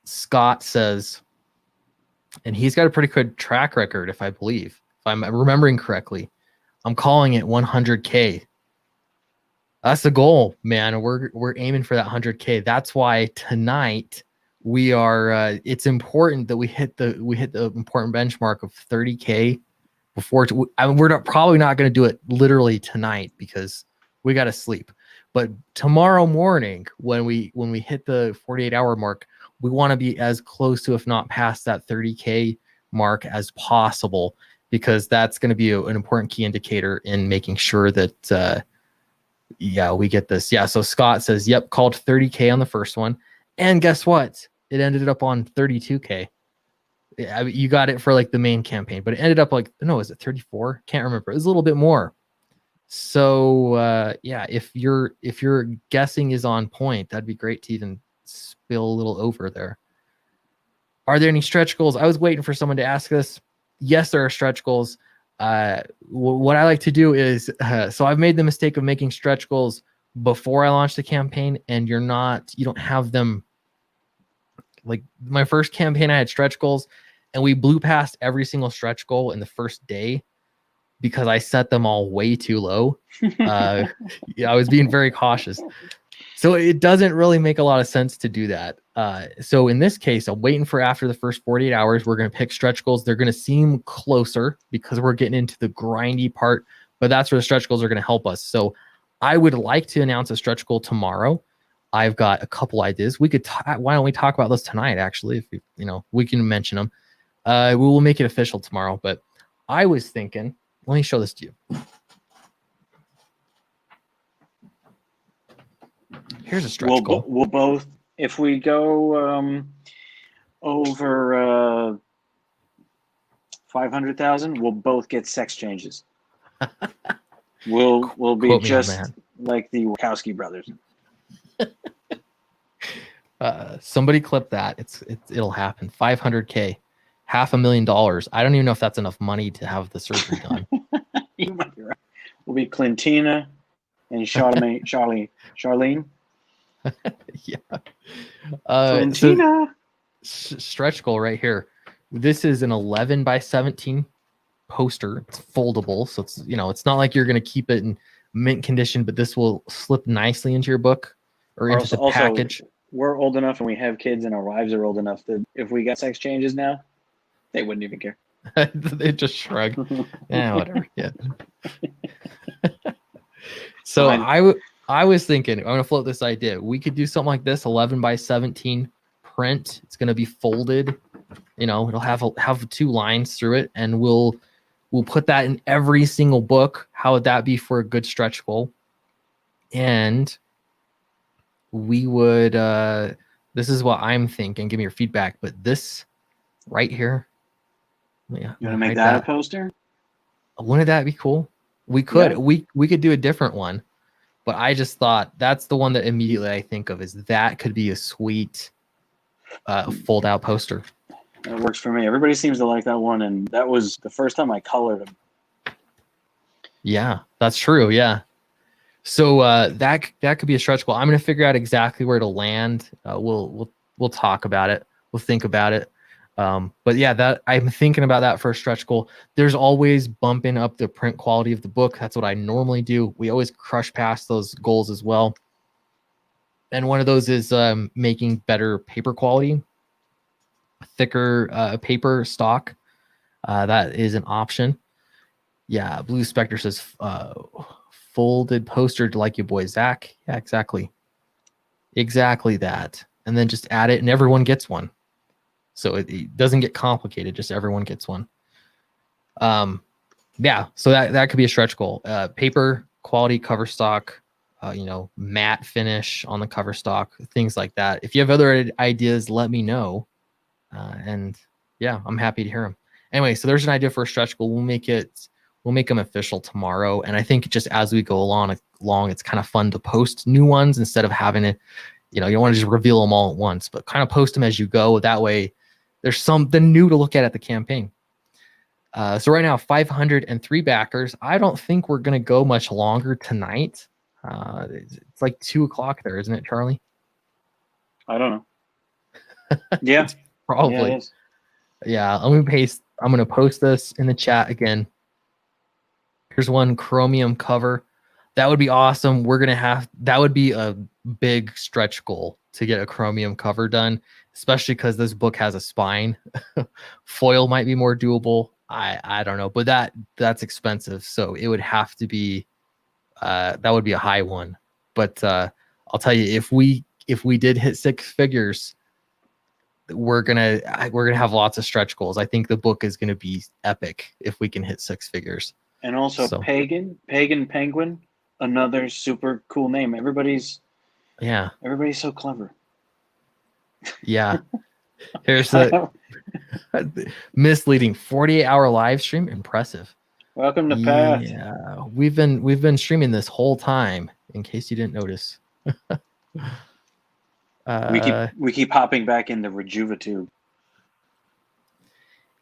Scott says, and he's got a pretty good track record, if I'm remembering correctly. I'm calling it 100K. That's the goal, man. We're aiming for that 100K. That's why tonight we are. It's important that we hit the important benchmark of 30K before. We're probably not going to do it literally tonight because we got to sleep. But tomorrow morning, when we hit the 48-hour mark, we want to be as close to, if not past, that 30K mark as possible, because that's going to be an important key indicator in making sure that. Yeah, we get this. Yeah, so Scott says, yep, called 30K on the first one. And guess what? It ended up on 32K. You got it for like the main campaign, but it ended up like, no, is it 34? Can't remember. It was a little bit more. So yeah, if your guessing is on point, that'd be great to even spill a little over there. Are there any stretch goals? I was waiting for someone to ask this. Yes, there are stretch goals. What I like to do is, so I've made the mistake of making stretch goals before I launch the campaign, and you don't have them. Like my first campaign, I had stretch goals, and we blew past every single stretch goal in the first day because I set them all way too low. Yeah, I was being very cautious. So it doesn't really make a lot of sense to do that. So in this case, I'm waiting for after the first 48 hours. We're going to pick stretch goals. They're going to seem closer because we're getting into the grindy part, but that's where the stretch goals are going to help us. So I would like to announce a stretch goal tomorrow. I've got a couple ideas. Why don't we talk about those tonight? Actually, if we can mention them. We will make it official tomorrow. But I was thinking, let me show this to you. Here's a stretch goal. We'll both, if we go over 500,000, we'll both get sex changes. We'll be just like the Wachowski brothers. Somebody clip that. It'll happen. 500K, $500,000. I don't even know if that's enough money to have the surgery done. You might be right. We'll be Clintina and Charlene. Yeah. Clintina. So, stretch goal right here. This is an 11 by 17 poster. It's foldable, so it's not like you're going to keep it in mint condition, but this will slip nicely into your book or into the package. We're old enough and we have kids, and our wives are old enough that if we got sex changes now, they wouldn't even care. They just shrug. Yeah, whatever. Yeah. So I was thinking, I'm going to float this idea. We could do something like this, 11 by 17 print. It's going to be folded. It'll have 2 lines through it, and we'll put that in every single book. How would that be for a good stretch goal? And we would, this is what I'm thinking. Give me your feedback. But this right here. Yeah, you want to make that a poster? Wouldn't that be cool? We could. Yeah. We could do a different one. But I just thought that's the one that immediately I think of, is that could be a sweet fold out poster. That works for me. Everybody seems to like that one, and that was the first time I colored them. Yeah, that's true. Yeah. So that could be a stretch goal. I'm going to figure out exactly where to land. We'll talk about it. We'll think about it. But yeah, that I'm thinking about that for a stretch goal. There's always bumping up the print quality of the book. That's what I normally do. We always crush past those goals as well. And one of those is making better paper quality, thicker paper stock. That is an option. Yeah, Blue Spectre says folded poster to like you boy, Zach. Yeah, exactly that. And then just add it, and everyone gets one. So it doesn't get complicated, just everyone gets one. Yeah, so that could be a stretch goal. Paper quality cover stock, matte finish on the cover stock, things like that. If you have other ideas, let me know. And yeah, I'm happy to hear them. Anyway, so there's an idea for a stretch goal. We'll make them official tomorrow. And I think just as we go along, it's kind of fun to post new ones instead of having it, you don't want to just reveal them all at once, but kind of post them as you go. That way there's something new to look at the campaign. So right now, 503 backers. I don't think we're going to go much longer tonight. It's like 2:00 there, isn't it, Charlie? I don't know. Yeah. Probably. Yeah, it is. Yeah, I'm gonna post this in the chat again. Here's one chromium cover. That would be awesome. That would be a big stretch goal to get a chromium cover done, especially because this book has a spine. Foil might be more doable. I don't know, but that's expensive, so it would have to be that would be a high one. But I'll tell you, if we did hit six figures, we're gonna have lots of stretch goals. I think the book is gonna be epic if we can hit six figures. And also So, Pagan Penguin, another super cool name. Everybody's so clever. Yeah. Here's the misleading 48-hour live stream. Impressive. Welcome to Path. Yeah, we've been streaming this whole time. In case you didn't notice. We keep hopping back into Rejuvatube.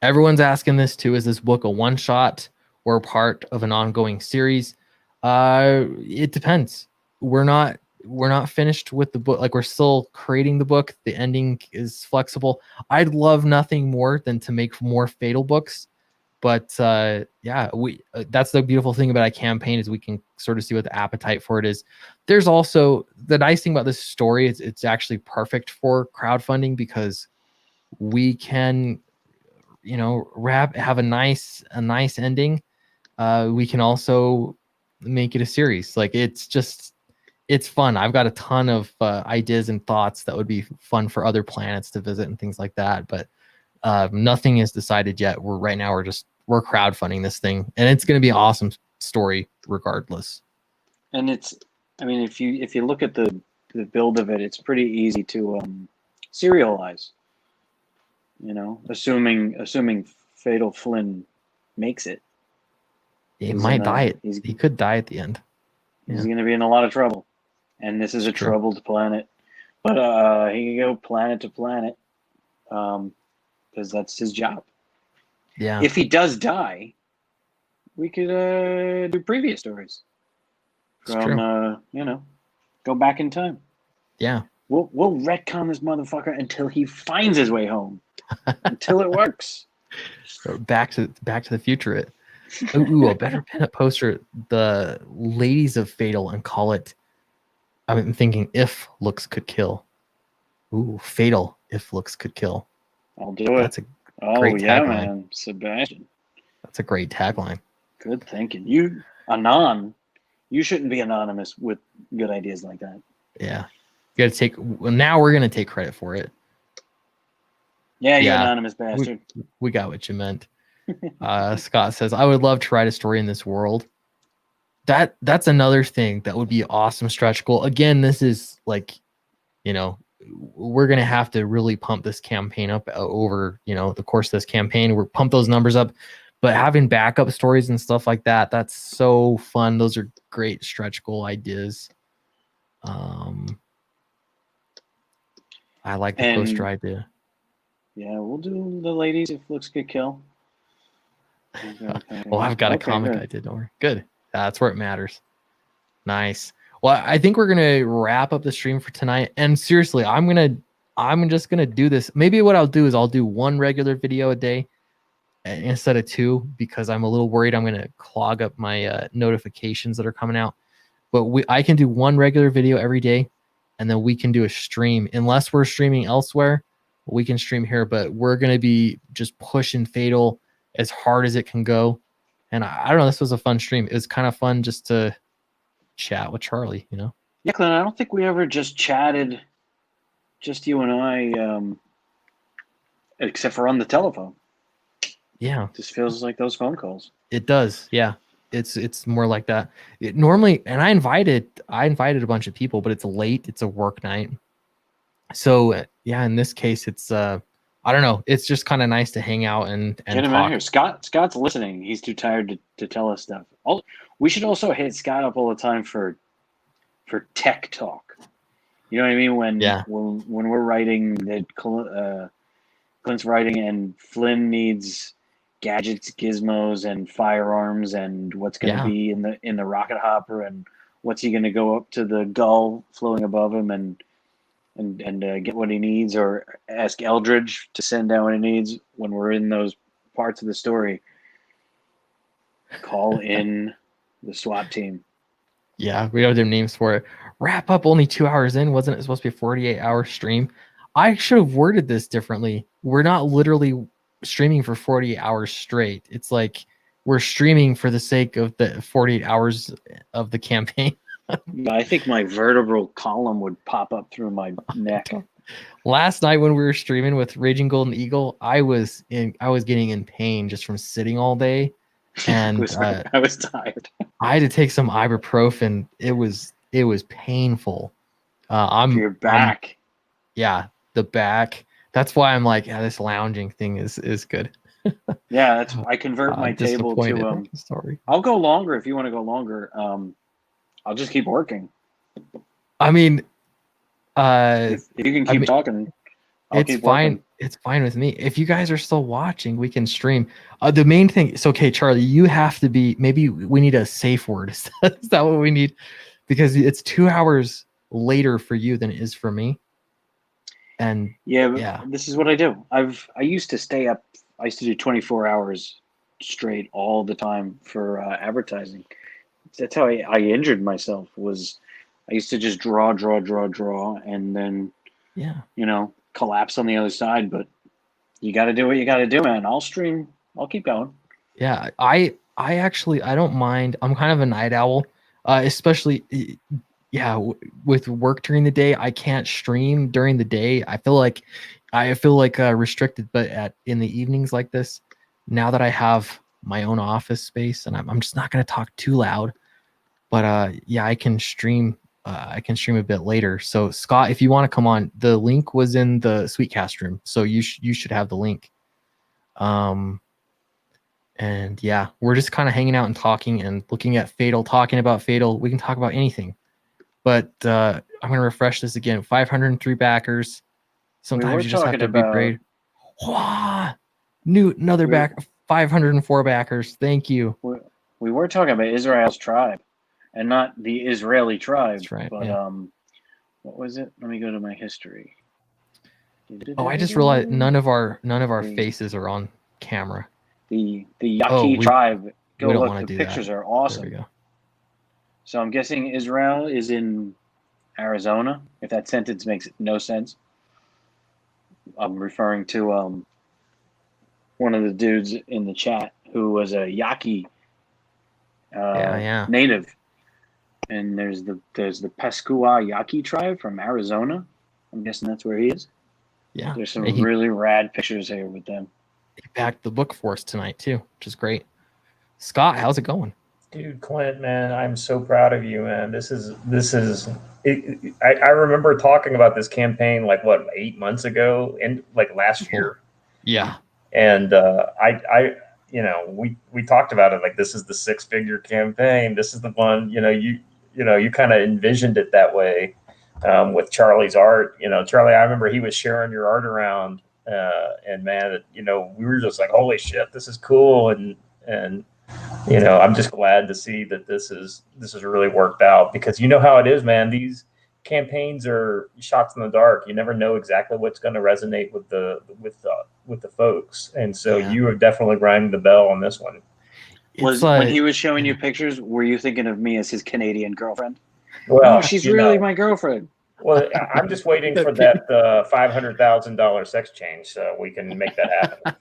Everyone's asking this too. Is this book a one shot or part of an ongoing series? It depends. We're not finished with the book. Like, we're still creating the book. The ending is flexible. I'd love nothing more than to make more Fatal books. But yeah, that's the beautiful thing about a campaign, is we can sort of see what the appetite for it is. There's also the nice thing about this story is it's actually perfect for crowdfunding, because we can, have a nice ending. We can also make it a series. Like, it's fun. I've got a ton of ideas and thoughts that would be fun for other planets to visit and things like that. But nothing is decided yet. We're crowdfunding this thing, and it's going to be an awesome story regardless. And if you look at the build of it, it's pretty easy to serialize. Assuming Fatal Flynn makes it. He might die. He could die at the end. He's going to be in a lot of trouble, and this is a troubled planet. But he can go planet to planet, because that's his job. Yeah. If he does die, we could do previous stories from go back in time. Yeah. We'll retcon this motherfucker until he finds his way home, until it works. Back to the future. It. Ooh, a better pin-up poster. The Ladies of Fatal, and call it. I'm thinking If Looks Could Kill. Ooh, Fatal. If Looks Could Kill. I'll do it. That's a great tagline. Man, Sebastian. That's a great tagline. Good thinking. You shouldn't be anonymous with good ideas like that. Yeah. You got to now we're going to take credit for it. Yeah, you anonymous bastard. We got what you meant. Scott says, I would love to write a story in this world. That's another thing that would be an awesome stretch goal. Again, this is like, we're going to have to really pump this campaign up over, the course of this campaign. We're pump those numbers up, but having backup stories and stuff like that, that's so fun. Those are great stretch goal ideas. I like the poster idea. Yeah, we'll do the Ladies If Looks Could Kill. Well, I've got a comic idea, don't worry. Good. That's where it matters. Nice. Well, I think we're gonna wrap up the stream for tonight. And seriously, I'm just gonna do this. Maybe what I'll do is I'll do one regular video a day instead of two, because I'm a little worried I'm gonna clog up my notifications that are coming out. But I can do one regular video every day, and then we can do a stream. Unless we're streaming elsewhere, we can stream here. But we're gonna be just pushing Fatal as hard as it can go. And I don't know, this was a fun stream. It was kind of fun just to chat with Charlie, Yeah, Clint, I don't think we ever just chatted, just you and I, except for on the telephone. Yeah. It just feels like those phone calls. It does. Yeah. It's more like that. Normally, and I invited a bunch of people, but it's late. It's a work night. So yeah, in this case, it's I don't know. It's just kind of nice to hang out and get him talk. out here. Scott's listening. He's too tired to tell us stuff. We should also hit Scott up all the time for tech talk. You know what I mean? When we're writing Clint's writing and Flynn needs gadgets, gizmos, and firearms, and what's going to be in the rocket hopper, and what's he going to go up to the gull floating above him, and and get what he needs, or ask Eldridge to send down what he needs when we're in those parts of the story. Call in the SWAT team. Yeah, we don't have names for it. Wrap up only 2 hours in. Wasn't it supposed to be a 48-hour stream? I should have worded this differently. We're not literally streaming for 48 hours straight. It's like we're streaming for the sake of the 48 hours of the campaign. I think my vertebral column would pop up through my neck. Last night when we were streaming with Raging Golden Eagle, I was getting in pain just from sitting all day, and I was tired. I had to take some ibuprofen. It was painful. For your back. The back. That's why I'm like, this lounging thing is good. Yeah, that's I convert my table to Sorry. I'll go longer if you want to go longer. I'll just keep working. I mean, if you can keep talking, it's fine. It's fine with me. If you guys are still watching, we can stream. The main thing is, okay, Charlie, you have to be, maybe we need a safe word. Is that what we need? Because it's 2 hours later for you than it is for me. And this is what I do. I used to stay up. I used to do 24 hours straight all the time for advertising. That's how I injured myself. Was I used to just draw, and then collapse on the other side. But you got to do what you got to do, man. I'll stream. I'll keep going. Yeah, I actually don't mind. I'm kind of a night owl, especially with work during the day. I can't stream during the day. I feel like restricted, but in the evenings like this, now that I have my own office space, and I'm just not going to talk too loud. But I can stream. I can stream a bit later. So Scott, if you want to come on, the link was in the Sweetcast room, so you should have the link. And yeah, we're just kind of hanging out and talking and looking at FATL, talking about FATL. We can talk about anything. But I'm going to refresh this again. 503 backers. Sometimes you just have to be brave. Another back. 504 backers. Thank you. We were talking about Israel's tribe, and not the Israeli tribe. That's right. But what was it? Let me go to my history. Oh, I just realized none of our faces are on camera. The Yaqui tribe. Go look. The pictures are awesome. There we go. So I'm guessing Israel is in Arizona. If that sentence makes no sense, I'm referring to one of the dudes in the chat who was a Yaqui native. And there's the Pascua Yaqui tribe from Arizona. I'm guessing that's where he is. Yeah. There's some really rad pictures here with them. He backed the book for us tonight too, which is great. Scott, how's it going? Dude, Clint, man, I'm so proud of you, man. This is I remember talking about this campaign 8 months ago, and last year. Yeah. And we talked about it like this is the 6-figure campaign. This is the one, you kind of envisioned it that way with Charlie's art. Charlie, I remember he was sharing your art around, and man, we were just like, holy shit, this is cool, and I'm just glad to see that this is really worked out, because you know how it is, man. These campaigns are shots in the dark. You never know exactly what's going to resonate with the folks, and so you have definitely rang the bell on this one. When he was showing you pictures, were you thinking of me as his Canadian girlfriend? Well, no, she's really my girlfriend. Well, I'm just waiting for that $500,000 sex change so we can make that happen.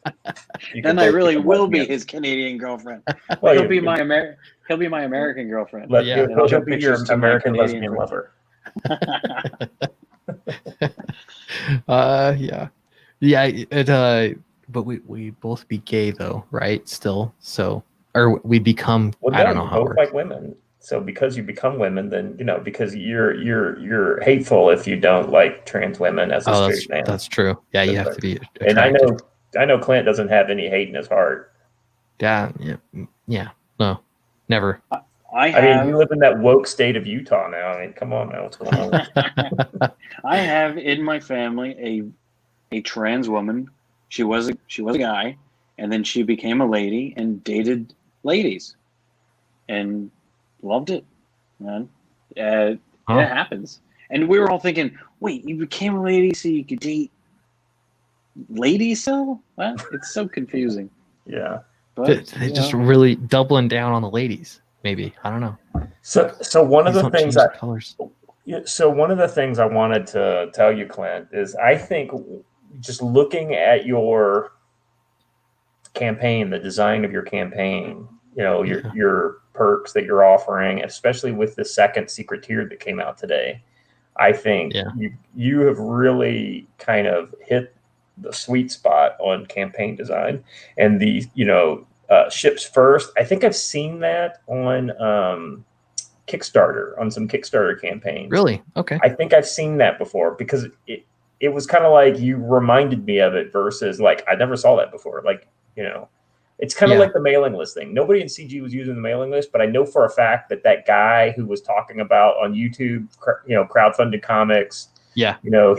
Then I really will be his Canadian girlfriend. Well, he'll be my American girlfriend. He'll be your American lesbian lover. But we both be gay though, right? Still, so or we become. I don't know how. Both like women. So because you become women, then because you're hateful if you don't like trans women as a straight man. That's true. Yeah, you have to be attracted. And I know Clint doesn't have any hate in his heart. Yeah. No, never. I mean, you live in that woke state of Utah now. I mean, come on, man, what's going on? I have in my family a trans woman. She was a guy, and then she became a lady and dated ladies, and loved it, man. It happens, And we were all thinking, wait, you became a lady so you could date ladies still? What? It's so confusing. Yeah. But They just really doubling down on the ladies. Maybe, I don't know. So one of Please the don't things change the colors. so one of the things I wanted to tell you, Clint, is I think just looking at your campaign, the design of your campaign, your perks that you're offering, especially with the second secret tier that came out today, I think you have really kind of hit the sweet spot on campaign design and the ships first. I think I've seen that on Kickstarter, on some Kickstarter campaigns. Really? Okay. I think I've seen that before because it was kind of like you reminded me of it versus like I never saw that before. Like, it's kind of like the mailing list thing. Nobody in CG was using the mailing list, but I know for a fact that guy who was talking about on YouTube, crowdfunded comics. Yeah. I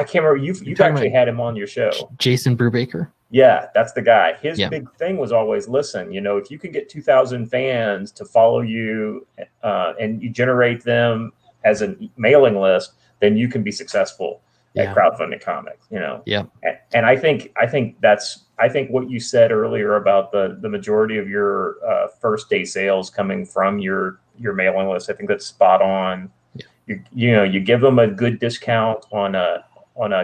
can't remember. You've actually had him on your show. Jason Brubaker. Yeah, that's the guy. His big thing was always, listen, if you can get 2,000 fans to follow you and you generate them as a mailing list, then you can be successful at crowdfunding comics, Yeah. And I think what you said earlier about the majority of your first day sales coming from your mailing list, I think that's spot on. Yeah. You give them a good discount on a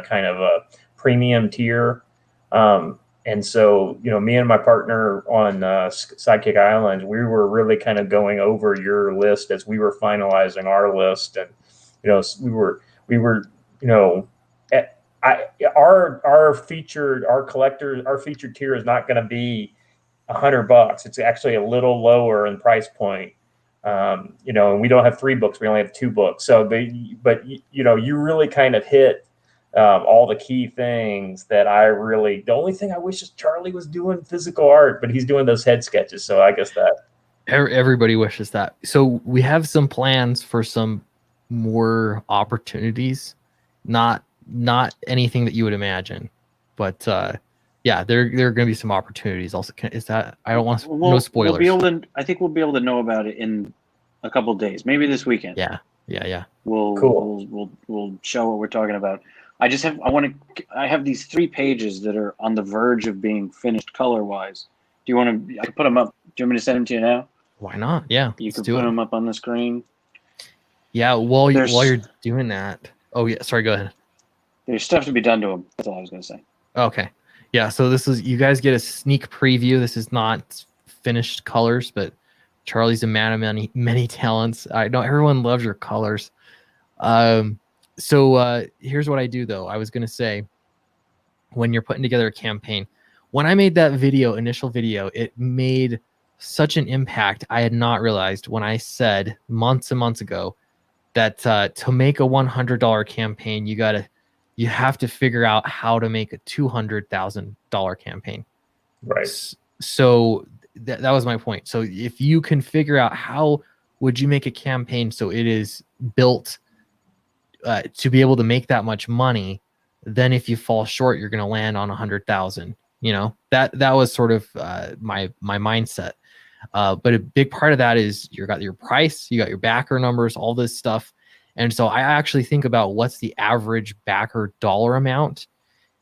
kind of a premium tier. And so, me and my partner on Sidekick Island, we were really kind of going over your list as we were finalizing our list. And, our featured tier is not going to be $100. It's actually a little lower in price point. And we don't have 3 books. We only have 2 books. So, you really kind of hit all the key things that the only thing I wish is Charlie was doing physical art, but he's doing those head sketches. So I guess that everybody wishes that. So we have some plans for some more opportunities, not anything that you would imagine, but there are going to be some opportunities. Also, is that I don't want no spoilers. I think we'll be able to know about it in a couple of days, maybe this weekend. Yeah. We'll show what we're talking about. I have these 3 pages that are on the verge of being finished color wise. Do you want to? I can put them up. Do you want me to send them to you now? Why not? Yeah, you can put them up on the screen. Yeah, while you're doing that. Oh yeah, sorry. Go ahead. There's stuff to be done to them. That's all I was going to say. Okay. Yeah. So you guys get a sneak preview. This is not finished colors, but Charlie's a man of many talents. I know everyone loves your colors. So here's what I do though. I was going to say, when you're putting together a campaign, when I made that initial video, it made such an impact. I had not realized when I said months and months ago that to make a $100 campaign, you have to figure out how to make a $200,000 campaign. Right. So that was my point. So if you can figure out how would you make a campaign so it is built to be able to make that much money, then if you fall short, you're going to land on 100,000. That was sort of my mindset. But a big part of that is you got your price, you got your backer numbers, all this stuff. And so I actually think about what's the average backer dollar amount.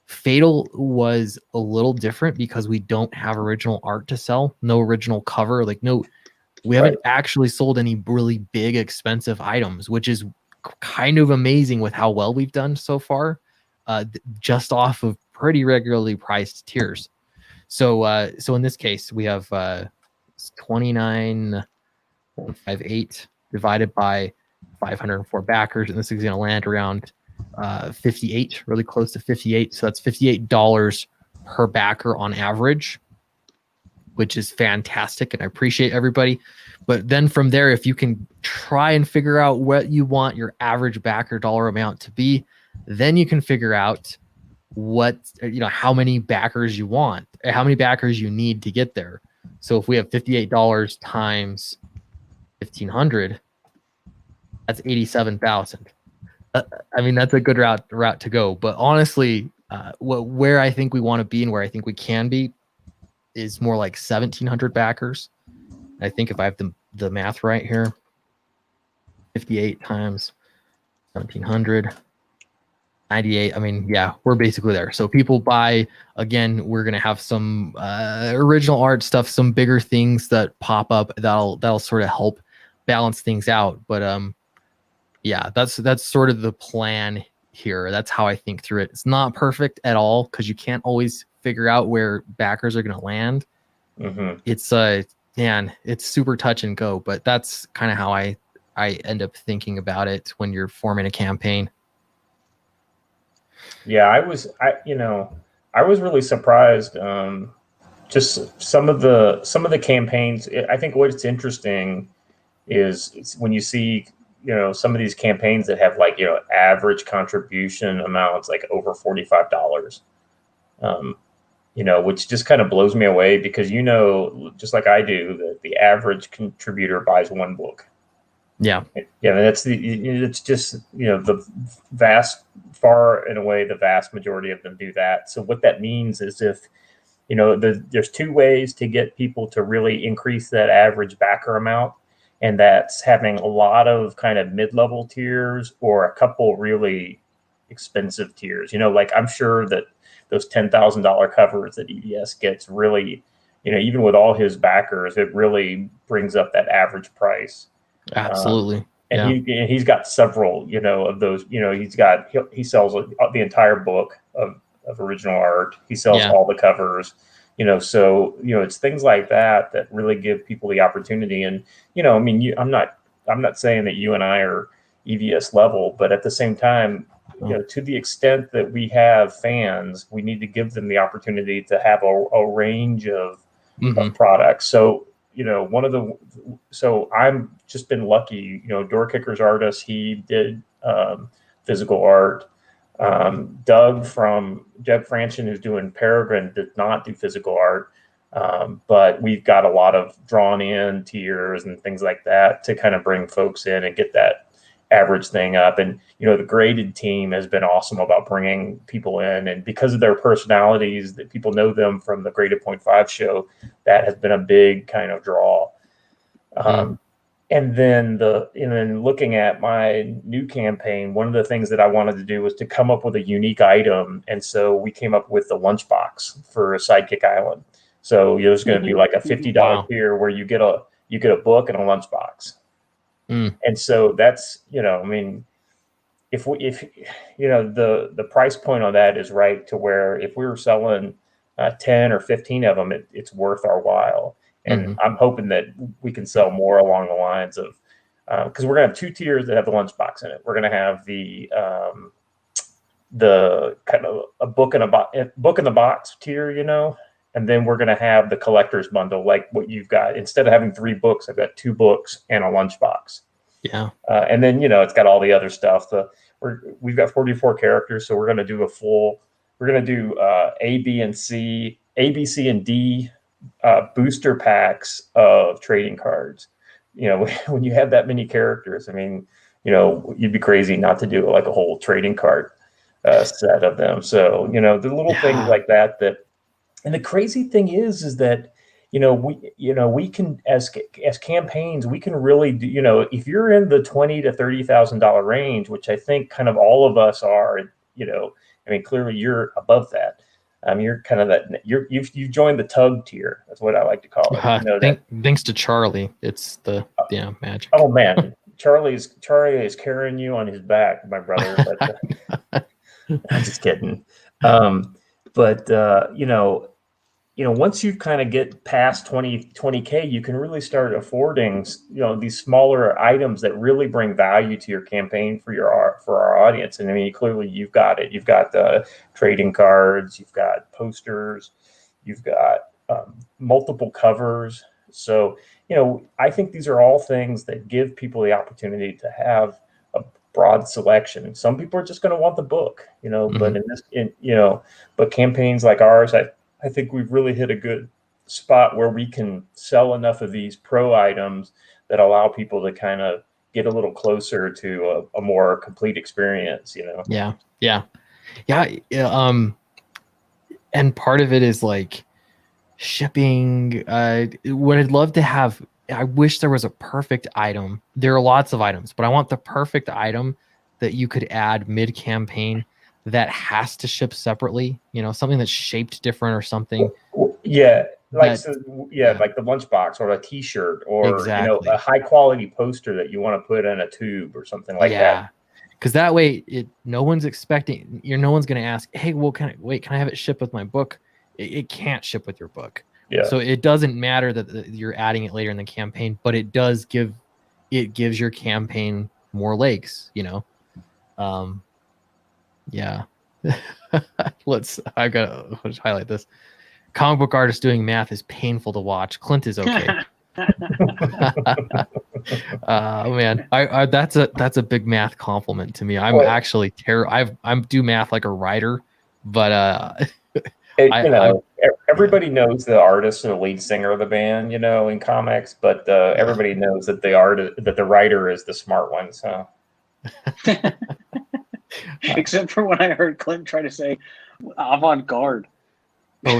Fatal was a little different because we don't have original art to sell, no original cover, we haven't actually sold any really big expensive items, which is kind of amazing with how well we've done so far, just off of pretty regularly priced tiers. So in this case, we have 29.58 divided by 504 backers, and this is going to land around 58, really close to 58. So that's $58 per backer on average, which is fantastic, and I appreciate everybody. But then from there, if you can try and figure out what you want your average backer dollar amount to be, then you can figure out how many backers you want, how many backers you need to get there. So if we have $58 times 1,500, that's 87,000. I mean, that's a good route to go. But honestly, where I think we want to be and where I think we can be is more like 1,700 backers. I think if I have the math right here, 58 times 1700. 98. I mean, yeah, we're basically there. So people buy, again, we're gonna have some original art stuff, some bigger things that pop up that'll sort of help balance things out. But yeah, that's sort of the plan here. That's how I think through it. It's not perfect at all because you can't always figure out where backers are gonna land. Mm-hmm. It's man, it's super touch and go, but that's kind of how I end up thinking about it when you're forming a campaign. Yeah, I was really surprised. Just some of the campaigns. I think what's interesting is when you see, some of these campaigns that have like, average contribution amounts like over $45. Which just kind of blows me away because, just like I do, that the average contributor buys one book. Yeah. Yeah, it's just, the far and away, the vast majority of them do that. So what that means is if, there's two ways to get people to really increase that average backer amount. And that's having a lot of kind of mid-level tiers or a couple really expensive tiers. Like I'm sure that those $10,000 covers that EDS gets really, even with all his backers, it really brings up that average price. Absolutely. And he's got several, of those, he sells the entire book of original art. He sells all the covers, so, it's things like that that really give people the opportunity. And, I mean, I'm not saying that you and I are EVS level, but at the same time, to the extent that we have fans, we need to give them the opportunity to have a range of products. So, so I'm just been lucky, Door Kicker's artist, he did physical art. Doug Franchen, who's doing Peregrine, did not do physical art. But we've got a lot of drawn in tiers and things like that to kind of bring folks in and get that average thing up. And, the graded team has been awesome about bringing people in, and because of their personalities that people know them from the Graded 0.5 show, that has been a big kind of draw. And then looking at my new campaign, one of the things that I wanted to do was to come up with a unique item. And so we came up with the lunchbox for a Sidekick Island. So there's going to be like a $50 tier where you get a book and a lunchbox. And so that's, I mean, if the price point on that is right to where if we were selling 10 or 15 of them, it's worth our while. And I'm hoping that we can sell more along the lines of, because we're going to have two tiers that have the lunchbox in it. We're going to have the kind of a book in the box tier, and then we're going to have the collector's bundle, like what you've got. Instead of having 3 books, I've got 2 books and a lunchbox. Yeah. And then, it's got all the other stuff. We've got 44 characters, so we're going to do A, B, C, and D booster packs of trading cards. When you have that many characters, I mean, you'd be crazy not to do like a whole trading card set of them. So, the little things like that. And the crazy thing is that, we can, as campaigns, we can really do, if you're in the $20,000 to $30,000 range, which I think kind of all of us are, I mean, clearly you're above that. You're kind of that. You've joined the tug tier. That's what I like to call it. Thanks to Charlie, it's the magic. Oh man, Charlie is carrying you on his back, my brother. But I'm just kidding. Once you kind of get past 20K, you can really start affording, these smaller items that really bring value to your campaign for our audience. And I mean, clearly you've got it. You've got the trading cards, you've got posters, you've got multiple covers. So, I think these are all things that give people the opportunity to have a broad selection. Some people are just going to want the book, but campaigns like ours, I think we've really hit a good spot where we can sell enough of these pro items that allow people to kind of get a little closer to a more complete experience, Yeah. And part of it is like shipping. What I'd love to have, I wish there was a perfect item. There are lots of items, but I want the perfect item that you could add mid-campaign that has to ship separately? You know, something that's shaped different or something. Yeah, like That- so, yeah, like the lunchbox or a T-shirt or Exactly. a high quality poster that you want to put in a tube or something like that. Because that way, no one's expecting. No one's going to ask, "Hey, well, can I have it shipped with my book?" It can't ship with your book. Yeah. So it doesn't matter that you're adding it later in the campaign, but it gives your campaign more legs. You know. Yeah. Let's highlight this. Comic book artist doing math is painful to watch. Clint is okay. Man, I that's a big math compliment to me. I'm actually I'm do math like a writer, but everybody knows the artist or the lead singer of the band, in comics, but everybody knows that the writer is the smart one. So, except for when I heard Clint try to say avant-garde. Oh,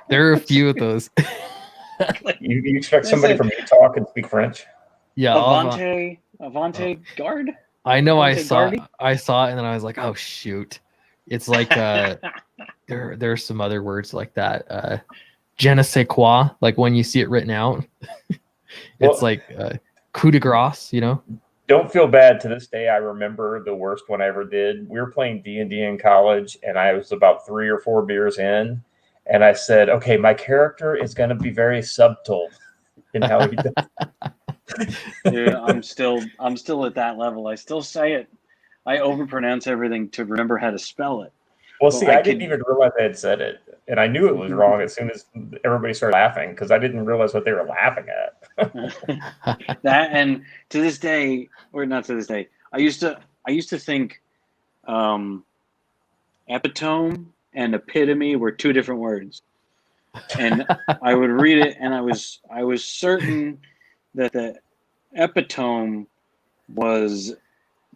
there are a few of those. You expect somebody from Utah can speak French? Yeah, avant-garde. I know. I saw it, and then I was like, "Oh shoot!" It's like there are some other words like that. Je ne sais quoi, like when you see it written out, it's like coup de grace, you know. Don't feel bad. To this day, I remember the worst one I ever did. We were playing D&D in college, and I was about 3 or 4 beers in, and I said, "Okay, my character is going to be very subtle in how he does." Dude, I'm still at that level. I still say it. I overpronounce everything to remember how to spell it. Well, see, I didn't even realize I had said it, and I knew it was wrong as soon as everybody started laughing because I didn't realize what they were laughing at. That, and to this day, or not to this day, I used to think epitome and epitome were two different words, and I would read it, and I was certain that the epitome was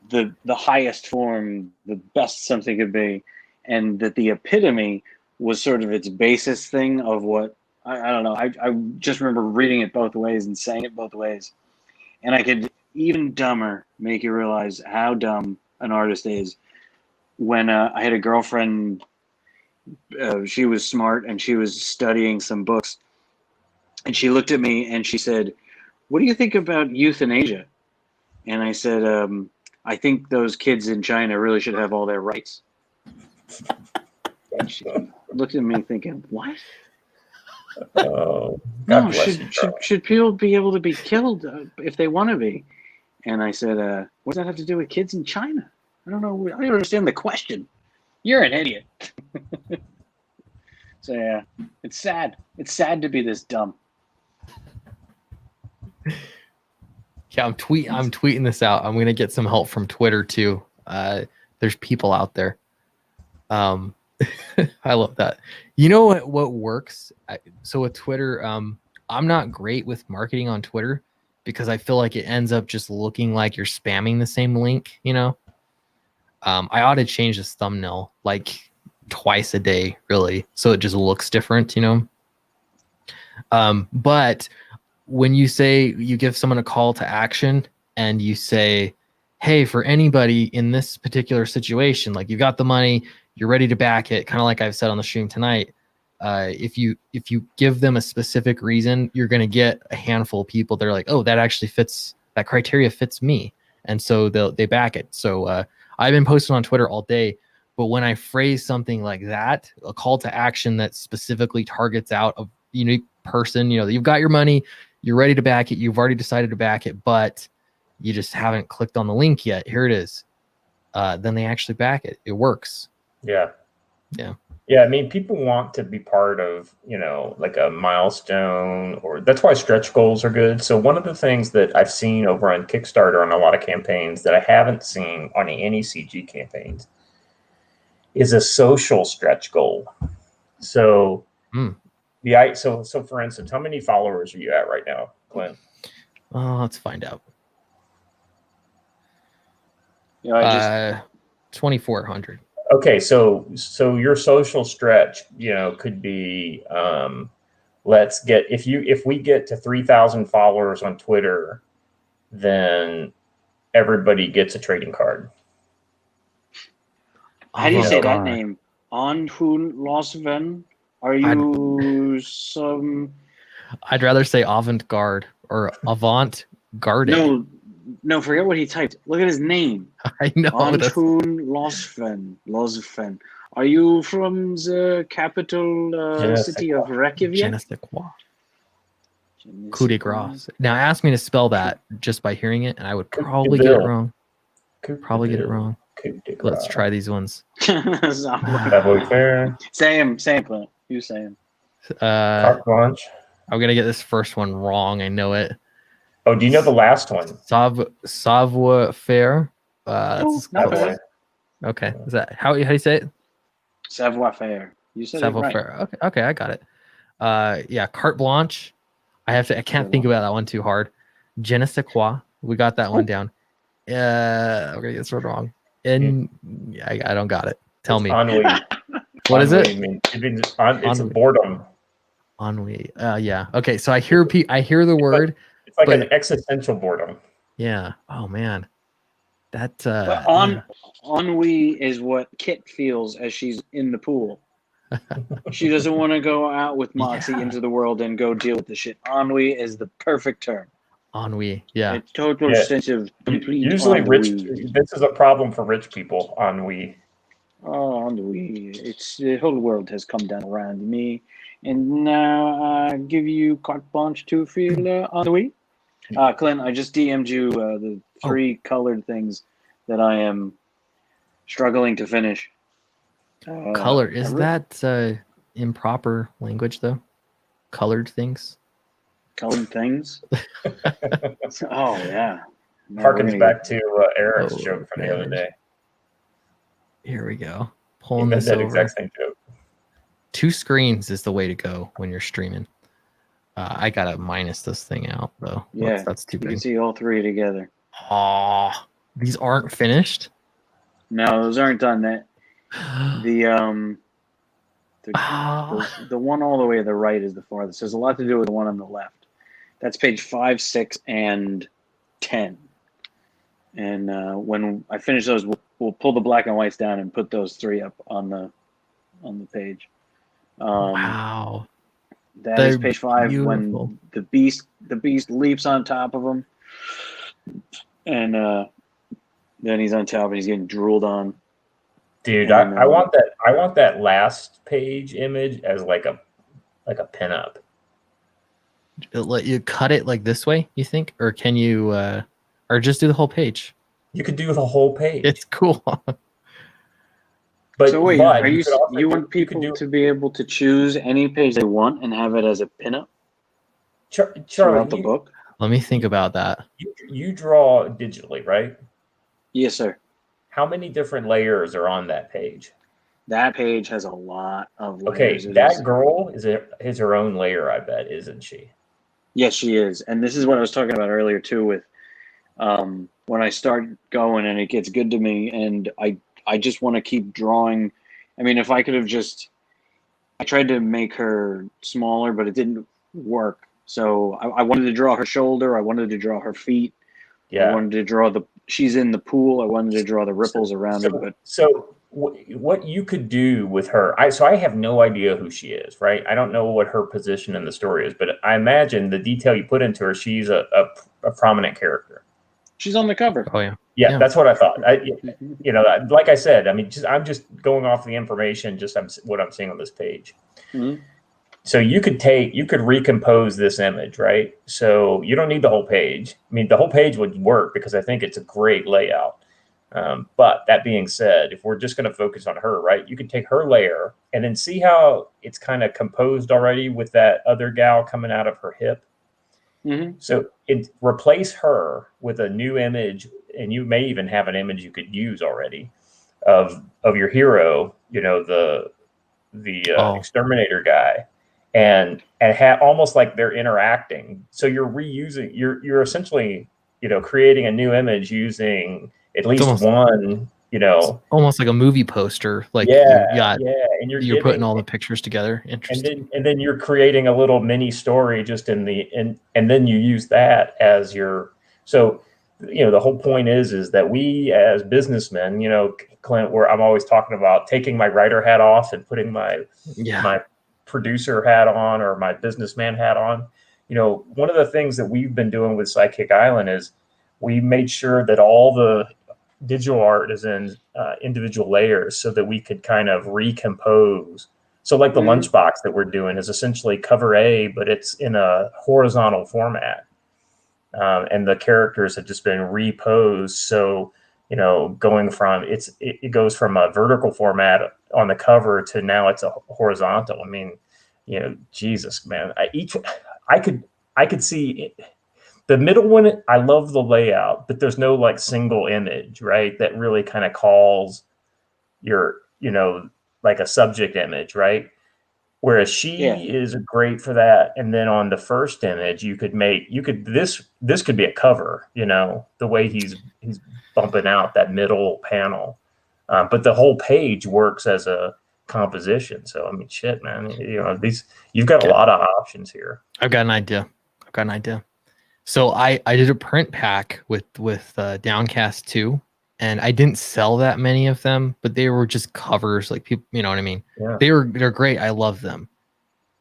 the highest form, the best something could be, and that the epitome was sort of its basis thing of what I don't know. I just remember reading it both ways and saying it both ways, and I could even dumber make you realize how dumb an artist is. When I had a girlfriend, she was smart and she was studying some books, and she looked at me and she said, "What do you think about euthanasia?" And I said, "I think those kids in China really should have all their rights." And she looked at me thinking, "What? Oh, No, should people be able to be killed if they want to be?" And I said, "What does that have to do with kids in China? I don't know. I don't understand the question. You're an idiot." So yeah, it's sad. It's sad to be this dumb. Yeah, I'm tweeting this out. I'm gonna get some help from Twitter too. There's people out there. I love that. You know what works? So with Twitter, I'm not great with marketing on Twitter because I feel like it ends up just looking like you're spamming the same link, you know? I ought to change this thumbnail like twice a day, really, so it just looks different, you know? But when you say you give someone a call to action and you say, "Hey, for anybody in this particular situation, like you got the money, you're ready to back it," kind of like I've said on the stream tonight, if you give them a specific reason, you're going to get a handful of people that are like, "Oh, that actually fits, that criteria fits me," and so they back it. So I've been posting on Twitter all day, but when I phrase something like that, a call to action that specifically targets out a unique person, you know, you've got your money, you're ready to back it, you've already decided to back it, but you just haven't clicked on the link yet. Here it is. Then they actually back it. It works. Yeah. I mean, people want to be part of, like a milestone, or that's why stretch goals are good. So one of the things that I've seen over on Kickstarter on a lot of campaigns that I haven't seen on any CG campaigns is a social stretch goal. So so for instance, how many followers are you at right now, Clint? Let's find out. 2,400. Okay, so your social stretch, could be if we get to 3,000 followers on Twitter, then everybody gets a trading card. How do you say that Avant-garde. name? Anhun Losven? Are I'd- you some? I'd rather say avant-garde or avant-garde. No, forget what he typed. Look at his name. I know. That's, Anhun Losven. Are you from the capital Je ne sais city of quoi. je Reykjavik? ne sais quoi. Coup de grace. Now ask me to spell that just by hearing it, and I would probably get it wrong. Probably get it wrong. Let's try these ones. Savoir-faire. Say him, Clint. You say him. Carte blanche. I'm gonna get this first one wrong. I know it. Oh, do you know the last one? Savoir-faire. That's not close. bad. Okay. Is that how do you say it? Savoir-faire. You said it right. Savoir-faire. Okay, I got it. Yeah, carte blanche. I can't think about that one too hard. Je ne sais quoi. We got that one down. We're gonna get this one wrong. And I don't got it. Tell me. Ennui. What is it? It means it's a Ennui. boredom. Ennui. Yeah. Okay. So I hear the word. It's like but- an existential boredom. Yeah. Oh man. That But ennui is what Kit feels as she's in the pool. She doesn't want to go out with Moxie into the world and go deal with the shit. Ennui is the perfect term. ennui. Yeah. A total sense of complete Usually ennui. this is a problem for rich people, ennui. Oh, ennui. It's the whole world has come down around me. And now I give you carte blanche to feel ennui. Clint, I just DM'd you the 3 colored things that I am struggling to finish. Color. Is that improper language though? Colored things. Colored things? Oh, yeah. No, Harkens back to Eric's Oh, joke from the other man. day. Here we go. He Pulling made this that over. exact same joke. 2 screens is the way to go when you're streaming. I gotta minus this thing out though. Yeah, That's too you can big. see all 3 together. Oh, these aren't finished. No, those aren't done. That the one all the way to the right is the farthest. There's a lot to do with the one on the left. That's page 5, 6, and 10. And when I finish those, we'll pull the black and whites down and put those 3 up on the page. Wow. That is They're page 5 beautiful. when the beast leaps on top of him, and then he's on top and he's getting drooled on. Dude, And, I want that last page image as like a pinup. It'll let you cut it like this way, you think? Or can you or just do the whole page? You could do the whole page. It's cool. But so wait, but are you could also want you could people to be able to choose any page they want and have it as a pinup Charlie, throughout the book? Let me think about that. you draw digitally, right? Yes, sir. How many different layers are on that page? That page has a lot of Okay, layers. that girl is her own layer, I bet, isn't she? Yes, she is. And this is what I was talking about earlier too with when I start going and it gets good to me and I just want to keep drawing. I mean, if I could have I tried to make her smaller, but it didn't work. So I wanted to draw her shoulder. I wanted to draw her feet. Yeah. I wanted to draw she's in the pool. I wanted to draw the ripples around it. But what you could do with her, I have no idea who she is, right? I don't know what her position in the story is, but I imagine the detail you put into her, she's a prominent character. she's on the cover. Oh yeah. Yeah, that's what I thought. Like I said, I mean, I'm just going off the information, what I'm seeing on this page. Mm-hmm. So you could recompose this image, right? So you don't need the whole page. I mean, the whole page would work because I think it's a great layout. But that being said, if we're just going to focus on her, right, you could take her layer and then see how it's kind of composed already with that other gal coming out of her hip. Mm-hmm. So replace her with a new image, and you may even have an image you could use already of your hero, the exterminator guy, and have almost like they're interacting. So you're essentially, creating a new image using at least one, almost like a movie poster. Like and you're putting all the pictures together. Interesting. And then you're creating a little mini story just and then you use that as so the whole point is that we as businessmen, Clint, where I'm always talking about taking my writer hat off and putting my producer hat on or my businessman hat on. One of the things that we've been doing with Sidekick Island is we made sure that all the digital art is in individual layers so that we could kind of recompose. So like the lunchbox that we're doing is essentially cover A, but it's in a horizontal format. And the characters have just been reposed. So, going from it goes from a vertical format on the cover to now it's a horizontal. I mean, Jesus, man, I could see the middle one. I love the layout, but there's no like single image, right? That really kind of calls your, like a subject image, right? Whereas she is great for that. And then on the first image, this could be a cover, the way he's bumping out that middle panel. But the whole page works as a composition. So, I mean, shit, man, you've got a lot of options here. I've got an idea. So I did a print pack with Downcast 2. And I didn't sell that many of them, but they were just covers, like people, you know what I mean? Yeah. They're great. I love them.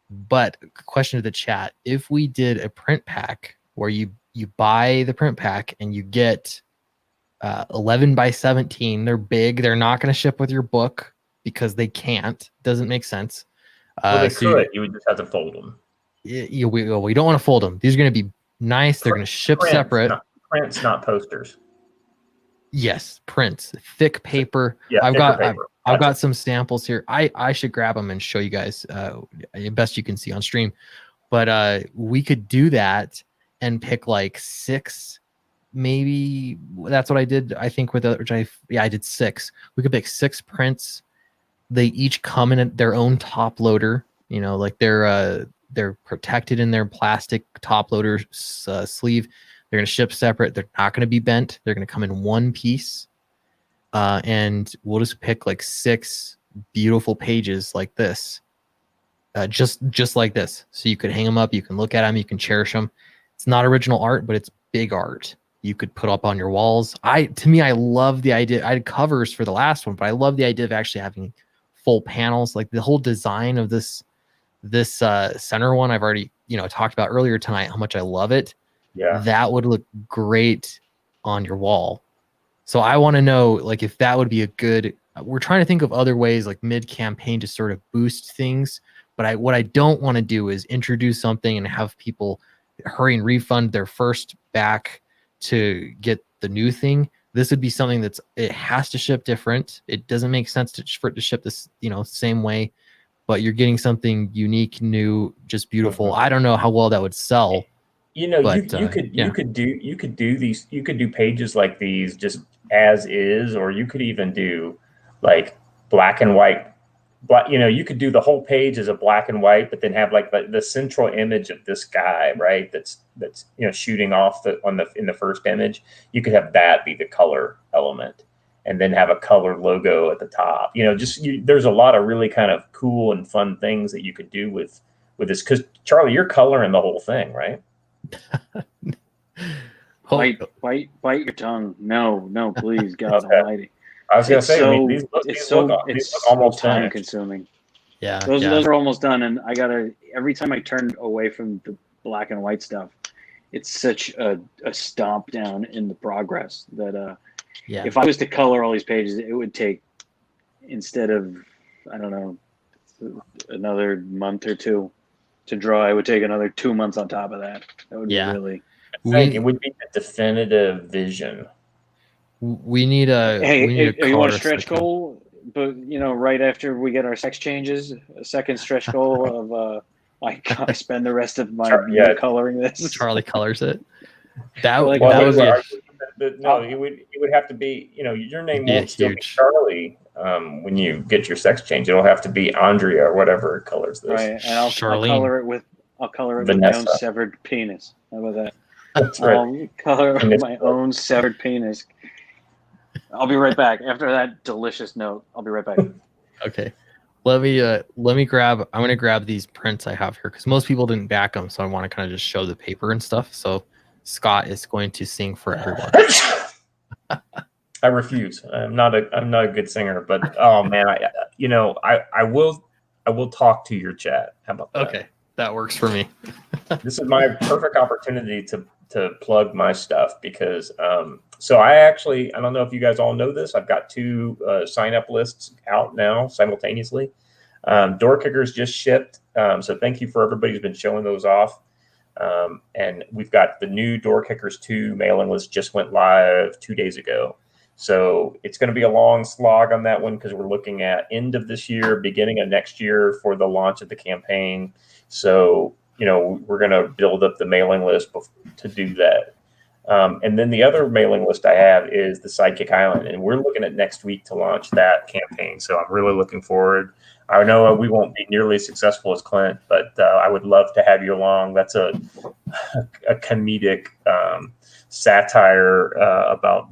But question to the chat: if we did a print pack where you buy the print pack and you get 11 by 17, they're big. They're not going to ship with your book because they can't. Doesn't make sense. Well, they could. You would just have to fold them. We don't want to fold them. These are going to be nice. They're going to ship separate. Prints, not posters. Yes, prints, thick paper. Yeah, I've got some samples here. I should grab them and show you guys best you can see on stream. But we could do that and pick like 6, maybe. That's what I did. I think I did 6. We could pick 6 prints. They each come in their own top loader. Like they're protected in their plastic top loader sleeve. They're going to ship separate. They're not going to be bent. They're going to come in one piece. And we'll just pick like 6 beautiful pages like this. Just like this. So you could hang them up. You can look at them. You can cherish them. It's not original art, but it's big art. You could put up on your walls. To me, I love the idea. I had covers for the last one, but I love the idea of actually having full panels. Like the whole design of this center one, I've already, talked about earlier tonight, how much I love it. Yeah, that would look great on your wall. So I want to know, like, if that would be a good. We're trying to think of other ways, like mid-campaign, to sort of boost things. But what I don't want to do is introduce something and have people hurry and refund their first back to get the new thing. This would be something it has to ship different. It doesn't make sense for it to ship this, same way. But you're getting something unique, new, just beautiful. Mm-hmm. I don't know how well that would sell. You could do pages like these just as is, or you could even do like black and white. You could do the whole page as a black and white, but then have like the central image of this guy, right? That's shooting off in the first image. You could have that be the color element, and then have a color logo at the top. There's a lot of really kind of cool and fun things that you could do with this. Because Charlie, you're coloring the whole thing, right? Bite your tongue. No, please, God Almighty. I was going to say, these look almost time consuming. Yeah, those are almost done, and I gotta. Every time I turn away from the black and white stuff, it's such a stomp down in the progress that if I was to color all these pages, it would take, instead of, I don't know, another month or 2 to draw, it would take another 2 months on top of that. That would be really. It would be a definitive vision. We need a you want a stretch goal? But right after we get our sex changes, a second stretch goal of I spend the rest of my year coloring this. Charlie colors it. It would have to be, your name won't still be Charlie when you get your sex change. It'll have to be Andrea or whatever colors this. Right, and I'll color it with my own severed penis. How about that? That's right. I'll color my own severed penis. I'll be right back after that delicious note. I'll be right back. Okay. Let me grab. I'm gonna grab these prints I have here because most people didn't back them, so I want to kind of just show the paper and stuff. So Scott is going to sing for everyone. I refuse. I'm not a good singer, but oh man, I will talk to your chat. How about that? Okay, that works for me. This is my perfect opportunity to plug my stuff because so I don't know if you guys all know this. I've got 2 sign up lists out now simultaneously. Door Kickers just shipped, so thank you for everybody who's been showing those off. And we've got the new Door Kickers 2 mailing list just went live 2 days ago. So it's going to be a long slog on that one because we're looking at end of this year, beginning of next year for the launch of the campaign. So, we're going to build up the mailing list to do that. And then the other mailing list I have is the Sidekick Island, and we're looking at next week to launch that campaign. So I'm really looking forward. I know we won't be nearly as successful as Clint, but I would love to have you along. That's a comedic satire about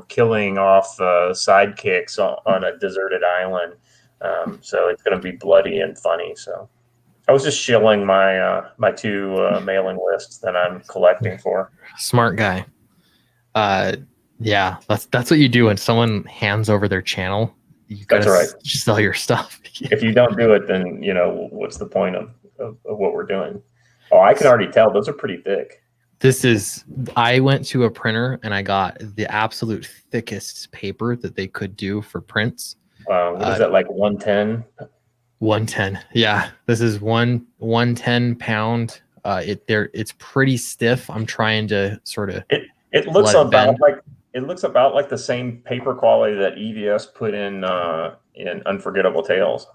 killing off sidekicks on a deserted island. So it's going to be bloody and funny. So I was just shilling my 2 mailing lists that I'm collecting for. Smart guy. Yeah, that's what you do when someone hands over their channel. You gotta sell your stuff. If you don't do it, then what's the point of what we're doing? Oh, I can already tell those are pretty thick. I went to a printer and I got the absolute thickest paper that they could do for prints. What is that, like 110? 110. Yeah, this is 110 pound. It's pretty stiff. I'm trying to sort of. It looks about like the same paper quality that EVS put in Unforgettable Tales.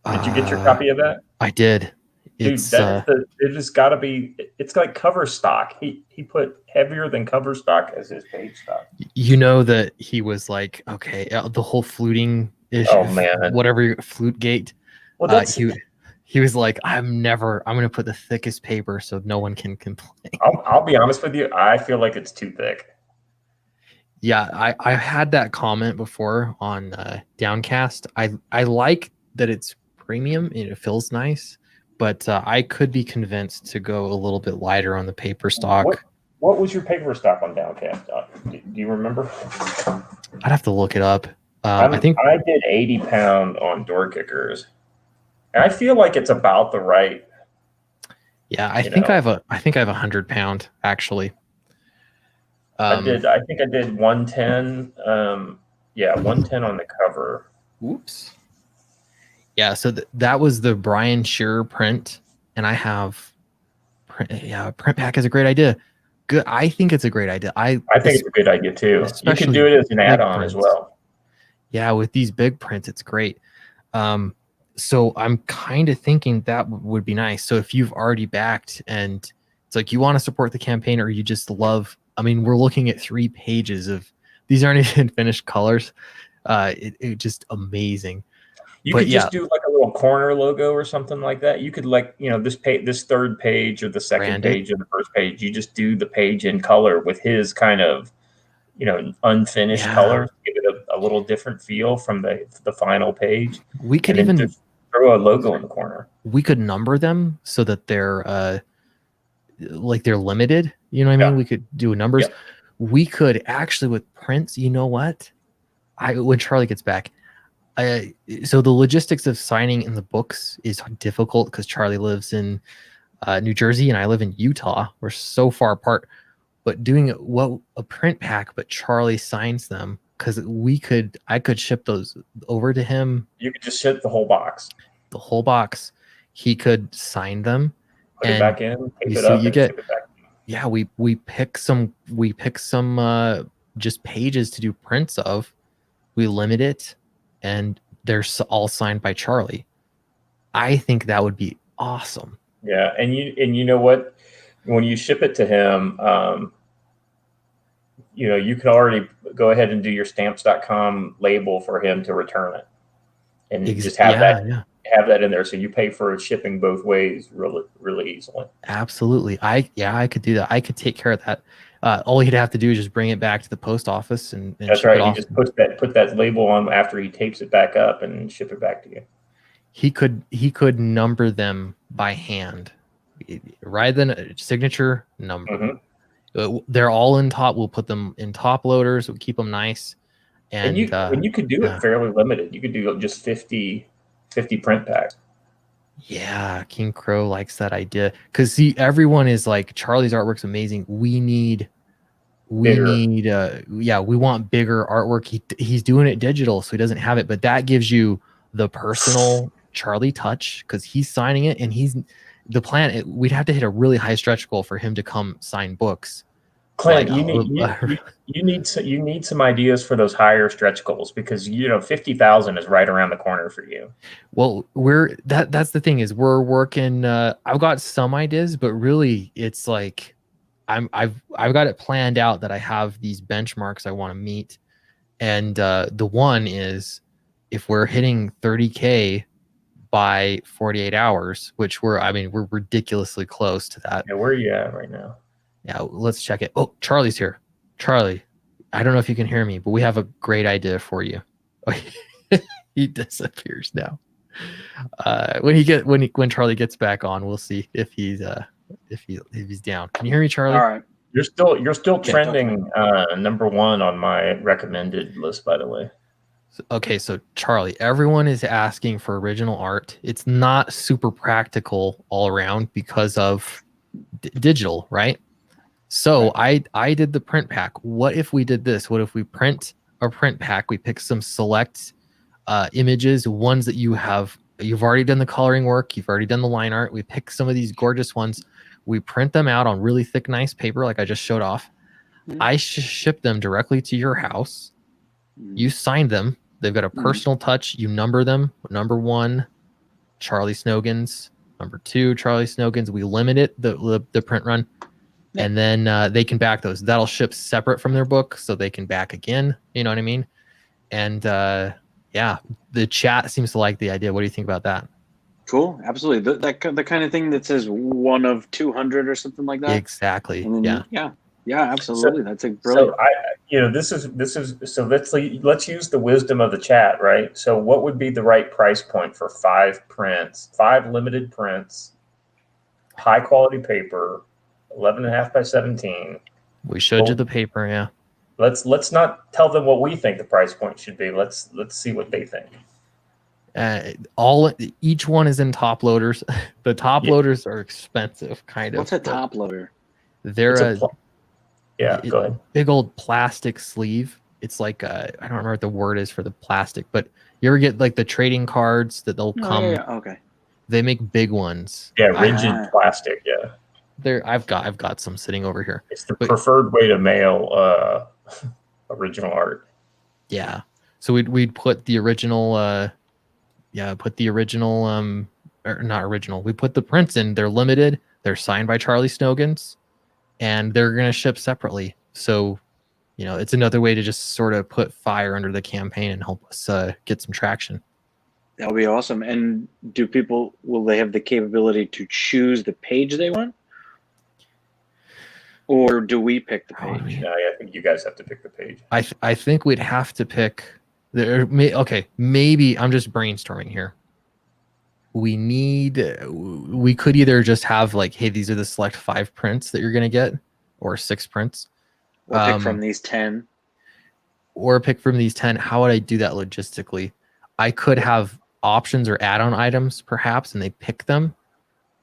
Did you get your copy of that? I did. Dude, it has got to be. It's like cover stock. He put heavier than cover stock as his page stock. You know that he was like, okay, the whole fluting issue. Oh man, whatever flute gate. Well, he was like, I'm going to put the thickest paper so no one can complain. I'll be honest with you. I feel like it's too thick. Yeah, I had that comment before on Downcast. I like that it's premium and it feels nice. But I could be convinced to go a little bit lighter on the paper stock. What was your paper stock on Downcast? Do you remember? I'd have to look it up. I think I did 80 pound on Door Kickers, and I feel like it's about the right. Yeah, I think I have 100 pound actually. I think I did 110. 110 on the cover. Oops. Yeah, so that was the Brian Shearer print, and I have print pack is a great idea. Good, I think it's a great idea. I think it's a good idea too. You can do it as an add-on as well. Yeah, with these big prints, it's great. So I'm kind of thinking that would be nice. So if you've already backed and it's like you want to support the campaign, or you just love, I mean, we're looking at 3 pages of these aren't even finished colors. It just amazing. You could just do like a little corner logo or something like that. You could this third page or the second page or the first page. You just do the page in color with his kind of, unfinished color. Give it a little different feel from the final page. We could even just throw a logo in the corner. We could number them so that they're they're limited. You know what I mean? We could do numbers. Yeah. We could actually with prints. You know what? When Charlie gets back. So the logistics of signing in the books is difficult because Charlie lives in New Jersey and I live in Utah. We're so far apart. But doing a print pack, but Charlie signs them because I could ship those over to him. You could just ship the whole box. The whole box. He could sign them. Put it back in. Tape it up. You get. Yeah, we pick some just pages to do prints of. We limit it. And they're all signed by Charlie. I think that would be awesome. Yeah, and you know what? When you ship it to him, you can already go ahead and do your stamps.com label for him to return it, and just have that in there, so you pay for shipping both ways really, really easily. Absolutely, I could do that. I could take care of that. All he'd have to do is just bring it back to the post office and that's right. He just put that label on after he tapes it back up and ship it back to you. He could number them by hand. Rather than a signature number. Mhm. They're all in top. We'll put them in top loaders. We'll keep them nice. And you could do it fairly limited. You could do just 50 print packs. Yeah, King Crow likes that idea because see, everyone is like, Charlie's artwork's amazing. We Bigger. need we want bigger artwork. He's doing it digital, so he doesn't have it, but that gives you the personal Charlie touch because he's signing it, and he's the plan. We'd have to hit a really high stretch goal for him to come sign books. Clint, Like, you need some ideas for those higher stretch goals because 50,000 is right around the corner for you. Well, that's the thing is we're working. I've got some ideas, but really it's like I've got it planned out that I have these benchmarks I want to meet, and the one is if we're hitting 30K by 48 hours, which we're ridiculously close to that. Yeah, where are you at right now? Yeah, let's check it. Oh, Charlie's here. Charlie, I don't know if you can hear me, but we have a great idea for you. He disappears now. When Charlie gets back on, we'll see if he's down. Can you hear me, Charlie? All right. You're still trending number 1 on my recommended list, by the way. Okay, so Charlie, everyone is asking for original art. It's not super practical all around because of digital, right? So right. I did the print pack. What if we did this? What if we print a print pack? We pick some select images, ones that you've already done the coloring work, you've already done the line art. We pick some of these gorgeous ones. We print them out on really thick, nice paper, like I just showed off. Mm-hmm. I ship them directly to your house. Mm-hmm. You sign them. They've got a personal touch. You number them. Number 1, Charlie Snogans. Number 2, Charlie Snogans. We limit it, the print run. And then they can back those. That'll ship separate from their book, so they can back again. You know what I mean? And the chat seems to like the idea. What do you think about that? Cool, absolutely. The kind of thing that says 1 of 200 or something like that. Exactly. Yeah, absolutely. That's a brilliant. So let's use the wisdom of the chat, right? So what would be the right price point for 5 prints, 5 limited prints, high quality paper? 11.5 by 17. We showed you the paper, yeah. Let's not tell them what we think the price point should be. Let's see what they think. Each one is in top loaders. The top loaders are expensive, kind of. What's a top loader? They're go ahead. Big old plastic sleeve. It's like I don't remember what the word is for the plastic, but you ever get like the trading cards that they'll come. Yeah. Okay. They make big ones. Yeah, rigid plastic. Yeah. I've got some sitting over here. It's the preferred way to mail original art. Yeah. So we'd put the original or not original. We put the prints in. They're limited. They're signed by Charlie Snogans, and they're gonna ship separately. So, it's another way to just sort of put fire under the campaign and help us get some traction. That would be awesome. And will they have the capability to choose the page they want? Or do we pick the page? No, I think you guys have to pick the page. I think we'd have to pick. Maybe I'm just brainstorming here. We could either just have like, hey, these are the select 5 prints that you're gonna get, or 6 prints, or pick from these 10. Or pick from these 10. How would I do that logistically? I could have options or add-on items, perhaps, and they pick them,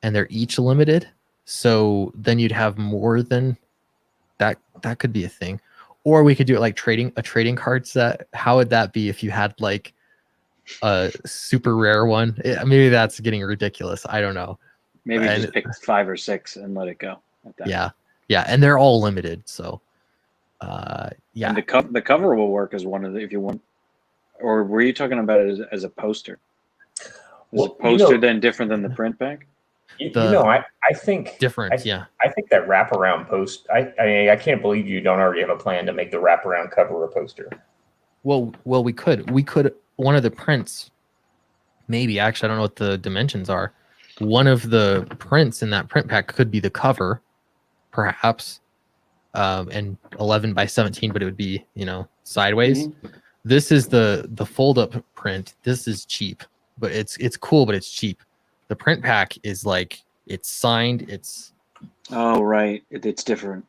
and they're each limited. So then you'd have more than that. That could be a thing. Or we could do it like a trading card set. How would that be if you had like a super rare one? Maybe that's getting ridiculous. I don't know. Maybe just pick 5 or 6 and let it go. Yeah. And they're all limited. So and the cover will work as one of the, if you want. Or were you talking about it as a poster? Is a poster then different than the print pack? I think different. I think that wraparound post. I can't believe you don't already have a plan to make the wraparound cover a poster. Well, we could. One of the prints, maybe actually, I don't know what the dimensions are. One of the prints in that print pack could be the cover, perhaps, and 11 by 17, but it would be sideways. Mm-hmm. This is the fold up print. This is cheap, but it's cool, but it's cheap. The print pack is like It's signed. Oh, right. It's different.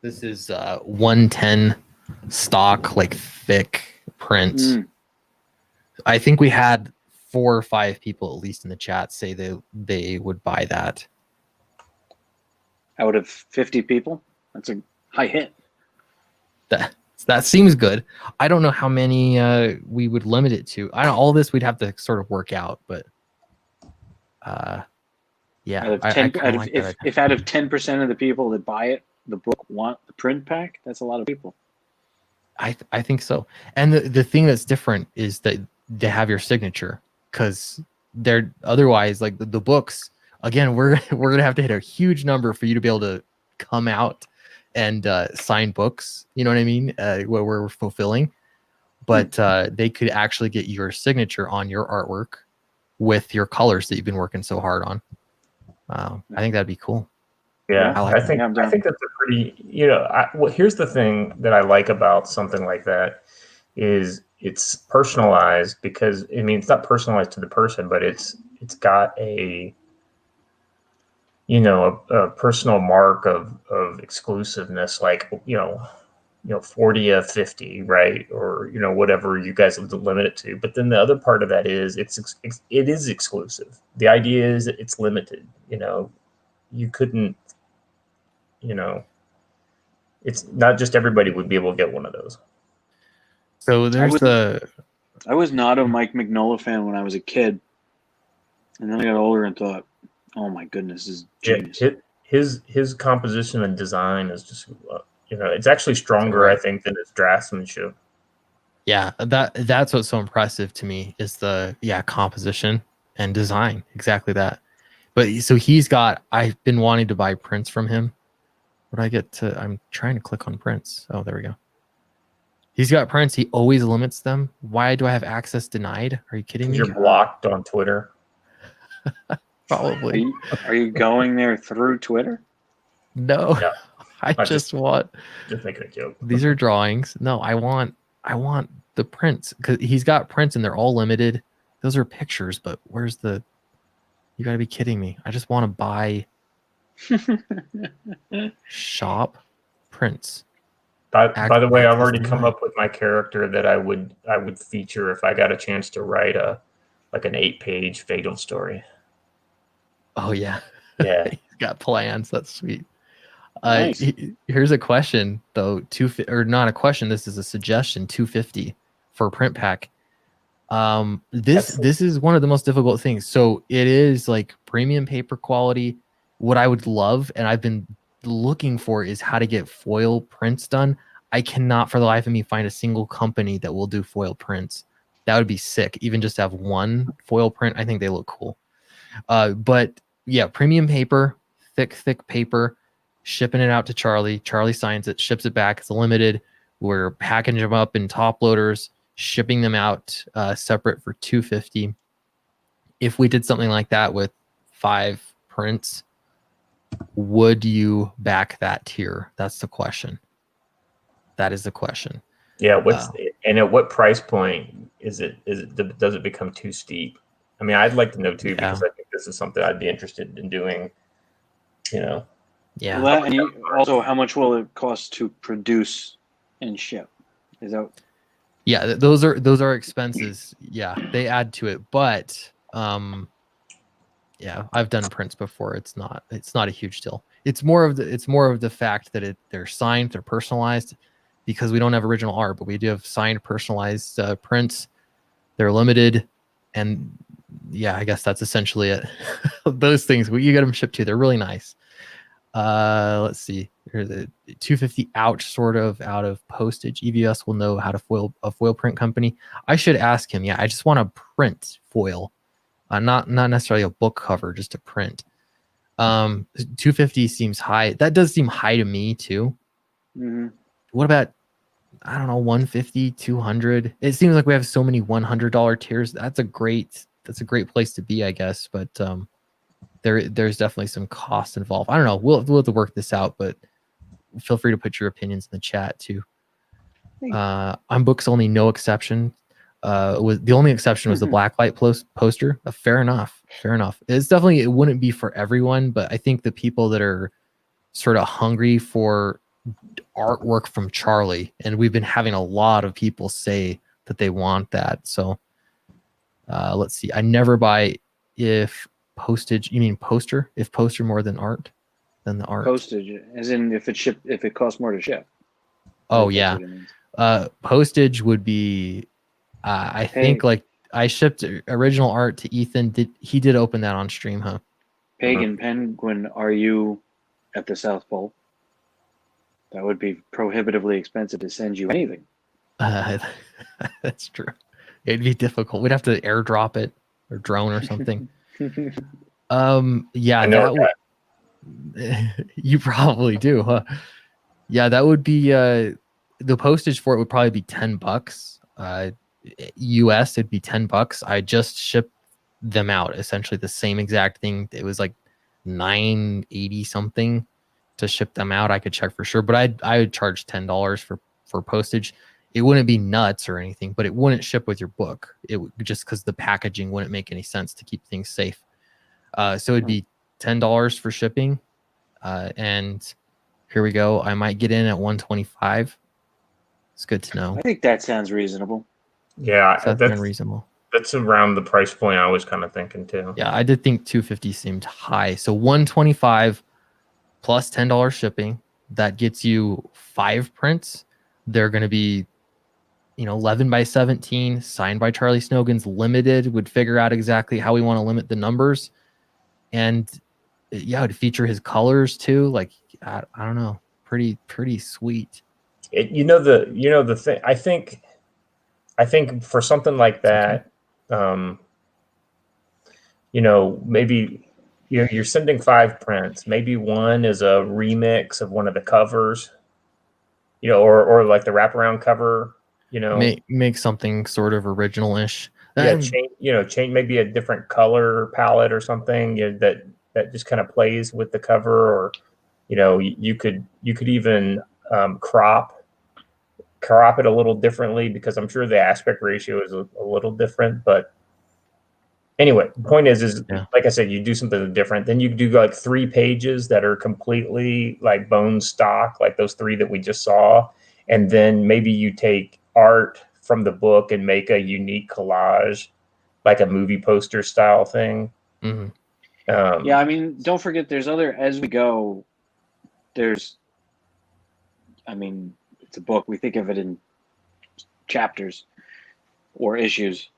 This is 110 stock, like thick print. Mm. I think we had 4 or 5 people at least in the chat say they would buy that. Out of 50 people, that's a high hit. That seems good. I don't know how many we would limit it to. I don't. All this we'd have to sort of work out, but yeah. Out of I 10, kinda like that idea. if out of 10% of the people that buy it, the book want the print pack, that's a lot of people. I think so. And the thing that's different is that they have your signature, because they're otherwise like the books. Again, we're gonna have to hit a huge number for you to be able to come out and sign books. You know what I mean? What we're fulfilling, but they could actually get your signature on your artwork with your colors that you've been working so hard on. I think that'd be cool. Yeah, Yeah. I think that's a pretty, well, here's the thing that I like about something like that is it's personalized, because I mean, it's not personalized to the person, but it's got a personal mark of exclusiveness, like 40 of 50, right? Or whatever you guys limit it to. But then the other part of that is it is exclusive. The idea is that it's limited. You couldn't, it's not just everybody would be able to get one of those. So there's I was not a Mike Mignola fan when I was a kid, and then I got older and thought, oh my goodness, this is genius. His composition and design is just it's actually stronger, I think, than his draftsmanship. Yeah, that's what's so impressive to me is the composition and design. Exactly that. But so I've been wanting to buy prints from him. I'm trying to click on prints. Oh, there we go. He's got prints. He always limits them. Why do I have access denied? Are you kidding me? You're blocked on Twitter. Probably. Are you going there through Twitter? No. I just want. Just making a joke. These are drawings. No, I want the prints, because he's got prints and they're all limited. Those are pictures, but where's the? You got to be kidding me! I just want to buy. Shop prints. By the way, I've already come up with my character that I would feature if I got a chance to write an 8-page Fatal story. Oh yeah. Yeah. He's got plans. That's sweet. Nice. Here's a question though. Or not a question. This is a suggestion. $250 for a print pack. This is one of the most difficult things. So it is like premium paper quality. What I would love, and I've been looking for, is how to get foil prints done. I cannot for the life of me find a single company that will do foil prints. That would be sick. Even just to have one foil print, I think they look cool. But yeah, premium paper, thick paper, shipping it out to Charlie. Charlie signs it, ships it back. It's limited. We're packaging them up in top loaders, shipping them out separate for $250. If we did something like that with 5 prints, would you back that tier? That's the question. That is the question. Yeah. And at what price point does it become too steep? I mean, I'd like to know too, because I think this is something I'd be interested in doing. Yeah. Well, and also, how much will it cost to produce and ship? Is that? Yeah, those are expenses. Yeah, they add to it, but yeah, I've done prints before. It's not a huge deal. It's more of the fact that they're signed, they're personalized, because we don't have original art, but we do have signed, personalized prints. They're limited, and yeah, I guess that's essentially it. Those things you get them shipped to. They're really nice. Let's see. Here's the $250 out of postage. EVS will know how to foil a foil print company. I should ask him. Yeah, I just want to print foil. Not necessarily a book cover, just a print. $250 seems high. That does seem high to me too. Mm-hmm. What about, I don't know, $150, $200? It seems like we have so many $100 tiers. That's a great place to be, I guess. But there's definitely some cost involved. I don't know. We'll have to work this out, but feel free to put your opinions in the chat too. I'm books only, no exception. Was the only exception was the blacklight poster. Fair enough. It's definitely, it wouldn't be for everyone, but I think the people that are sort of hungry for artwork from Charlie, and we've been having a lot of people say that they want that. So let's see. I never buy if postage. You mean poster? If poster more than art, than the art. Postage, as in if it costs more to ship. Oh yeah. Postage would be. I think like I shipped original art to Ethan. He did open that on stream, huh? Pagan Penguin, are you at the South Pole? That would be prohibitively expensive to send you anything. That's true. It'd be difficult. We'd have to airdrop it or drone or something. Yeah, that you probably do, huh? Yeah, that would be the postage for it would probably be $10. US it'd be $10. I just shipped them out, essentially the same exact thing. It was like $9.80 something to ship them out. I could check for sure, but I would charge $10 for postage. It wouldn't be nuts or anything, but it wouldn't ship with your book. It would, just because the packaging wouldn't make any sense to keep things safe. So it'd be $10 for shipping. And here we go. I might get in at 125. It's good to know. I think that sounds reasonable. Yeah, that's unreasonable. That's around the price point I was kind of thinking too. Yeah, I did think 250 seemed high. So 125 plus $10 shipping. That gets you 5 prints. They're going to be 11 by 17, signed by Charlie Snogans, limited. Would figure out exactly how we want to limit the numbers, and yeah, it'd feature his colors too. Like I don't know, pretty sweet. The thing. I think for something like that, maybe you're sending 5 prints. Maybe one is a remix of one of the covers, or like the wraparound cover. Make something sort of original-ish. Yeah, change maybe a different color palette or something that just kind of plays with the cover, or you could even crop it a little differently, because I'm sure the aspect ratio is a little different. But anyway, the point is like I said, you do something different. Then you do like 3 pages that are completely like bone stock, like those 3 that we just saw, and then maybe you take art from the book and make a unique collage, like a movie poster style thing. Mm-hmm. Yeah, I mean, don't forget there's other, as we go, it's a book. We think of it in chapters or issues.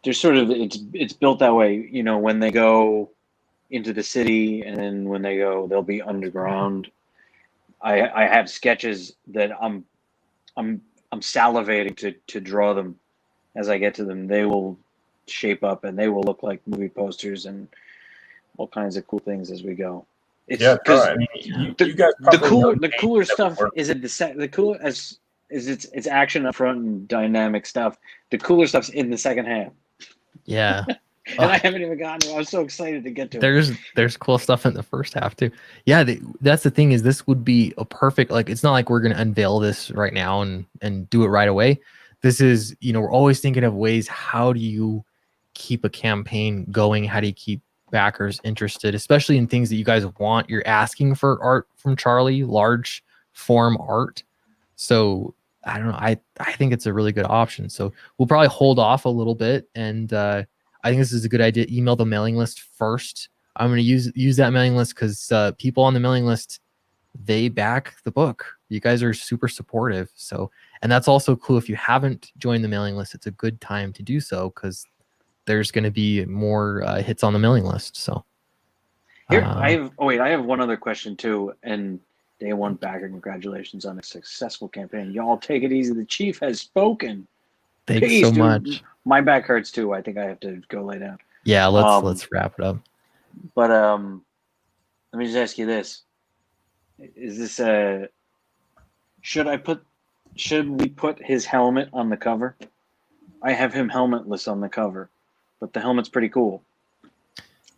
There's sort of, it's built that way, when they go into the city, and then when they'll be underground. I have sketches that I'm salivating to draw them. As I get to them, they will shape up and they will look like movie posters and all kinds of cool things as we go. It's because the cooler stuff is it's action up front and dynamic stuff. The cooler stuff's in the second half. Yeah. And I haven't even gotten to it. I was so excited to get to it. There's cool stuff in the first half too. Yeah, that's the thing, is this would be a perfect, like, it's not like we're going to unveil this right now and do it right away. This is, we're always thinking of ways, how do you keep a campaign going? How do you keep backers interested, especially in things that you guys want? You're asking for art from Charlie, large form art. So I don't know. I think it's a really good option. So we'll probably hold off a little bit, and I think this is a good idea. Email the mailing list first. I'm going to use that mailing list because people on the mailing list, they back the book. You guys are super supportive. So, and that's also cool. If you haven't joined the mailing list, it's a good time to do so, because there's going to be more hits on the mailing list. So here, I have one other question too. And day one backer, congratulations on a successful campaign. Y'all take it easy. The chief has spoken. Thanks so much. My back hurts too. I think I have to go lay down. Yeah, let's wrap it up. But let me just ask you this: is this should we put his helmet on the cover? I have him helmetless on the cover, but the helmet's pretty cool.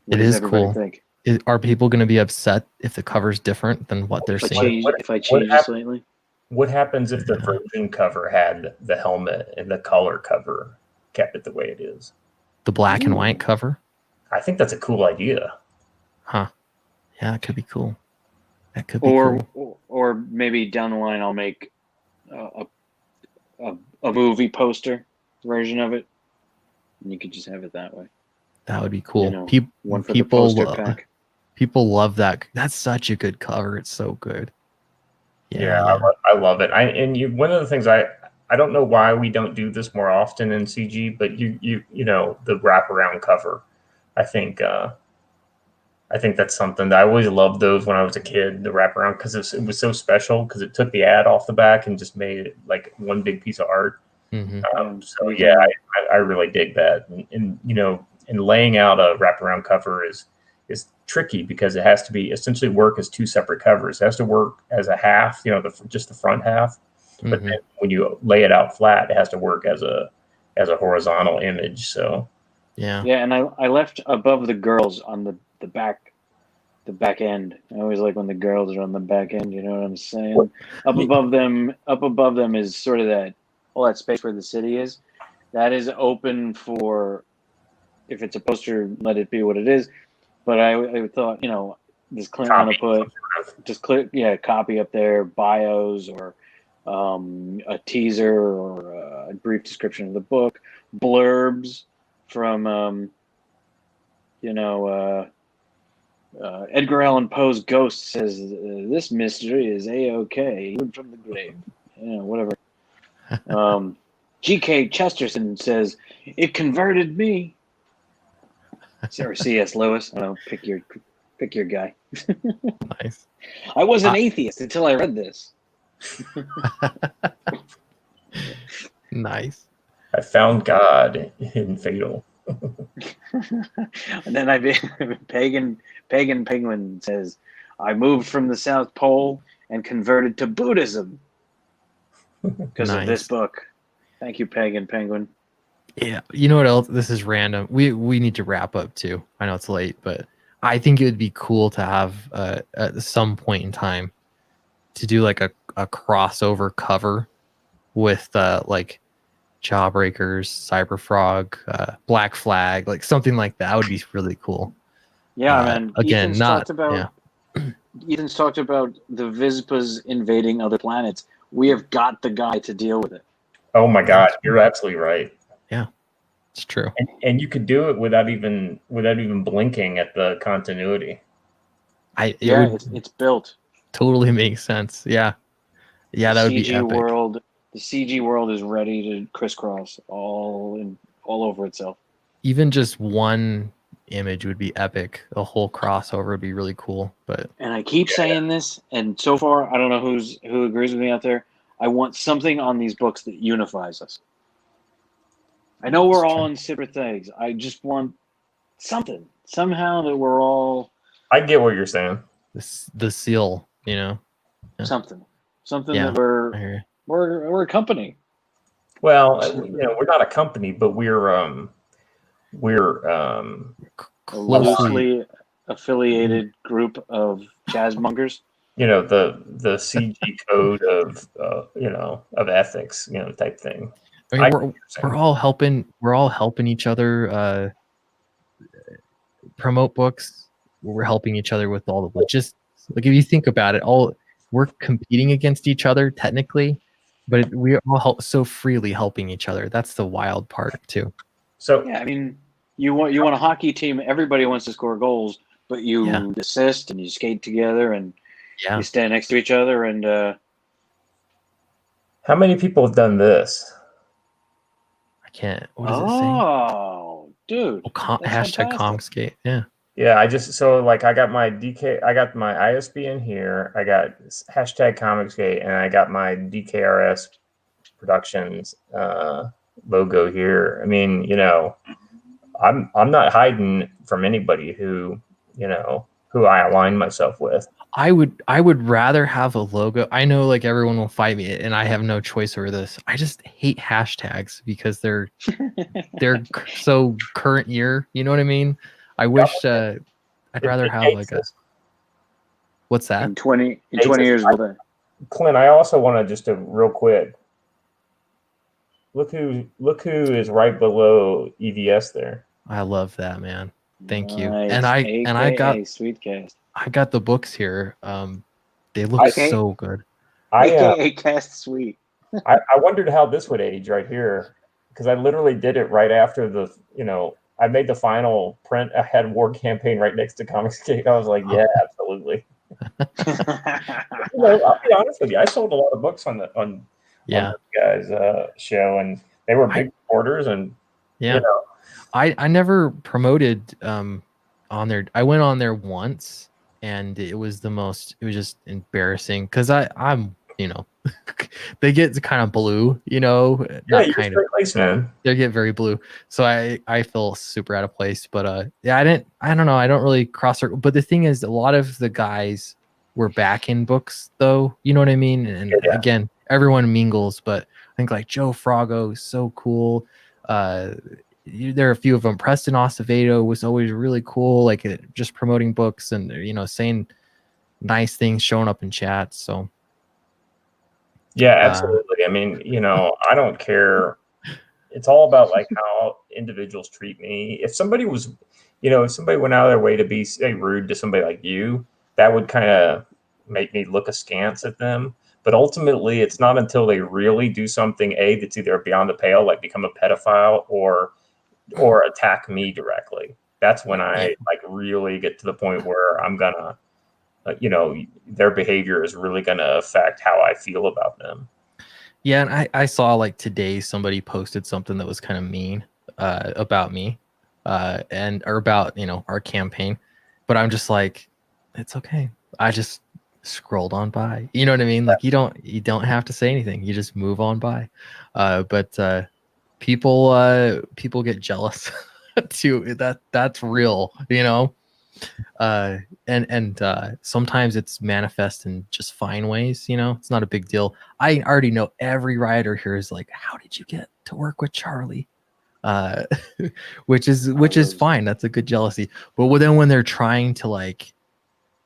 It is cool. Think? Are people going to be upset if the cover's different than what they're seeing? If I change it slightly? What happens if the virgin cover had the helmet and the color cover? kept it the way it is. The black and white cover. I think that's a cool idea. Huh. Yeah, that could be cool. That could be cool. Or maybe down the line I'll make a movie poster version of it, and you could just have it that way. That would be cool. You know, one for people the poster pack. People love that. That's such a good cover. It's so good. Yeah. I love it. One of the things I don't know why we don't do this more often in CG, but you know, the wraparound cover. I think that's something that I always loved those when I was a kid, the wraparound, because it was so special because it took the ad off the back and just made it like one big piece of art. So yeah, I really dig that. And you know, and laying out a wraparound cover is tricky because it has to be essentially work as two separate covers. It has to work as a half, you know, just the front half. But then when you lay it out flat, it has to work as a horizontal image. So yeah, and I left above the girls on the back end. I always like when the girls are on the back end. You know what I'm saying? Up above them is sort of all that space where the city is. That is open for, if it's a poster, let it be what it is. But I thought, you know, does Clint want to put just copy up there, bios or a teaser or a brief description of the book, blurbs from Edgar Allan Poe's Ghost says this mystery is A-OK, even from the grave. You know, whatever. G.K. Chesterton says it converted me. Or C.S. Lewis. I don't know, pick your guy. Nice. I was an atheist until I read this. Nice. I found God in Fatal. And then Pagan Penguin says, I moved from the South Pole and converted to Buddhism because of this book. Thank you, Pagan Penguin. Yeah, you know what else? This is random. We need to wrap up too. I know it's late, but I think it would be cool to have at some point in time to do like a crossover cover with like Jawbreakers, Cyberfrog, Black Flag, like something like that. Would be really cool. Yeah, man. Again, Ethan's talked about the Vizpas invading other planets. We have got the guy to deal with it. Oh my God, you're absolutely right. Yeah, it's true. And you could do it without even blinking at the continuity. It's built. Totally makes sense. Yeah, that would be epic. The CG world is ready to crisscross all over itself. Even just one image would be epic. A whole crossover would be really cool. And I keep saying this, and so far I don't know who agrees with me out there. I want something on these books that unifies us. I know we're all in separate things. I just want something somehow that we're all. I get what you're saying. The seal, you know. Yeah. Something that we're a company. Well, you know, we're not a company, but we're loosely affiliated group of jazzmongers. You know, the CG code of ethics, you know, type thing. I mean, we're all helping each other promote books. We're helping each other with all the logistics. Like if you think about it, we're competing against each other technically, but we are all so freely helping each other. That's the wild part too. So yeah, I mean, you want a hockey team. Everybody wants to score goals, but you assist and you skate together and you stand next to each other. And how many people have done this? Can't. What does it say? Oh, dude! Hashtag Comskate. Yeah. Yeah. I got my DK. I got my ISB in here. I got hashtag Comicsgate, and I got my DKRS Productions logo here. I mean, you know, I'm not hiding from anybody who I align myself with. I would rather have a logo. I know like everyone will fight me and I have no choice over this. I just hate hashtags because they're so current year. You know what I mean? I wish I'd rather have like a. What's that? In 20 years. Clint, I also want to just real quick. Look who is right below EVS there. I love that, man. Thank you. Nice. And I AKA Sweetcast. I got the books here. They look so good. AKA Cast Sweet. I wondered how this would age right here, because I literally did it right after the, I made the final print. I had War Campaign right next to Comicsgate. I was like, yeah, absolutely. I'll be honest with you. I sold a lot of books on this guys' show, and they were big orders. And I never promoted on there. I went on there once, and it was just embarrassing because I'm they get kind of blue, not kind of place, man. They get very blue, so I feel super out of place. But I don't know, I don't really cross circle. But the thing is, a lot of the guys were back in books, though, you know what I mean. And again, everyone mingles, but I think like Joe Frago is so cool. There are a few of them. Preston Acevedo was always really cool, like just promoting books and saying nice things, showing up in chats. So yeah, absolutely. I mean, I don't care. It's all about like how individuals treat me. If somebody was, if somebody went out of their way to be, say, rude to somebody like you, that would kind of make me look askance at them. But ultimately, it's not until they really do something, that's either beyond the pale, like become a pedophile, or attack me directly. That's when I like really get to the point where I'm gonna, their behavior is really gonna affect how I feel about them. Yeah, and I saw like today somebody posted something that was kind of mean about me, or about our campaign, but I'm just like, it's okay. I just scrolled on by. You know what I mean? Like you don't have to say anything. You just move on by. But people get jealous too. That's real, and sometimes it's manifest in just fine ways. It's not a big deal. I already know every writer here is like, how did you get to work with Charlie? Which is fine. That's a good jealousy. But then when they're trying to like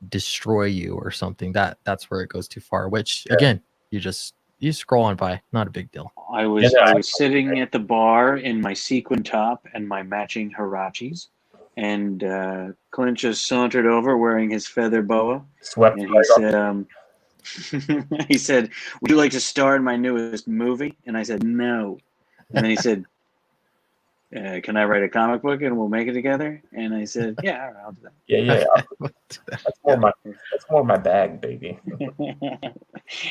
destroy you or something, that's where it goes too far, which again, you scroll on by, not a big deal. I was sitting at the bar in my sequin top and my matching huaraches, and Clint just sauntered over wearing his feather boa, and he said, would you like to star in my newest movie? And I said no. And then he said, can I write a comic book and we'll make it together? And I said, yeah, I'll do that. Yeah. That's more my bag, baby.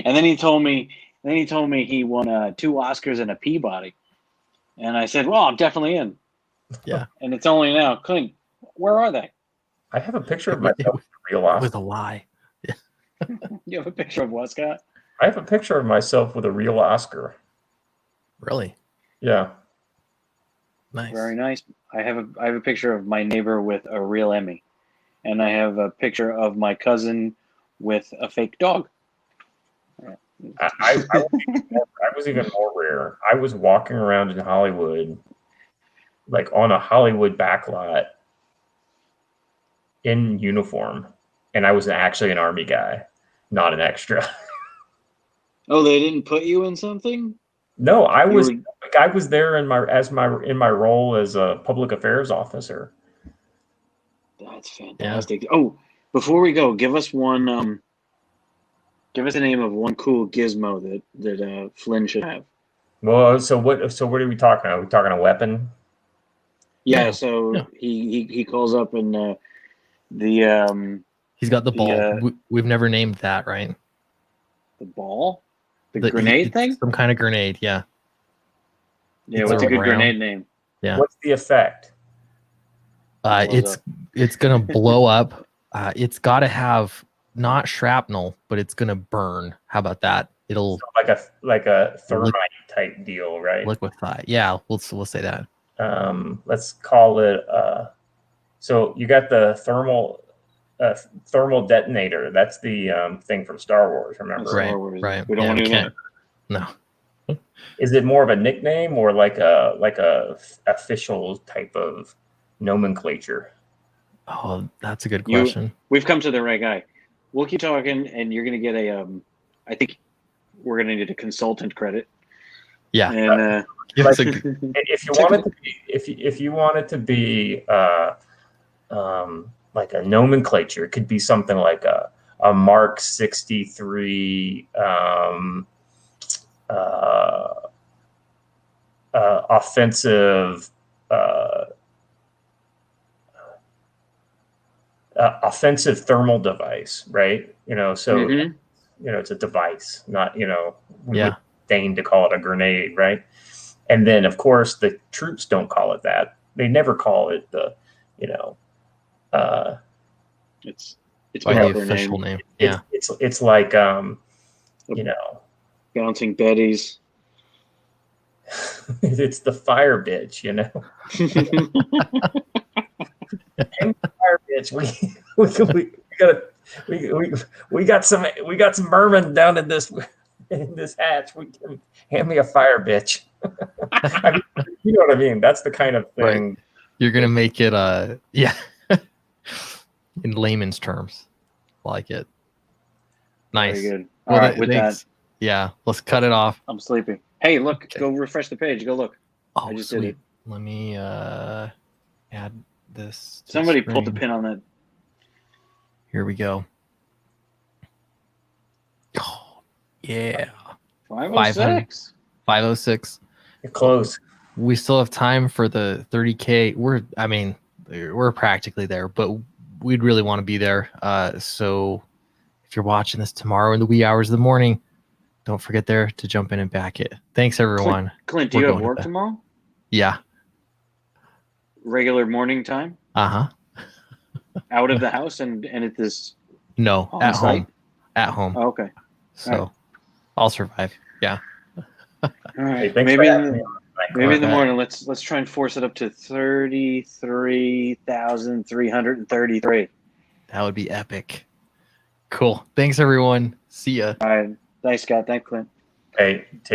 And then he told me he won 2 Oscars and a Peabody. And I said, well, I'm definitely in. Yeah. And it's only now. Clint, where are they? I have a picture of myself with a real Oscar. With a lie. You have a picture of what, Scott? I have a picture of myself with a real Oscar. Really? Yeah. Nice. Very nice. I have a picture of my neighbor with a real Emmy, and I have a picture of my cousin with a fake dog. I was even more rare. I was walking around in Hollywood, like on a Hollywood backlot, in uniform, and I was actually an Army guy, not an extra. Oh, they didn't put you in something? No, I was there in my role as a public affairs officer. That's fantastic. Yeah. Oh, before we go, give us one. Give us the name of one cool gizmo that Flynn should have. Well, so what are we talking about? Are we talking a weapon? Yeah. So he calls up and he's got the ball. We've never named that, right? The ball. The grenade thing? Some kind of grenade, yeah. Yeah, what's a good grenade name? Yeah. What's the effect? It's gonna blow up. It's gotta have not shrapnel, but it's gonna burn. How about that? It'll like a thermite type deal, right? Liquefy. Yeah, we'll say that. Let's call it. So you got the thermal detonator. That's the thing from Star Wars. Remember? Right. We don't want to do that. No. Is it more of a nickname or like a official type of nomenclature? Oh, that's a good question. We've come to the right guy. We'll keep talking, and you're going to get I think we're going to need a consultant credit. Yeah. And Give us a if you want it to be, if you want it to be like a nomenclature, it could be something like a Mark 63 offensive offensive thermal device, right? So Mhm. it's a device, not we Yeah. would deign to call it a grenade, right? And then of course the troops don't call it that. They never call it the uh, It's by got the their official name. name. Yeah. it's like Bouncing it's the fire bitch, fire bitch. We got some vermin down in this hatch. Hand me a fire bitch. I mean, you know what I mean? That's the kind of thing. Right. You're gonna make it yeah. In layman's terms. Like it. Nice. Very good. Well, All right, with thanks. that, Yeah, let's cut it off. I'm sleepy. Hey, look, Okay. go refresh the page. Go look. Oh, I just did sweet. it. Let me add this to Somebody the pulled the screen. pin on that. Here we go. Oh, yeah. 506. 506. You're close. We still have time for the 30K. We're practically there, but we'd really want to be there. So if you're watching this tomorrow in the wee hours of the morning, don't forget there to jump in and back it. Thanks, everyone. Clint, do We're you have going to work bed. tomorrow? Yeah. Regular morning time? Uh-huh. Out of the house and at this No, on at site? home. At home. Oh, okay. So All right. I'll survive. Yeah. All right. Hey, thanks maybe for in having me the, on tonight, maybe in the Clint. morning let's try and force it up to 33,333. That would be epic. Cool. Thanks, everyone. See ya. All right. Thanks, Scott. Thanks, Clint. Hey, take